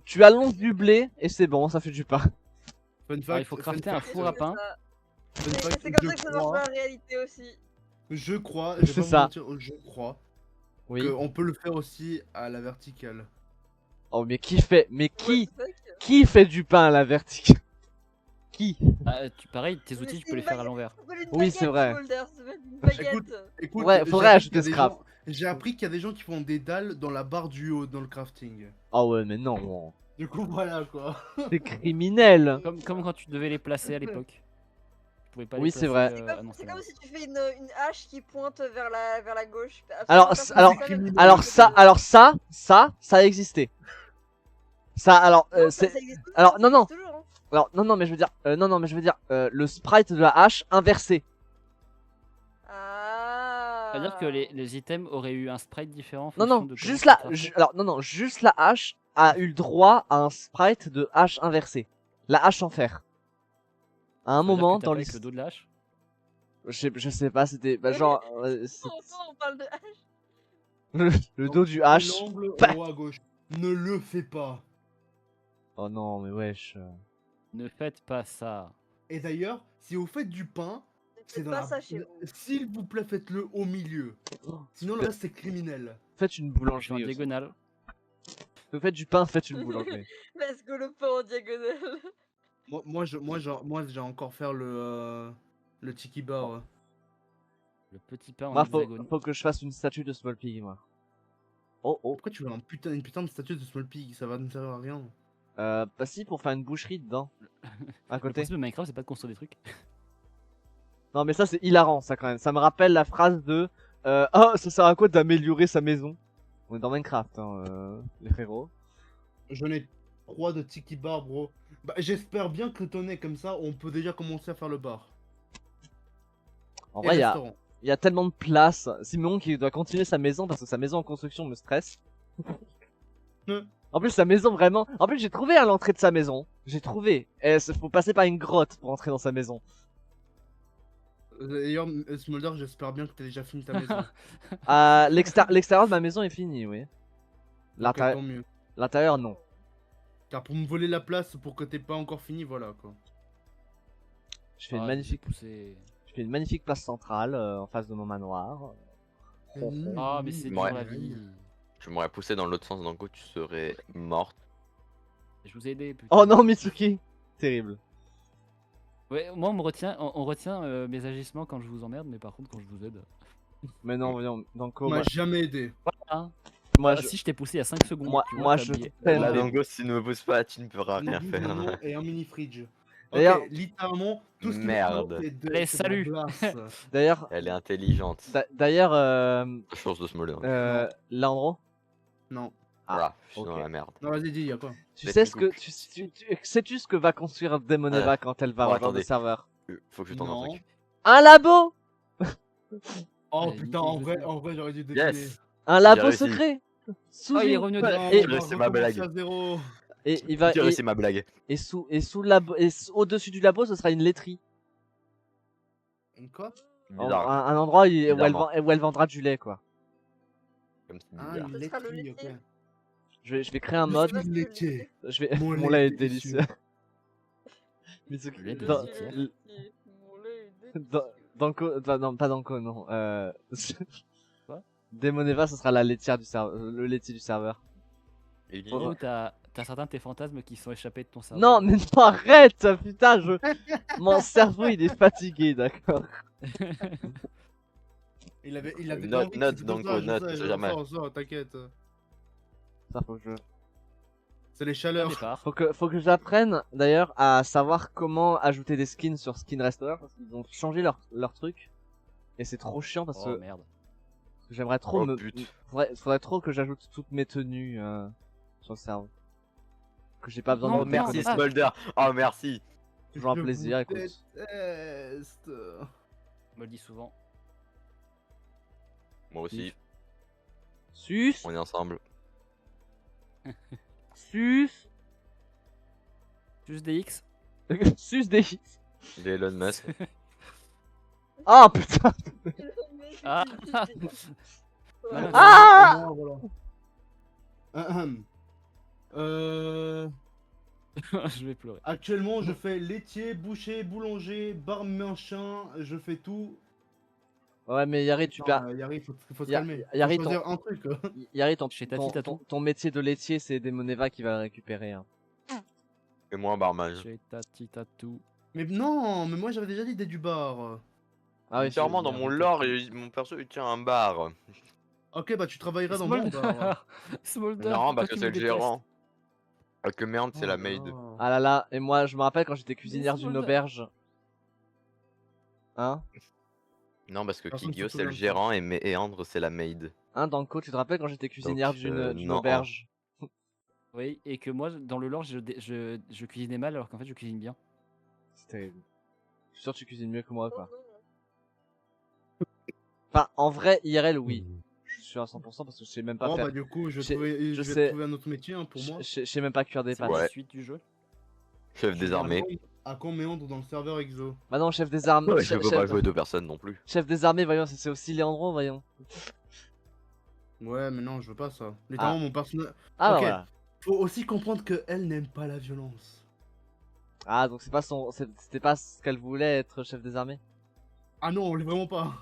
[SPEAKER 3] Tu allonges du blé et c'est bon, ça fait du pain.
[SPEAKER 1] Fun fact,
[SPEAKER 5] Alors, il faut
[SPEAKER 1] fun
[SPEAKER 5] crafter un
[SPEAKER 1] fact,
[SPEAKER 5] four à pain.
[SPEAKER 1] fun
[SPEAKER 4] C'est
[SPEAKER 1] fact,
[SPEAKER 4] comme
[SPEAKER 1] je
[SPEAKER 4] ça que ça marche
[SPEAKER 1] crois-
[SPEAKER 4] dans la réalité aussi.
[SPEAKER 1] Je crois, je vais
[SPEAKER 3] C'est
[SPEAKER 1] pas vous
[SPEAKER 3] ça.
[SPEAKER 1] mentir, je crois
[SPEAKER 3] Oui.
[SPEAKER 1] qu'on peut le faire aussi à la verticale.
[SPEAKER 3] Oh, mais qui fait. Mais
[SPEAKER 4] What the fuck
[SPEAKER 3] qui fait du pain à la verticale? Qui?
[SPEAKER 5] Ah, pareil, tes
[SPEAKER 4] Mais
[SPEAKER 5] outils, tu
[SPEAKER 4] c'est
[SPEAKER 5] peux les
[SPEAKER 4] une
[SPEAKER 5] faire à
[SPEAKER 4] baguette.
[SPEAKER 5] l'envers.
[SPEAKER 4] Ça s'appelle une
[SPEAKER 3] Oui, c'est
[SPEAKER 4] baguette,
[SPEAKER 3] vrai.
[SPEAKER 4] Smolder, ça s'appelle une baguette.
[SPEAKER 1] Écoute,
[SPEAKER 3] Ouais,
[SPEAKER 1] j'ai
[SPEAKER 3] faudrait
[SPEAKER 1] appris
[SPEAKER 3] ajouter
[SPEAKER 1] qu'il y a des
[SPEAKER 3] scrap.
[SPEAKER 1] gens- J'ai appris qu'il y a des gens qui font des dalles dans la barre du haut dans le crafting.
[SPEAKER 3] Oh, ouais, mais non.
[SPEAKER 1] Du coup, voilà quoi.
[SPEAKER 3] C'est criminel.
[SPEAKER 5] Comme quand tu devais les placer à l'époque. Tu pouvais pas
[SPEAKER 3] Oui,
[SPEAKER 5] les
[SPEAKER 3] c'est
[SPEAKER 5] placer,
[SPEAKER 3] vrai.
[SPEAKER 5] ah non,
[SPEAKER 4] C'est
[SPEAKER 5] c'est
[SPEAKER 4] comme
[SPEAKER 5] vrai.
[SPEAKER 4] si tu fais une hache qui pointe vers la gauche.
[SPEAKER 3] Alors, ça a existé. Ça, alors, c'est. alors, non, non, mais je veux dire, le sprite de la hache inversé.
[SPEAKER 4] Ah.
[SPEAKER 5] C'est-à-dire que les items auraient eu un sprite différent. en
[SPEAKER 3] Non,
[SPEAKER 5] fonction
[SPEAKER 3] non,
[SPEAKER 5] de
[SPEAKER 3] juste
[SPEAKER 5] comment
[SPEAKER 3] la,
[SPEAKER 5] tu craftais.
[SPEAKER 3] alors, non, juste la hache a eu le droit à un sprite de hache inversé. La hache en fer. À un
[SPEAKER 5] Ça veut dire
[SPEAKER 3] moment
[SPEAKER 5] que
[SPEAKER 3] dans
[SPEAKER 5] tapais avec le
[SPEAKER 3] l'histoire.
[SPEAKER 5] dos de la hache.
[SPEAKER 3] Je sais pas, c'était bah, genre
[SPEAKER 4] On parle de H.
[SPEAKER 3] le dos du
[SPEAKER 1] Et
[SPEAKER 3] H.
[SPEAKER 1] l'angle
[SPEAKER 3] Bah.
[SPEAKER 1] en haut à gauche. Ne le fais pas.
[SPEAKER 3] Oh non, mais wesh.
[SPEAKER 5] Ne faites pas ça.
[SPEAKER 1] Et d'ailleurs, si vous faites du pain,
[SPEAKER 4] Ne
[SPEAKER 1] c'est
[SPEAKER 4] faites
[SPEAKER 1] dans
[SPEAKER 4] pas
[SPEAKER 1] la...
[SPEAKER 4] ça chez vous.
[SPEAKER 1] S'il vous plaît, faites-le au milieu. Sinon, le reste, c'est criminel.
[SPEAKER 3] Faites une
[SPEAKER 5] Je suis en
[SPEAKER 3] boulangerie aussi.
[SPEAKER 5] diagonale.
[SPEAKER 3] Vous faites du pain, faites une boulangerie.
[SPEAKER 4] Let's go le pain en diagonale.
[SPEAKER 1] Moi, j'ai encore faire le tiki bar.
[SPEAKER 5] Le petit pain en
[SPEAKER 3] Moi,
[SPEAKER 5] hexagone.
[SPEAKER 3] faut que je fasse une statue de Small Pig, moi. Oh oh.
[SPEAKER 1] Pourquoi tu veux une putain de statue de Small Pig? Ça va ne servir à rien.
[SPEAKER 3] Bah si, pour faire une boucherie dedans. À
[SPEAKER 5] Le
[SPEAKER 3] côté.
[SPEAKER 5] principe de Minecraft, c'est pas de construire des trucs.
[SPEAKER 3] Non mais ça c'est hilarant ça quand même. Ça me rappelle la phrase de oh ça sert à quoi d'améliorer sa maison. On est dans Minecraft hein, les frérots.
[SPEAKER 1] J'en ai 3 de tiki bar, bro. Bah, j'espère bien que t'en es comme ça, on peut déjà commencer à faire le bar.
[SPEAKER 3] En
[SPEAKER 1] Et
[SPEAKER 3] vrai
[SPEAKER 1] restaurant.
[SPEAKER 3] il y a tellement de place. Simon qui doit continuer sa maison parce que sa maison en construction me stresse. En plus sa maison vraiment. En plus j'ai trouvé à l'entrée de sa maison. J'ai trouvé. Et faut passer par une grotte pour entrer dans sa maison.
[SPEAKER 1] D'ailleurs, Smolder, j'espère bien que t'as déjà fini ta maison.
[SPEAKER 3] L'extérieur de ma maison est fini, oui.
[SPEAKER 1] Ok, tant mieux.
[SPEAKER 3] L'intérieur non.
[SPEAKER 1] Car pour me voler la place pour que t'aies pas encore fini, voilà quoi.
[SPEAKER 3] Je fais une
[SPEAKER 5] Ah,
[SPEAKER 3] magnifique.
[SPEAKER 5] poussé.
[SPEAKER 3] Je fais une magnifique place centrale en face de mon manoir.
[SPEAKER 5] Ah, mais c'est dur
[SPEAKER 2] Ouais.
[SPEAKER 5] la vie.
[SPEAKER 2] Tu m'aurais poussé dans l'autre sens, Danko, tu serais morte.
[SPEAKER 5] Je vous ai aidé. Putain.
[SPEAKER 3] Oh non Mitsuki. Terrible.
[SPEAKER 5] Ouais, moi on retient mes agissements quand je vous emmerde, mais par contre quand je vous aide.
[SPEAKER 3] Mais non, voyons, donc
[SPEAKER 1] On m'a jamais aidé.
[SPEAKER 5] Hein
[SPEAKER 3] moi,
[SPEAKER 5] Ah, si je t'ai poussé il y a 5 secondes.
[SPEAKER 3] moi,
[SPEAKER 5] tu vois,
[SPEAKER 3] moi
[SPEAKER 5] t'as
[SPEAKER 3] je
[SPEAKER 5] oublié.
[SPEAKER 3] peine
[SPEAKER 2] Là,
[SPEAKER 3] des-
[SPEAKER 2] Danko, si tu ne me pousses pas, tu ne pourras
[SPEAKER 1] Mon
[SPEAKER 2] rien
[SPEAKER 1] double
[SPEAKER 2] faire.
[SPEAKER 1] nom et un mini fridge.
[SPEAKER 3] D'ailleurs-
[SPEAKER 1] Ok, littéralement, tout ce qui
[SPEAKER 2] Merde.
[SPEAKER 1] me manque, c'est de,
[SPEAKER 5] Allez,
[SPEAKER 1] c'est de la
[SPEAKER 5] salut.
[SPEAKER 1] glace.
[SPEAKER 3] D'ailleurs,
[SPEAKER 2] Elle est intelligente.
[SPEAKER 3] d'ailleurs,
[SPEAKER 2] Source de Smolder.
[SPEAKER 3] Leandro,
[SPEAKER 1] Non.
[SPEAKER 2] Voilà, je suis
[SPEAKER 3] ok.
[SPEAKER 2] dans la merde.
[SPEAKER 1] Non, vas-y, dis, y'a quoi?
[SPEAKER 3] tu
[SPEAKER 2] Faites
[SPEAKER 3] sais
[SPEAKER 2] une
[SPEAKER 3] ce que
[SPEAKER 2] coupe.
[SPEAKER 3] sais-tu ce que va construire Demoneva quand elle va
[SPEAKER 2] Bon,
[SPEAKER 3] rejoindre le
[SPEAKER 2] attendez.
[SPEAKER 3] serveur?
[SPEAKER 2] Faut que je tente un
[SPEAKER 1] Non.
[SPEAKER 2] truc.
[SPEAKER 3] Un labo,
[SPEAKER 1] Oh
[SPEAKER 5] Allez,
[SPEAKER 1] putain, en vrai, j'aurais dû deviner.
[SPEAKER 2] Yes.
[SPEAKER 3] un labo
[SPEAKER 2] réussi.
[SPEAKER 3] secret. Sous
[SPEAKER 5] Oh, il est
[SPEAKER 3] une-
[SPEAKER 5] revenu au
[SPEAKER 1] Non,
[SPEAKER 5] direct.
[SPEAKER 3] et,
[SPEAKER 1] on va
[SPEAKER 2] c'est ma blague.
[SPEAKER 1] recommencer à zéro.
[SPEAKER 3] et il va
[SPEAKER 2] C'est ma blague.
[SPEAKER 3] sous le labo et au-dessus du labo, ce sera une laiterie.
[SPEAKER 1] Quoi?
[SPEAKER 2] Bizarre.
[SPEAKER 3] Un endroit où elle,
[SPEAKER 2] Bizarrement.
[SPEAKER 3] où elle vendra du lait quoi.
[SPEAKER 2] Comme c'est
[SPEAKER 1] Ah,
[SPEAKER 2] bizarre.
[SPEAKER 1] une
[SPEAKER 4] Ce sera le
[SPEAKER 1] laiterie, ok.
[SPEAKER 4] laitier.
[SPEAKER 3] Je vais créer un
[SPEAKER 1] Le
[SPEAKER 3] mode.
[SPEAKER 1] suis laitier.
[SPEAKER 3] Je vais
[SPEAKER 1] Mon
[SPEAKER 3] mon
[SPEAKER 1] lait
[SPEAKER 3] lait
[SPEAKER 1] est
[SPEAKER 3] est délicieux. Mitsuki-
[SPEAKER 5] Le lait de
[SPEAKER 3] dans-
[SPEAKER 5] litière.
[SPEAKER 4] Mon lait est
[SPEAKER 3] Dans-
[SPEAKER 4] délicieux.
[SPEAKER 3] Danko, non, pas Danko, non.
[SPEAKER 5] Quoi
[SPEAKER 3] Demoneva, ce sera la laitière du serveur, le laitier du serveur.
[SPEAKER 2] Et il-
[SPEAKER 5] Oh, t'as certains de tes fantasmes qui sont échappés de ton cerveau.
[SPEAKER 3] Non, mais non, arrête, putain, mon cerveau il est fatigué, d'accord.
[SPEAKER 1] Il avait
[SPEAKER 2] Note,
[SPEAKER 1] compris que
[SPEAKER 2] note,
[SPEAKER 1] c'était
[SPEAKER 2] donc,
[SPEAKER 1] pour ça,
[SPEAKER 2] note,
[SPEAKER 1] je sais,
[SPEAKER 2] jamais.
[SPEAKER 1] ça, t'inquiète.
[SPEAKER 3] Ça faut que je,
[SPEAKER 1] C'est les
[SPEAKER 5] Au
[SPEAKER 1] chaleurs.
[SPEAKER 5] départ.
[SPEAKER 3] faut que j'apprenne d'ailleurs à savoir comment ajouter des skins sur Skin Restore parce qu'ils ont changé leur truc et c'est trop chiant parce
[SPEAKER 5] Oh
[SPEAKER 3] que
[SPEAKER 5] merde.
[SPEAKER 3] j'aimerais trop
[SPEAKER 2] Oh, putain.
[SPEAKER 3] faudrait trop que j'ajoute toutes mes tenues sur le serveur. Que j'ai pas besoin
[SPEAKER 5] Non,
[SPEAKER 3] de
[SPEAKER 2] Oh,
[SPEAKER 3] me
[SPEAKER 2] merci
[SPEAKER 3] connecter.
[SPEAKER 2] Smolder. Oh, merci.
[SPEAKER 3] Toujours un
[SPEAKER 1] Je
[SPEAKER 3] plaisir,
[SPEAKER 1] vous
[SPEAKER 3] écoute.
[SPEAKER 1] déteste.
[SPEAKER 5] Je me le dis souvent.
[SPEAKER 2] Moi aussi,
[SPEAKER 3] Sus,
[SPEAKER 2] on est ensemble.
[SPEAKER 3] sus,
[SPEAKER 5] Juste des X.
[SPEAKER 3] sus des hits.
[SPEAKER 2] Des Elon Musk.
[SPEAKER 3] Ah putain.
[SPEAKER 5] Ah.
[SPEAKER 4] Ouais.
[SPEAKER 5] Non,
[SPEAKER 3] Ah
[SPEAKER 1] Voilà.
[SPEAKER 5] je vais pleurer.
[SPEAKER 1] Actuellement, je fais laitier, boucher, boulanger, bar machin, je fais tout.
[SPEAKER 3] Ouais mais Yari tu perds.
[SPEAKER 1] Yari, faut se
[SPEAKER 3] Ya-
[SPEAKER 1] calmer.
[SPEAKER 3] Yari,
[SPEAKER 1] Faut choisir un truc.
[SPEAKER 3] Yari
[SPEAKER 5] Chez Tati Tatou.
[SPEAKER 3] ton métier de laitier c'est Demoneva qui va le récupérer. Hein.
[SPEAKER 2] Et moi, barman.
[SPEAKER 5] Chez Tati Tatou.
[SPEAKER 1] Mais non, mais moi j'avais déjà dit du bar.
[SPEAKER 3] Ah oui,
[SPEAKER 2] Entièrement dans
[SPEAKER 5] c'est-
[SPEAKER 2] mon lore, mon perso il tient un bar.
[SPEAKER 1] Ok, bah tu travailleras dans mon bar.
[SPEAKER 5] Smolder.
[SPEAKER 2] Non,
[SPEAKER 5] pourquoi
[SPEAKER 2] parce que
[SPEAKER 5] tu
[SPEAKER 2] c'est
[SPEAKER 5] nous
[SPEAKER 2] le
[SPEAKER 5] détestes
[SPEAKER 2] gérant. Ah, que merde, c'est
[SPEAKER 1] Oh
[SPEAKER 2] la
[SPEAKER 1] là
[SPEAKER 2] maid.
[SPEAKER 1] là.
[SPEAKER 3] Ah là là, et moi je me rappelle quand j'étais cuisinière d'une
[SPEAKER 5] Smolder.
[SPEAKER 3] auberge. Hein?
[SPEAKER 2] Non, parce que
[SPEAKER 1] Personne se
[SPEAKER 2] Kikyo c'est
[SPEAKER 1] souvient
[SPEAKER 2] le
[SPEAKER 1] de ça.
[SPEAKER 2] gérant et Méandre c'est la maid.
[SPEAKER 3] Hein, Danko, tu te rappelles quand j'étais cuisinière
[SPEAKER 2] Donc,
[SPEAKER 3] d'une
[SPEAKER 2] non.
[SPEAKER 3] auberge?
[SPEAKER 5] Oui, et que moi, dans le lore, je cuisinais mal alors qu'en fait, je cuisine bien.
[SPEAKER 3] C'est terrible. Je suis sûr que tu cuisines mieux que moi,
[SPEAKER 4] Oh,
[SPEAKER 3] quoi.
[SPEAKER 4] non.
[SPEAKER 3] Enfin, en vrai, IRL, oui. Je suis à 100% parce que je sais même pas
[SPEAKER 1] Bon,
[SPEAKER 3] faire.
[SPEAKER 1] bah du coup, je
[SPEAKER 3] Je-
[SPEAKER 1] vais
[SPEAKER 3] sais-
[SPEAKER 1] trouver un autre métier hein, pour moi.
[SPEAKER 3] Je sais même pas cuire des
[SPEAKER 5] C'est
[SPEAKER 3] pâtes.
[SPEAKER 5] la
[SPEAKER 2] Ouais.
[SPEAKER 5] suite du jeu.
[SPEAKER 2] Chef des armées.
[SPEAKER 1] à quand Méandre dans le serveur Exo?
[SPEAKER 3] Bah non, chef des armes.
[SPEAKER 2] Ouais, je
[SPEAKER 3] chef,
[SPEAKER 2] peux pas
[SPEAKER 3] chef-
[SPEAKER 2] jouer 2 personnes non plus.
[SPEAKER 3] chef des armées, voyons, c'est aussi Léandro, voyons.
[SPEAKER 1] Ouais, mais non, je veux pas ça. Littéralement, mon personnage.
[SPEAKER 3] Ah bah
[SPEAKER 1] Ok.
[SPEAKER 3] voilà.
[SPEAKER 1] Faut aussi comprendre que elle n'aime pas la violence.
[SPEAKER 3] Ah, donc c'est pas c'était pas ce qu'elle voulait être chef des armées.
[SPEAKER 1] Ah non, vraiment pas.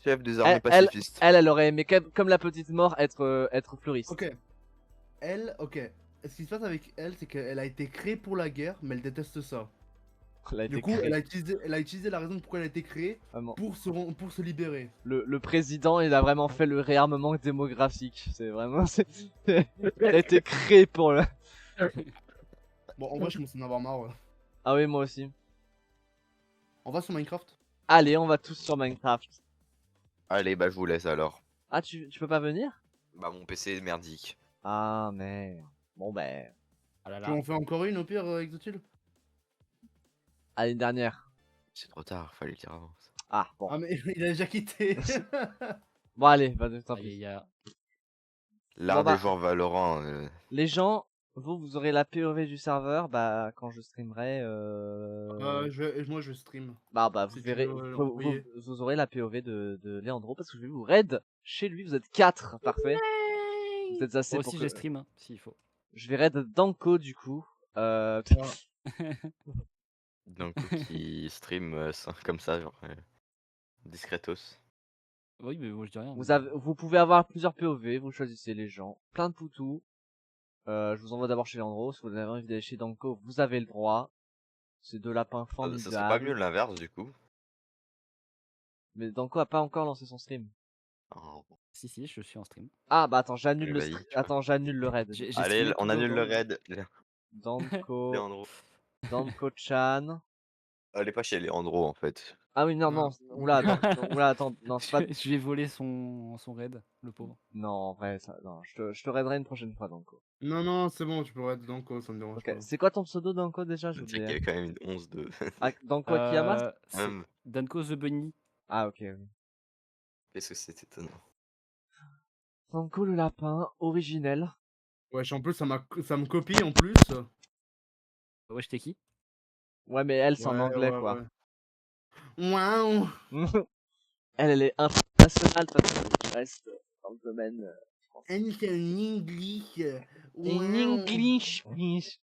[SPEAKER 2] Chef des armées
[SPEAKER 3] Elle-
[SPEAKER 2] pacifistes.
[SPEAKER 3] Elle aurait aimé comme la petite mort être fleuriste.
[SPEAKER 1] Ok. Elle, ok. Ce qui se passe avec elle, c'est qu'elle a été créée pour la guerre, mais elle déteste ça.
[SPEAKER 3] Elle a été
[SPEAKER 1] Du coup,
[SPEAKER 3] créée.
[SPEAKER 1] elle a utilisé la raison pourquoi elle a été créée
[SPEAKER 3] Vraiment.
[SPEAKER 1] pour se libérer.
[SPEAKER 3] Le président, il a vraiment fait le réarmement démographique. C'est vraiment, elle a été créée pour le.
[SPEAKER 1] Bon, en vrai, je commence à en avoir marre. Ouais.
[SPEAKER 3] Ah oui, moi aussi.
[SPEAKER 1] On va sur Minecraft?
[SPEAKER 3] Allez, on va tous sur Minecraft.
[SPEAKER 2] Allez, bah je vous laisse alors.
[SPEAKER 3] Ah, tu peux pas venir?
[SPEAKER 2] Bah mon PC est merdique.
[SPEAKER 3] Ah, merde. Bon, ben.
[SPEAKER 5] Ah là
[SPEAKER 1] Tu veux
[SPEAKER 5] là.
[SPEAKER 1] en faire encore une au pire, Exotil?
[SPEAKER 3] Allez, une dernière.
[SPEAKER 2] C'est trop tard, fallait le dire avant.
[SPEAKER 3] Ah, bon.
[SPEAKER 1] Ah, mais il a déjà quitté.
[SPEAKER 3] Bon, allez, bah, tant
[SPEAKER 5] Aïe,
[SPEAKER 3] pis.
[SPEAKER 5] aïe, aïe.
[SPEAKER 2] L'art
[SPEAKER 3] Bon, bah.
[SPEAKER 2] des joueurs Valorant.
[SPEAKER 3] Les gens, vous aurez la POV du serveur, bah, quand je streamerai,
[SPEAKER 1] Moi, je stream.
[SPEAKER 3] bah, vous
[SPEAKER 1] si tu
[SPEAKER 3] verrez,
[SPEAKER 1] veux
[SPEAKER 3] vous,
[SPEAKER 1] l'envoyer.
[SPEAKER 3] vous aurez la POV de Léandro, parce que je vais vous raid chez lui, vous êtes 4, parfait. Vous êtes assez
[SPEAKER 5] Moi
[SPEAKER 3] pour
[SPEAKER 5] aussi,
[SPEAKER 3] que...
[SPEAKER 5] je stream, hein, s'il faut.
[SPEAKER 3] Je vais raid Danko, du coup.
[SPEAKER 2] Donc qui stream comme ça, genre discretos.
[SPEAKER 5] Oui, mais moi je dis rien.
[SPEAKER 3] Vous pouvez avoir plusieurs POV, vous choisissez les gens, plein de poutous. Je vous envoie d'abord chez Leandro, si vous avez envie d'aller chez Danko, vous avez le droit. C'est deux lapins
[SPEAKER 2] Ça
[SPEAKER 3] formidables.
[SPEAKER 2] serait pas mieux l'inverse du coup.
[SPEAKER 3] Mais Danko a pas encore lancé son stream.
[SPEAKER 2] Oh.
[SPEAKER 5] Si, si, je suis en stream.
[SPEAKER 3] Ah bah attends, j'annule
[SPEAKER 2] Eh
[SPEAKER 3] le
[SPEAKER 2] vas-y,
[SPEAKER 3] stream.
[SPEAKER 2] tu vois.
[SPEAKER 3] Attends, j'annule le raid.
[SPEAKER 5] J'ai
[SPEAKER 2] Allez,
[SPEAKER 5] streamé
[SPEAKER 2] on
[SPEAKER 5] tout
[SPEAKER 2] annule le
[SPEAKER 5] dedans.
[SPEAKER 2] raid.
[SPEAKER 3] Danko,
[SPEAKER 2] Leandro.
[SPEAKER 3] Danko-chan.
[SPEAKER 2] Elle est pas chez Leandro en fait.
[SPEAKER 3] Ah oui, non,
[SPEAKER 1] Non.
[SPEAKER 3] oula, oula, attends, non, c'est pas...
[SPEAKER 5] Je lui ai volé son raid, le pauvre.
[SPEAKER 3] Non, en vrai, ça, non, je te raiderai une prochaine fois, Danko.
[SPEAKER 1] Non, non, c'est bon, tu peux être Danko, ça me dérange
[SPEAKER 3] Ok,
[SPEAKER 1] pas.
[SPEAKER 3] c'est quoi ton pseudo, Danko, déjà? J'ai
[SPEAKER 2] Je sais qu'il y
[SPEAKER 3] oublié.
[SPEAKER 2] a quand même une 11 de.
[SPEAKER 3] Ah, Danko Akiyama?
[SPEAKER 5] C'est
[SPEAKER 2] Hum,
[SPEAKER 5] Danko the Bunny.
[SPEAKER 3] Ah, ok, oui.
[SPEAKER 2] Qu'est-ce que c'est étonnant.
[SPEAKER 3] Danko le lapin, originel.
[SPEAKER 1] Wesh, en plus, ça me copie en plus.
[SPEAKER 5] Ouais, j'étais qui?
[SPEAKER 3] Ouais, mais elle, c'est en
[SPEAKER 1] Ouais,
[SPEAKER 3] anglais,
[SPEAKER 1] ouais,
[SPEAKER 3] quoi.
[SPEAKER 1] ouais. Waouh!
[SPEAKER 3] Elle est internationale, parce qu'elle reste dans le domaine français.
[SPEAKER 1] And it's in English.
[SPEAKER 3] In English, please.